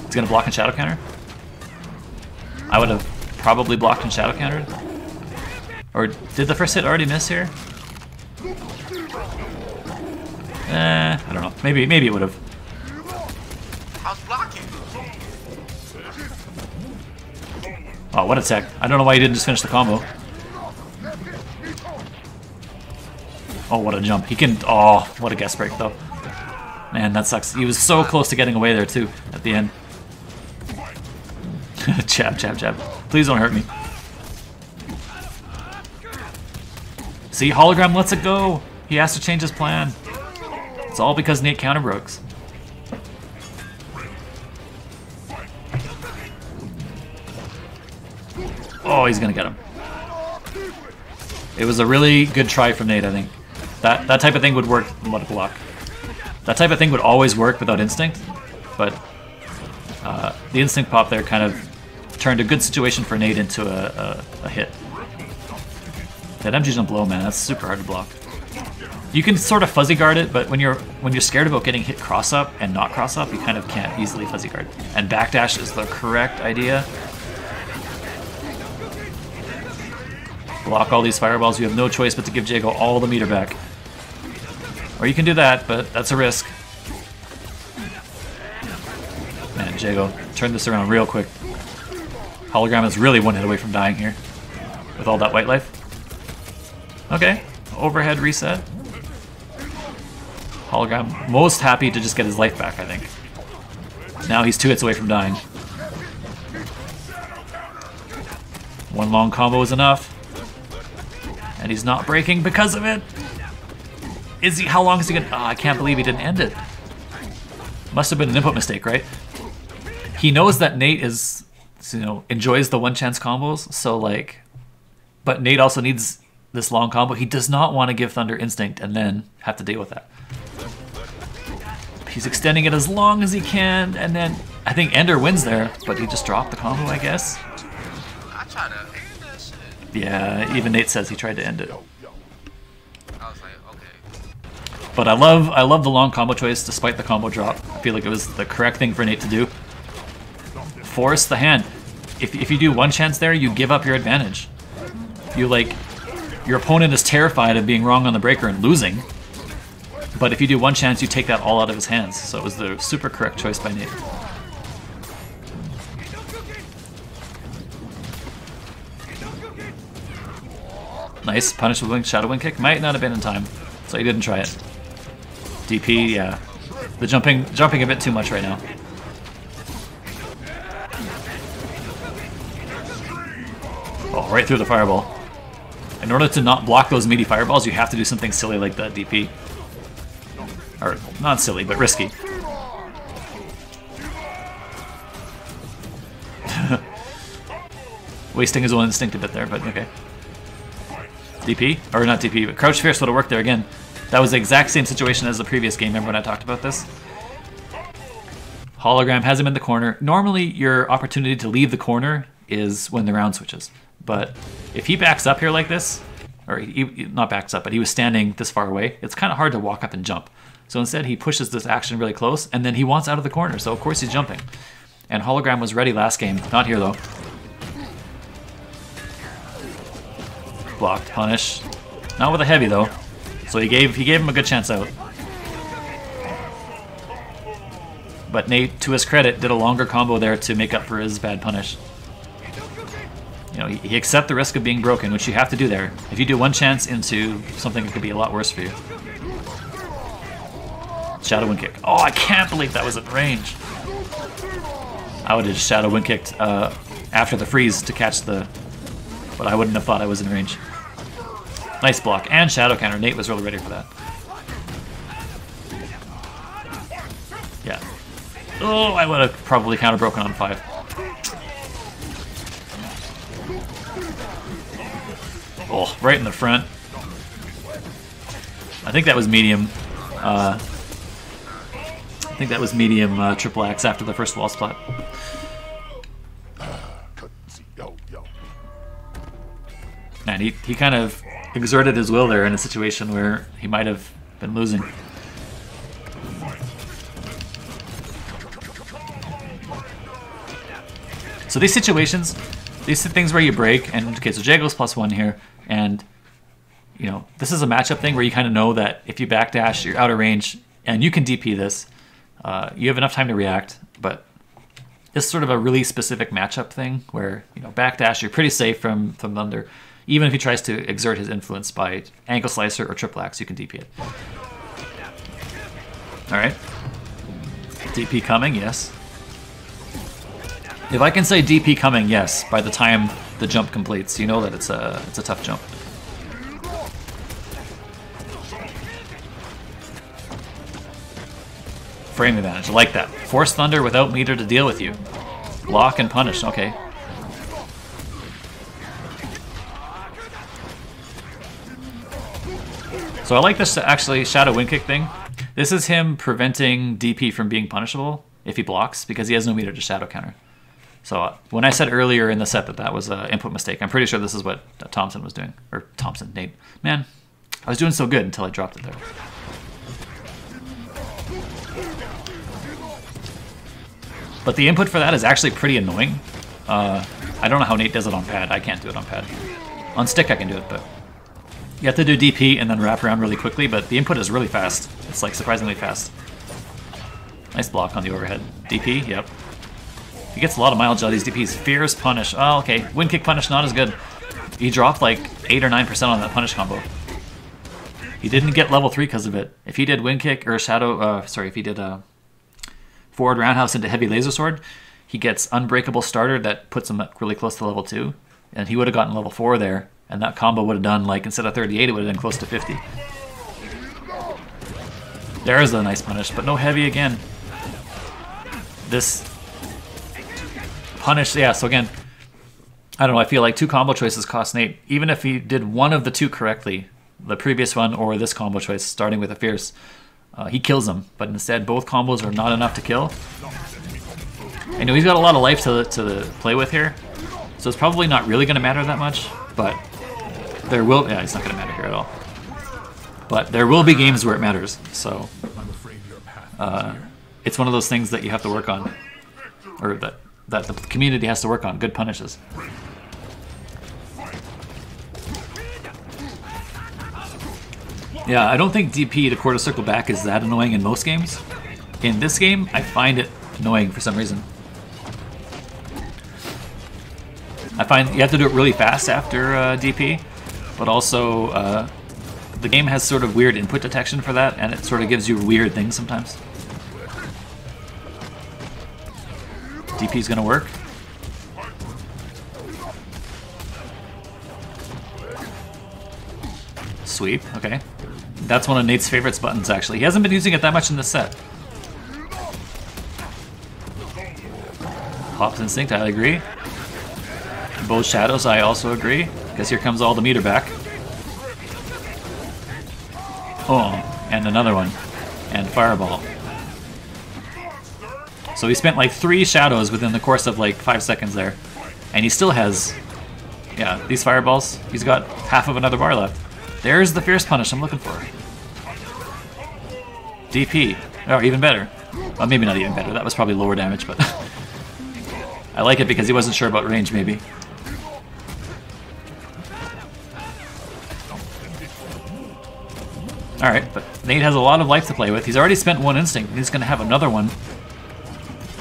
He's gonna block and shadow counter? I would have probably blocked and shadow countered. Or did the first hit already miss here? I don't know. Maybe it would have. I was blocking. Oh, what a tech. I don't know why he didn't just finish the combo. Oh, what a jump. He can... Oh, what a guess break, though. Man, that sucks. He was so close to getting away there, too, at the end. Jab, jab, jab. Please don't hurt me. See, Hologram lets it go. He has to change his plan. It's all because Nate counterbrokes. Oh, he's gonna get him. It was a really good try from Nate, I think. That type of thing would work. What a block. That type of thing would always work without instinct, but the instinct pop there kind of turned a good situation for Nate into a hit. That MG jump low, man, that's super hard to block. You can sort of fuzzy guard it, but when you're scared about getting hit cross up and not cross up, you kind of can't easily fuzzy guard. And backdash is the correct idea. Block all these fireballs. You have no choice but to give Jago all the meter back. Or you can do that, but that's a risk. Man, Jago, turn this around real quick. Hologram is really one hit away from dying here. With all that white life. Okay, overhead reset. Hologram most happy to just get his life back, I think. Now he's 2 hits away from dying. One long combo is enough. And he's not breaking because of it. Is he? How long is he gonna? Oh, I can't believe he didn't end it. Must have been an input mistake, right? He knows that Nate is, you know, enjoys the one chance combos. So like, but Nate also needs this long combo. He does not want to give Thunder instinct and then have to deal with that. He's extending it as long as he can, and then I think Ender wins there, but he just dropped the combo, I guess. I tried to end that shit. Yeah, even Nate says he tried to end it. I was like, okay. But I love the long combo choice despite the combo drop. I feel like it was the correct thing for Nate to do. Force the hand. If you do one chance there, you give up your advantage. You like, your opponent is terrified of being wrong on the breaker and losing. But if you do one chance, you take that all out of his hands. So it was the super correct choice by Nate. Nice punish with wing, shadow wing kick. Might not have been in time, so he didn't try it. DP, yeah. The jumping a bit too much right now. Oh, right through the fireball. In order to not block those meaty fireballs, you have to do something silly like that DP. Or, not silly, but risky. Wasting his own instinct a bit there, but okay. DP? Or not DP, but Crouch Fierce would have worked there again. That was the exact same situation as the previous game, remember when I talked about this? Hologram has him in the corner. Normally, your opportunity to leave the corner is when the round switches. But if he backs up here like this, or he not backs up, but he was standing this far away, it's kind of hard to walk up and jump. So instead, he pushes this action really close, and then he wants out of the corner, so of course he's jumping. And Hologram was ready last game. Not here, though. Blocked, punish. Not with a heavy, though. So he gave him a good chance out. But Nate, to his credit, did a longer combo there to make up for his bad punish. You know, he accepts the risk of being broken, which you have to do there. If you do one chance into something, it could be a lot worse for you. Shadow wind kick. Oh, I can't believe that was in range. I would have just shadow wind kicked after the freeze to catch the... But I wouldn't have thought I was in range. Nice block and shadow counter. Nate was really ready for that. Yeah. Oh, I would have probably counter broken on 5. Oh, right in the front. I think that was medium. Triple X after the first wall splat. Man, he kind of exerted his will there in a situation where he might have been losing. So these situations, these things where you break, and okay, so Jago's +1 here, and you know, this is a matchup thing where you kind of know that if you backdash, you're out of range, and you can DP this. You have enough time to react, but this is sort of a really specific matchup thing where, you know, backdash, you're pretty safe from Thunder. Even if he tries to exert his influence by ankle slicer or triple axe, you can DP it. All right, DP coming, yes. If I can say DP coming, yes, by the time the jump completes, you know that it's a tough jump. Frame advantage, I like that. Force Thunder without meter to deal with you. Block and punish, okay. So I like this actually shadow wind kick thing. This is him preventing DP from being punishable if he blocks because he has no meter to shadow counter. So when I said earlier in the set that that was an input mistake, I'm pretty sure this is what Thompson was doing. Or Thompson, Nate. Man, I was doing so good until I dropped it there. But the input for that is actually pretty annoying. I don't know how Nate does it on pad. I can't do it on pad. On stick I can do it, but you have to do DP and then wrap around really quickly, but the input is really fast. It's like surprisingly fast. Nice block on the overhead. DP, yep. He gets a lot of mileage out of these DPs. Fierce punish. Oh, okay. Wind kick punish, not as good. He dropped like 8 or 9% on that punish combo. He didn't get level 3 because of it. If he did wind kick or shadow, if he did forward roundhouse into heavy laser sword, he gets unbreakable starter that puts him really close to level 2. And he would have gotten level 4 there. And that combo would have done, like, instead of 38, it would have done close to 50. There's a nice punish, but no heavy again. This punish, yeah, so again, I don't know, I feel like 2 combo choices cost Nate. Even if he did one of the 2 correctly, the previous one or this combo choice, starting with a Fierce, he kills him. But instead, both combos are not enough to kill. I know he's got a lot of life to play with here, so it's probably not really going to matter that much, but there will... Yeah, it's not going to matter here at all. But there will be games where it matters, so... it's one of those things that you have to work on, or that the community has to work on, good punishes. Yeah, I don't think DP to quarter circle back is that annoying in most games. In this game, I find it annoying for some reason. I find you have to do it really fast after DP, but also the game has sort of weird input detection for that, and it sort of gives you weird things sometimes. DP's gonna work. Sweep, okay. That's one of Nate's favorites buttons, actually. He hasn't been using it that much in this set. Pops Instinct, I agree. Both Shadows, I also agree. Because here comes all the meter back. Oh, and another one. And Fireball. So he spent like 3 Shadows within the course of like 5 seconds there. And he still has, yeah, these Fireballs. He's got half of another bar left. There's the Fierce Punish I'm looking for. DP. Oh, even better. Well, maybe not even better. That was probably lower damage, but... I like it because he wasn't sure about range, maybe. Alright, but Nate has a lot of life to play with. He's already spent 1 Instinct, and he's going to have another one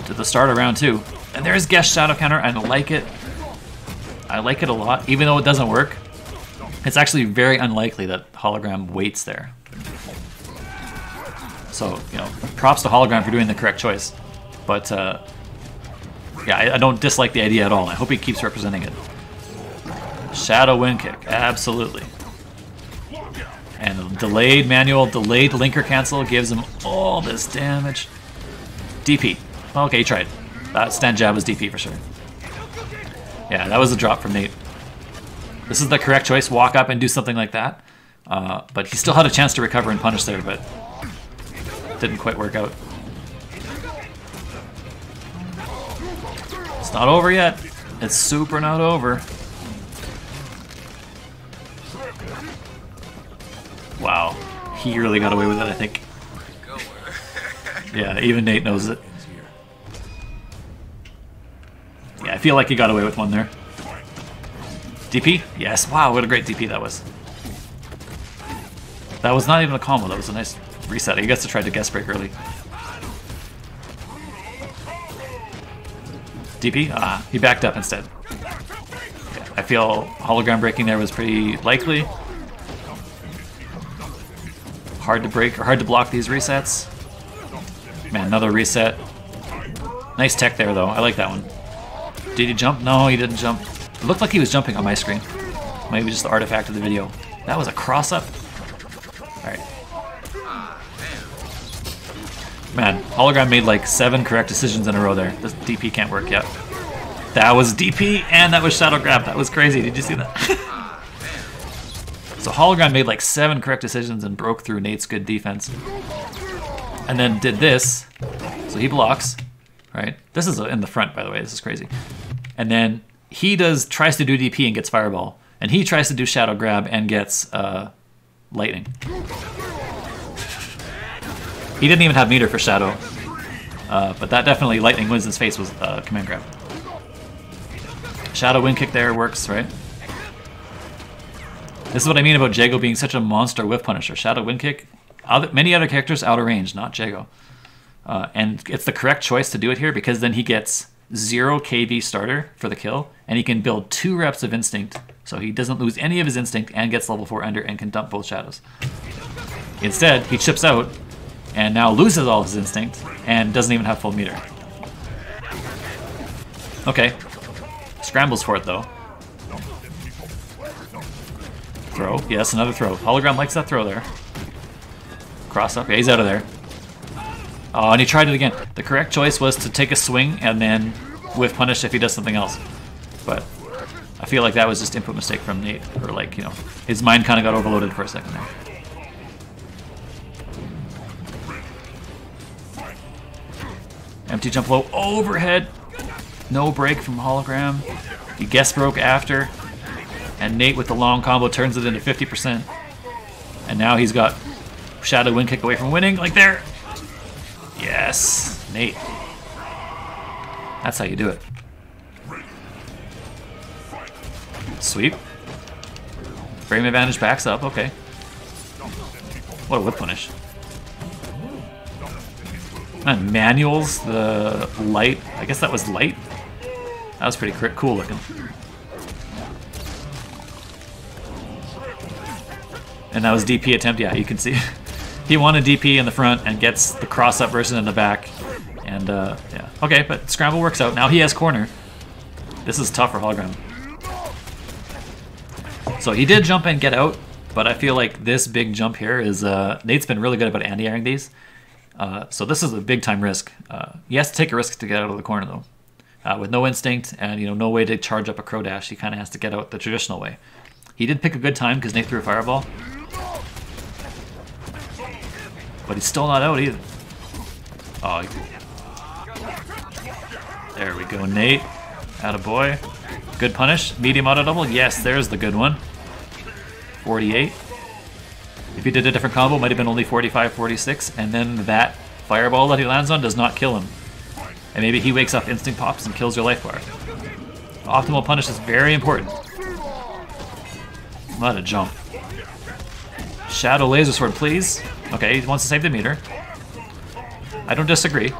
to the start of round 2. And there's Guest Shadow Counter, and I like it. I like it a lot, even though it doesn't work. It's actually very unlikely that Hologram waits there. So, you know, props to Hologram for doing the correct choice. But, yeah, I don't dislike the idea at all. I hope he keeps representing it. Shadow Wind Kick, absolutely. And delayed manual, delayed linker cancel gives him all this damage. DP. Okay, he tried. That stand jab was DP for sure. Yeah, that was a drop from Nate. This is the correct choice, walk up and do something like that. But he still had a chance to recover and punish there, but didn't quite work out. It's not over yet. It's super not over. Wow, he really got away with it, I think. Yeah, even Nate knows it. Yeah, I feel like he got away with one there. DP? Yes. Wow, what a great DP that was. That was not even a combo. That was a nice reset. He gets to try to guest break early. DP? Ah, he backed up instead. Yeah, I feel hologram breaking there was pretty likely. Hard to break or hard to block these resets. Man, another reset. Nice tech there though. I like that one. Did he jump? No, he didn't jump. It looked like he was jumping on my screen. Maybe just the artifact of the video. That was a cross-up? Alright. Man, Hologram made like 7 correct decisions in a row there. This DP can't work yet. That was DP and that was Shadow Grab. That was crazy. Did you see that? So Hologram made like 7 correct decisions and broke through Nate's good defense. And then did this. So he blocks. Right? This is in the front, by the way. This is crazy. And then he tries to do DP and gets Fireball. And he tries to do Shadow Grab and gets Lightning. He didn't even have meter for Shadow. But that definitely, Lightning wins his face with Command Grab. Shadow Wind Kick there works, right? This is what I mean about Jago being such a monster whiff punisher. Shadow Wind Kick. Many other characters out of range, not Jago. And it's the correct choice to do it here because then he gets 0 KV starter for the kill, and he can build 2 reps of Instinct, so he doesn't lose any of his Instinct and gets level 4 Ender and can dump both Shadows. Instead, he chips out and now loses all his Instinct and doesn't even have full meter. Okay. Scrambles for it though. Throw. Yes, another throw. Hologram likes that throw there. Cross up. Yeah, he's out of there. Oh, and he tried it again. The correct choice was to take a swing and then whiff punish if he does something else. But I feel like that was just input mistake from Nate, or like, you know, his mind kind of got overloaded for a second there. Empty jump low, overhead. No break from Hologram. He guest broke after. And Nate with the long combo turns it into 50%. And now he's got Shadow Wind Kick away from winning, like there. Yes, Nate. That's how you do it. Sweep. Frame advantage backs up, okay. What a whip punish. And manuals, the light, I guess that was light. That was pretty cool looking. And that was DP attempt, yeah, you can see. He wanted DP in the front and gets the cross-up version in the back. And, yeah. Okay, but scramble works out. Now he has corner. This is tough for Hologram. So he did jump and get out, but I feel like this big jump here is... Nate's been really good about anti-airing these. So this is a big-time risk. He has to take a risk to get out of the corner, though. With no instinct and, you know, no way to charge up a crow dash, he kind of has to get out the traditional way. He did pick a good time because Nate threw a fireball. But he's still not out either. Oh, there we go, Nate. Attaboy. Good punish. Medium auto double. Yes, there's the good one. 48. If he did a different combo, it might have been only 45, 46. And then that fireball that he lands on does not kill him. And maybe he wakes up, instinct pops, and kills your life bar. Optimal punish is very important. What a jump. Shadow laser sword, please. Okay, he wants to save the meter. I don't disagree.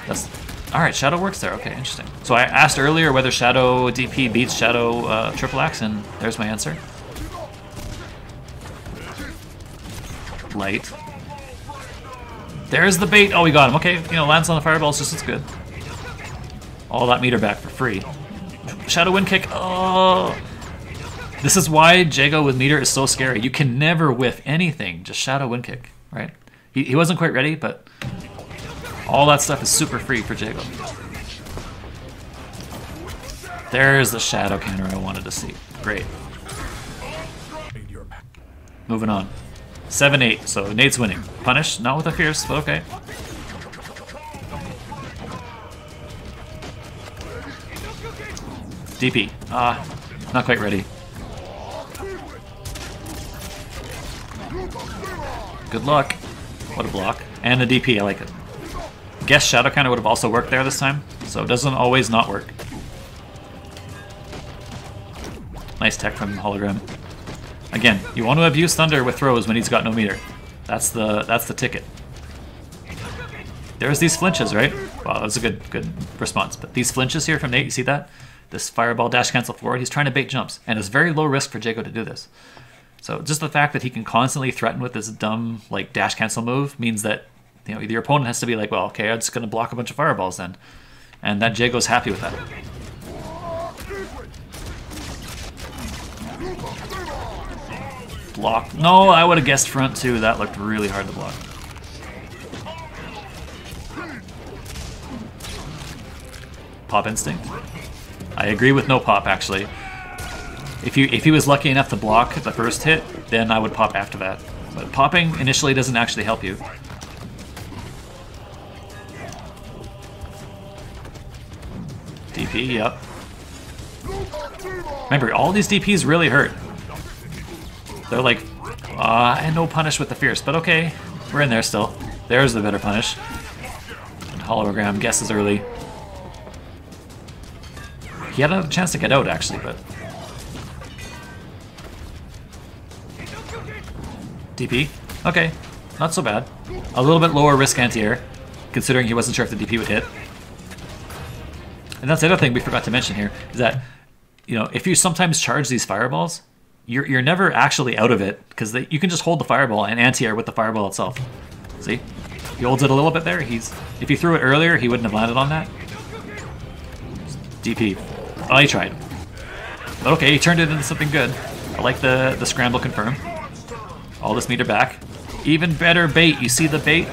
That's alright, Shadow works there. Okay, interesting. So I asked earlier whether Shadow DP beats Shadow triple axe, and there's my answer. Light. There's the bait. Oh, we got him. Okay, you know, lands on the fireballs just as good. All that meter back for free. Shadow Wind Kick. Oh. This is why Jago with meter is so scary. You can never whiff anything. Just Shadow Wind Kick, right? He wasn't quite ready, but all that stuff is super free for Jago. There's the Shadow counter I wanted to see. Great. Moving on. 7-8, so Nate's winning. Punish, not with a fierce, but okay. DP. Not quite ready. Good luck. What a block. And the DP, I like it. Guess Shadow counter would have also worked there this time, so it doesn't always not work. Nice tech from Hologram. Again, you want to abuse Thunder with throws when he's got no meter. That's the ticket. There's these flinches, right? Wow, that was a good response. But these flinches here from Nate, you see that? This fireball dash cancel forward, he's trying to bait jumps. And it's very low risk for Jago to do this. So just the fact that he can constantly threaten with this dumb like dash cancel move means that, you know, your opponent has to be like, well, okay, I'm just going to block a bunch of fireballs then. And that Jago's happy with that. Block. No, I would have guessed front too. That looked really hard to block. Pop instinct. I agree with no pop actually. If he was lucky enough to block the first hit, then I would pop after that. But popping initially doesn't actually help you. DP, yep. Remember, all these DPs really hurt. They're like, and no punish with the fierce, but okay, we're in there still. There's the better punish. And Hologram guesses early. He had a chance to get out actually, but... DP? Okay, not so bad. A little bit lower risk anti-air, considering he wasn't sure if the DP would hit. And that's the other thing we forgot to mention here, is that, you know, if you sometimes charge these fireballs, you're never actually out of it, because you can just hold the fireball and anti-air with the fireball itself. See? He holds it a little bit there. If he threw it earlier, he wouldn't have landed on that. DP. Oh, he tried. But okay, he turned it into something good. I like the scramble confirm. All this meter back. Even better bait. You see the bait?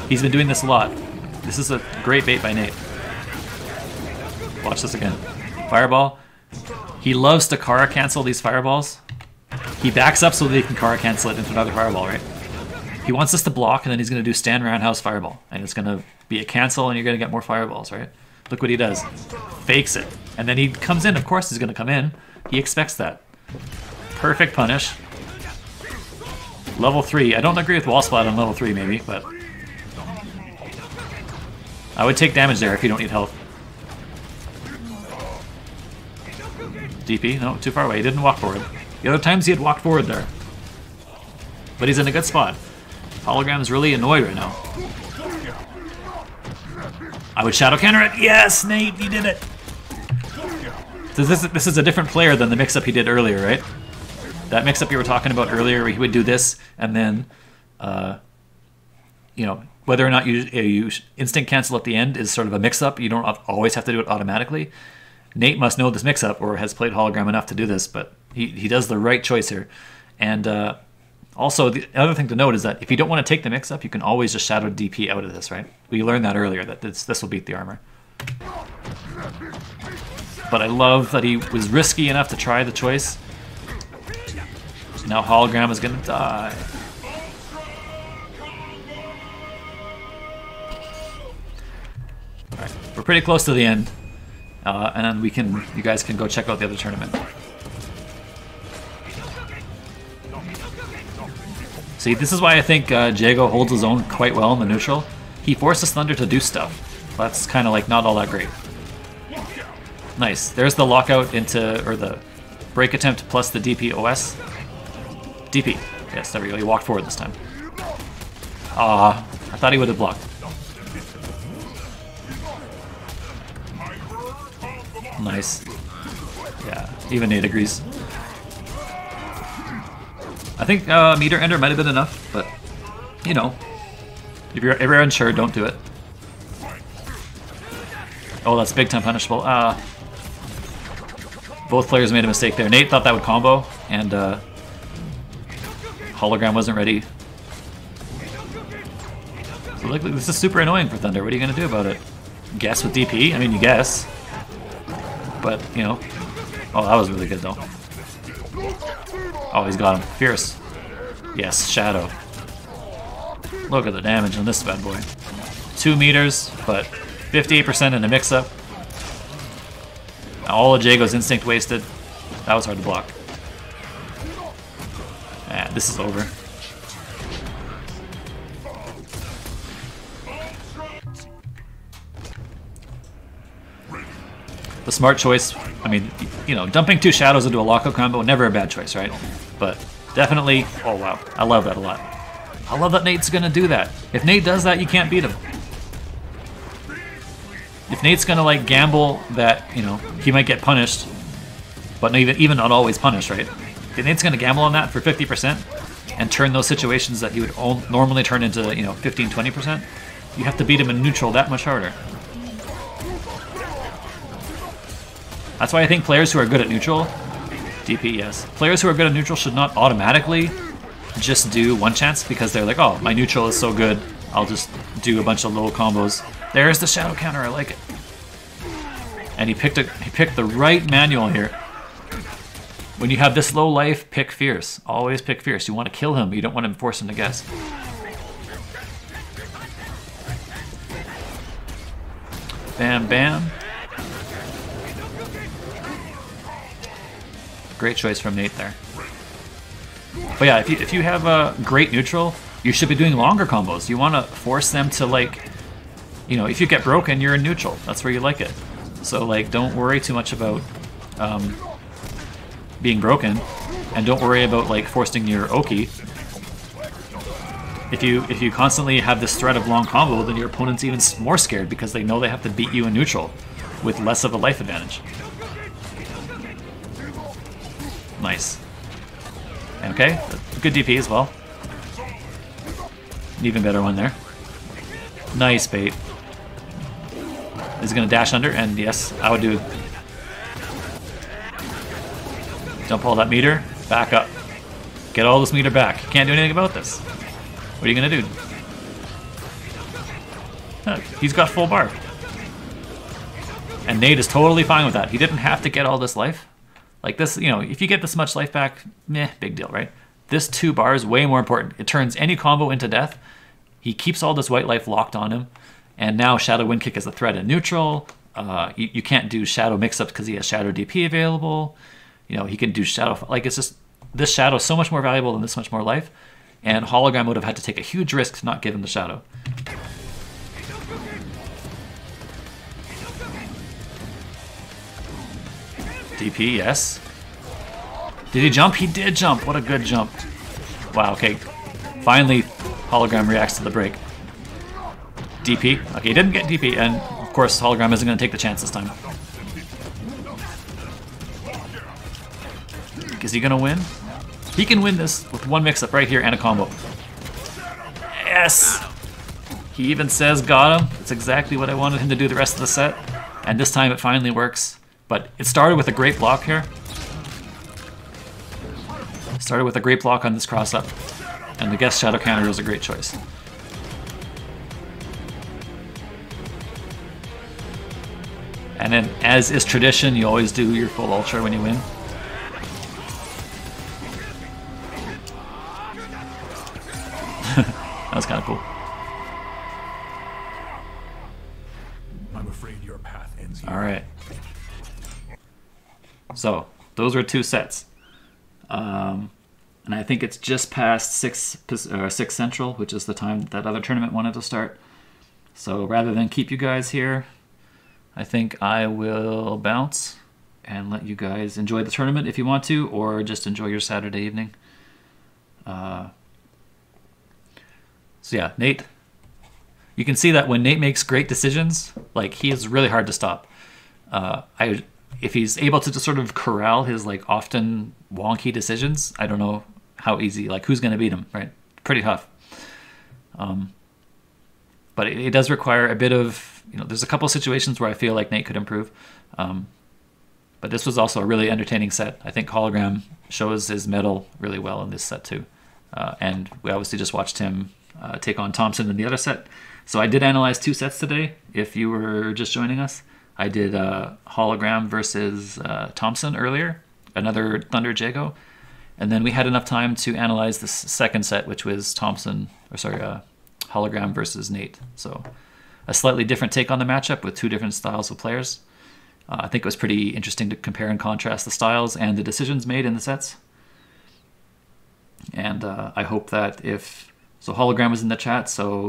He's been doing this a lot. This is a great bait by Nate. Watch this again. Fireball. He loves to Kara cancel these fireballs. He backs up so that he can Kara cancel it into another fireball, right? He wants us to block, and then he's going to do stand roundhouse fireball. And it's going to be a cancel, and you're going to get more fireballs, right? Look what he does. Fakes it. And then he comes in. Of course he's going to come in. He expects that. Perfect punish. Level 3. I don't agree with wall splat on level 3, maybe, but... I would take damage there if you don't need health. DP? No, too far away. He didn't walk forward. The other times he had walked forward there. But he's in a good spot. Hologram is really annoyed right now. I would shadow counter it. Yes, Nate, you did it. So this is a different player than the mix-up he did earlier, right? That mix-up you were talking about earlier, where he would do this, and then, you know, whether or not you instant cancel at the end is sort of a mix-up. You don't always have to do it automatically. Nate must know this mix-up or has played Hologram enough to do this, but he does the right choice here. And also, the other thing to note is that if you don't want to take the mix-up, you can always just shadow DP out of this, right? We learned that earlier, that this will beat the armor. But I love that he was risky enough to try the choice. Now Hologram is going to die. Alright, we're pretty close to the end. And then you guys can go check out the other tournament. See, this is why I think Jago holds his own quite well in the neutral. He forces Thunder to do stuff. That's kind of like not all that great. Nice. There's the lockout into, or the break attempt plus the DP OS. DP. Yes, there we go. He walked forward this time. Ah, I thought he would have blocked. Nice. Yeah, even Nate agrees. I think meter ender might have been enough, but you know, if you're unsure, don't do it. Oh, that's big time punishable. Both players made a mistake there. Nate thought that would combo, and Hologram wasn't ready. So look, this is super annoying for Thunder. What are you gonna do about it? Guess with DP? I mean, you guess, but you know. Oh, that was really good though. Oh, he's got him. Fierce. Yes, Shadow. Look at the damage on this bad boy. 2 meters, but 58% in a mix-up. All of Jago's instinct wasted. That was hard to block. Ah, this is over. The smart choice, I mean, you know, dumping 2 shadows into a lockout combo, never a bad choice, right? But definitely, oh wow, I love that a lot. I love that Nate's gonna do that. If Nate does that, you can't beat him. If Nate's gonna like gamble that, you know, he might get punished, but even not always punished, right? If Nate's gonna gamble on that for 50% and turn those situations that he would normally turn into, you know, 15-20%, you have to beat him in neutral that much harder. That's why I think players who are good at neutral, DP, yes. Players who are good at neutral should not automatically just do one chance because they're like, oh, my neutral is so good, I'll just do a bunch of little combos. There's the shadow counter, I like it. And he picked the right manual here. When you have this low life, pick Fierce. Always pick Fierce. You want to kill him, but you don't want to force him to guess. Bam, bam. Great choice from Nate there. But yeah, if you have a great neutral, you should be doing longer combos. You want to force them to, like, you know, if you get broken, you're in neutral. That's where you like it. So like, don't worry too much about being broken, and don't worry about like forcing your Oki. If you constantly have this threat of long combo, then your opponent's even more scared because they know they have to beat you in neutral with less of a life advantage. Nice. Okay, good DP as well. An even better one there. Nice bait. Is he gonna dash under? And yes, I would do. Dump all that meter, back up. Get all this meter back. Can't do anything about this. What are you gonna do? He's got full bar. And Nate is totally fine with that. He didn't have to get all this life. Like this, you know, if you get this much life back, meh, big deal, right? This 2 bar is way more important. It turns any combo into death. He keeps all this white life locked on him. And now Shadow Wind Kick is a threat in neutral. You can't do Shadow mix-ups because he has Shadow DP available. You know, he can do Shadow... Like, it's just... This Shadow is so much more valuable than this much more life. And Hologram would have had to take a huge risk to not give him the Shadow. DP, yes. Did he jump? He did jump. What a good jump. Wow, okay. Finally, Hologram reacts to the break. DP. Okay, he didn't get DP, and of course, Hologram isn't going to take the chance this time. Is he going to win? He can win this with 1 mix-up right here and a combo. Yes! He even says got him. It's exactly what I wanted him to do the rest of the set. And this time it finally works. But it started with a great block here. Started with a great block on this cross-up. And the guest Shadow counter was a great choice. And then, as is tradition, you always do your full ultra when you win. That was kind of cool. I'm afraid your path ends here. All right. So those were 2 sets, and I think it's just past 6 Central, which is the time that other tournament wanted to start. So rather than keep you guys here, I think I will bounce and let you guys enjoy the tournament if you want to, or just enjoy your Saturday evening. So yeah, Nate, you can see that when Nate makes great decisions, like, he is really hard to stop. If he's able to just sort of corral his, like, often wonky decisions, I don't know how easy, like, who's going to beat him, right? Pretty tough. But it does require a bit of, you know, there's a couple situations where I feel like Nate could improve. But this was also a really entertaining set. I think Hologram shows his mettle really well in this set too. And we obviously just watched him take on Thompson in the other set. So I did analyze 2 sets today, if you were just joining us. I did Hologram versus Thompson earlier, another Thunder Jago. And then we had enough time to analyze the second set, which was Hologram versus Nate. So a slightly different take on the matchup with 2 different styles of players. I think it was pretty interesting to compare and contrast the styles and the decisions made in the sets. And I hope that so Hologram was in the chat, so